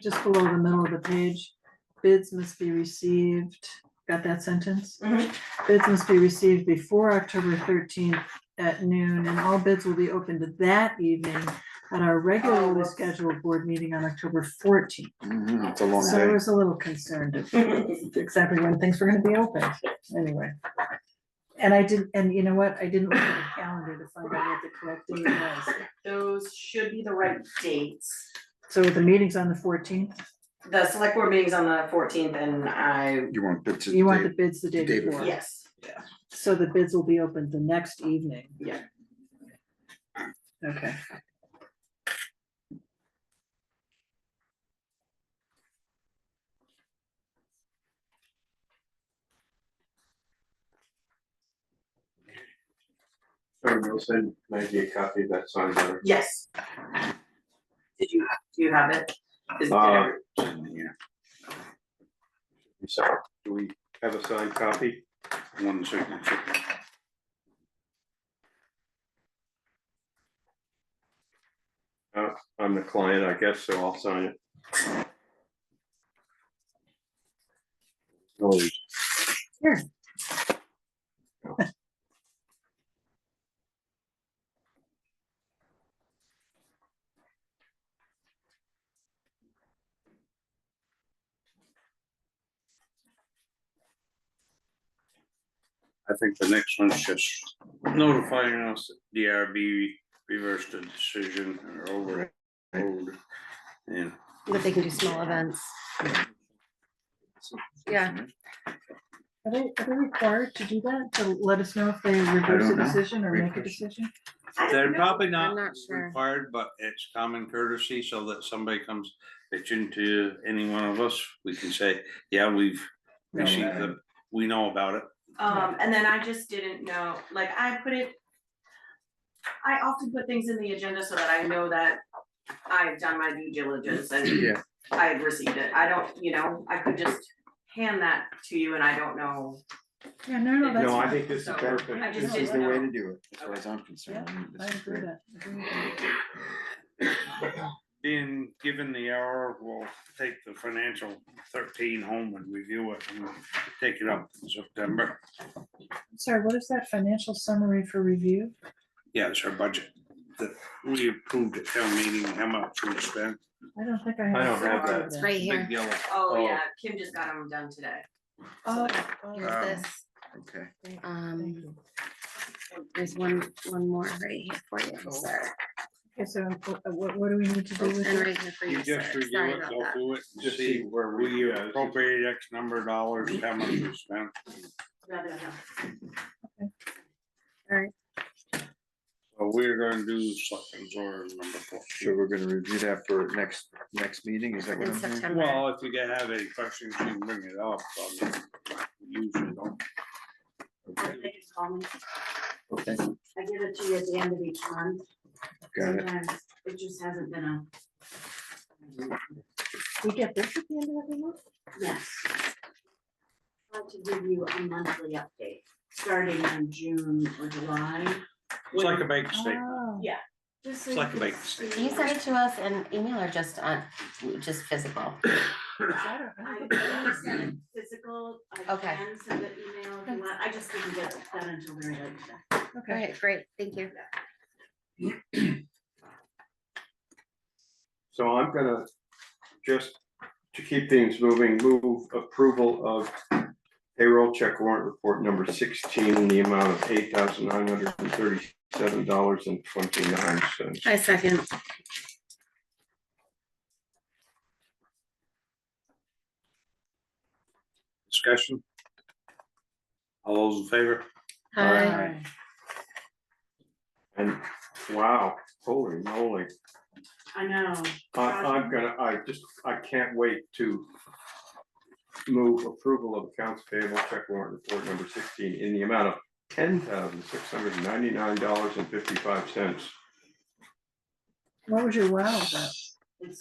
just below the middle of the page, bids must be received, got that sentence? Mhm. Bids must be received before October 13th at noon, and all bids will be opened that evening at our regularly whoops. scheduled board meeting on October 14th. It's a long So I day. was a little concerned of exactly when things were gonna be opened, anyway. And I didn't, and you know what, I didn't look at the calendar to find out what the correct date was. Those should be the right dates. So the meeting's on the 14th, The select board meeting's on the 14th and You want bits of you want the date? bids the day the day before? yes, So the bids will be opened the next evening, yeah. okay. So we'll send Maggie a copy of that signed letter. Yes. Do you have it? Is Uh, Yeah. So, do we have a signed copy? One signature. I'm the client, I guess, so I'll sign it. Oh, Here. I think the next one's just notifying us that DRB reversed the decision or overruled. And But they can do small events. Yeah. Are they required to do that, to let us know if they reverse a don't know. decision or Great make a question. decision? they're probably I'm not not sure. required, but it's common courtesy so that somebody comes bitching to any one of us, we can say, yeah, we've received the, we know about it. And then I just didn't know, like, I often put things in the agenda so that I know that I've done my due diligence and Yeah. I've received it. I don't, I could just hand that to you and I don't know. Yeah, no, that's. No, I fine. think this is So, perfect. I just This is the didn't way know. to do it, as far as I'm concerned. Yeah, This I is agree great. with that. Being given the hour, we'll take the financial 13 home and review it and take it up in September. Sorry, what is that financial summary for review? Yeah, it's our budget that we approved at town meeting, how much we spent. I don't think I have. I don't a have copy that. of It's right here. Big yellow. Oh, Oh. yeah, Kim just got them done today. Oh, Here's Um, this. Okay. thank Um, there's one more right here for you, sir. Okay, so what do we need to do with And it? right here for You you, just sir. review Sorry it, about go that. through it, and Just see see where we we, yeah, appropriated X number of dollars, how much we spent. So we're gonna do selectmen's order number 4. So we're gonna review that for next meeting, is that what In I'm hearing? September. Well, if you have any questions, you can bring it up. We usually don't. Okay, They just call me. okay, I give it to you at the end of each month. got it. Sometimes it just hasn't been a. We get this at the end of every month? Yes. Try to give you a monthly update, starting in June or July. It's like a bank statement. Oh. Yeah. Just so It's like you a can bank see- Can you send it to us in email or just just physical? I can send it physical, I Okay. can send it email if you want, I just didn't get it done until very late today. All right, great, thank you. so I'm gonna just, to keep things moving, move approval of payroll check warrant report number 16 in the amount of $8,937.29. I second. Discussion? All those in favor? Hi. And wow, holy moly, I know. I can't wait to move approval of accounts payable check warrant report number 16 in the amount of $10,699.55. What was your wow about?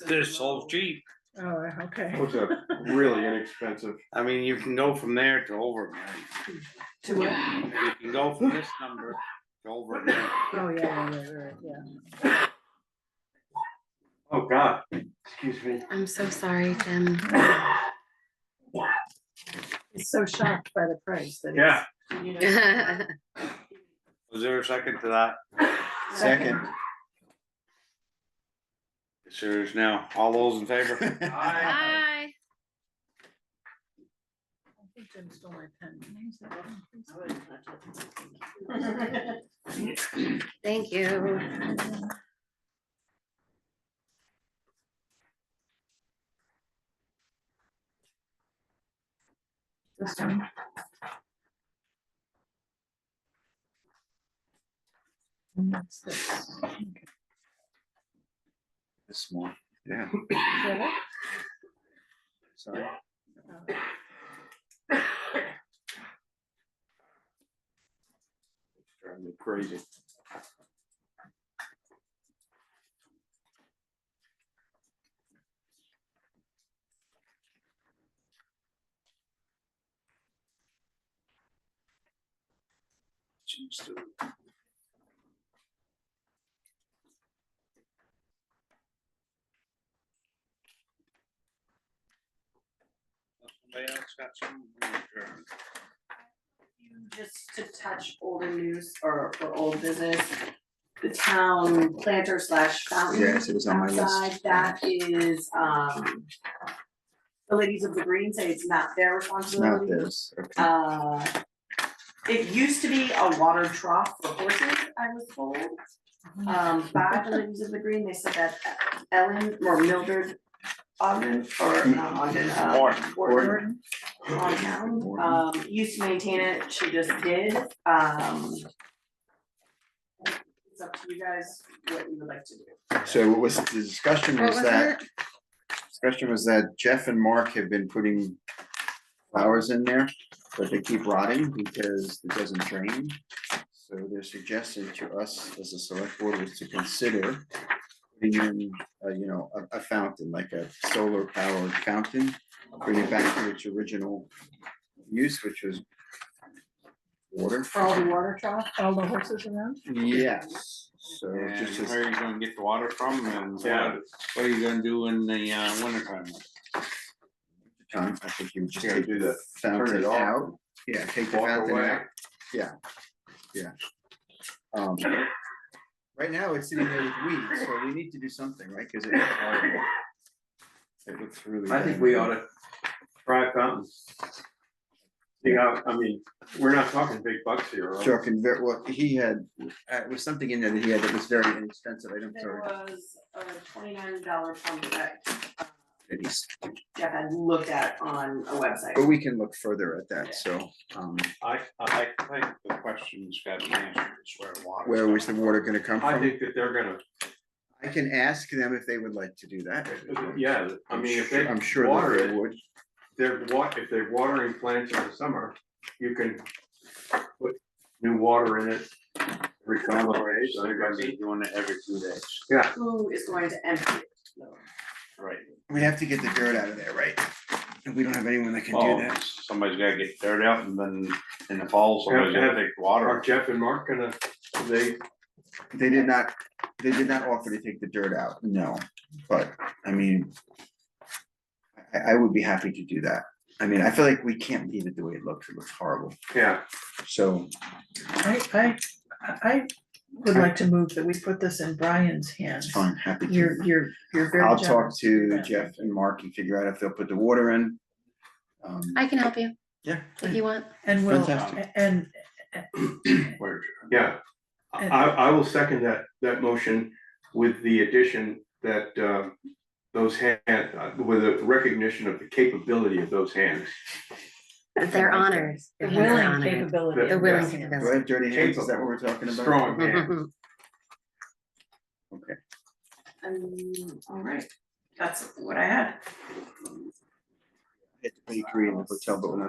They're so cheap. Oh, okay. Those are really inexpensive. I mean, you can go from there to over. To what? You can go from this number to over there. Oh, yeah. Oh, God, excuse me. I'm so sorry, Jim. He's so shocked by the price that Yeah. Was there a second to that? Second. Serious now, all those in favor? Hi. I think Jim stole my pen. Can I use that one, please? Thank you. This one. And that's this. Okay. This one, yeah, Is that it? sorry. It's driving me crazy. Somebody else got some? Just to touch older news or old business, the town planter slash fountain. Yes, it was on my list. outside, that is, the ladies of the green say it's not their It's not responsibility. this, okay. It used to be a water trough for horses, I was told. By the ladies of the green, they said that Ellen or Mildred Ogden, or not Ogden, Gordon? on town, used to maintain it, she just did, it's up to you guys what you would like to do. So what was, the discussion What was was that, it? discussion was that Jeff and Mark have been putting flowers in there, but they keep rotting because it doesn't drain. So their suggestion to us as a select board was to consider putting in, a fountain, like a solar powered fountain, bring it back to its original use, which was water. For all the water trough, all the horses around? Yes, so And just as, where are you gonna get the water from and Yeah. what are you gonna do in the winter time? time, I think you would just Yeah, take do the the- turn fountain it off. out. Yeah, take the Walk fountain away. out. Yeah. Right now, it's sitting there with weeds, so we need to do something, right? Cause it looks horrible. It looks really. I think bad. we ought to try fountains. See how, I mean, we're not talking big bucks here, right? Sure, can ver, well, he had, it was something in there that he had that was very inexpensive, I'm There sorry. was a $29 pump that That he's- Jeff had looked at on a website. But we can look further at that, so, I think the question's got to be answered, is where water. where was the water gonna come I from? think that they're gonna, I can ask them if they would like to do that. yeah, I mean, if they I'm sure water that they it, would. if they're watering plants in the summer, you can put new water in it every couple of days. So they're gonna be doing it every 2 days. Yeah, Who is going to empty it? though? Right. We have to get the dirt out of there, right? And we don't have anyone that can do Oh, that. somebody's gotta get dirt out and then in the fall, somebody's Yeah, gotta take the are water. Jeff and Mark gonna, they, They did not offer to take the dirt out, no, but, I mean. I would be happy to do that. I mean, I feel like we can't leave it the way it looks horrible, yeah, so, I would like to move that we put this in Brian's hands. it's fine, happy to. You're very I'll talk generous to that. Jeff and Mark and figure out if they'll put the water in. I can help you Yeah, if you want. And we'll, Fantastic. and Where- yeah. I will second that motion with the addition that, those hand, with a recognition of the capability of those hands. They're honored. the Your hands are willing honored. capability. The willing of do I capability. have dirty hands, is that what we're talking about? Strong hands. Okay, All right, that's what I had. get to pay 3 in the hotel, but we're not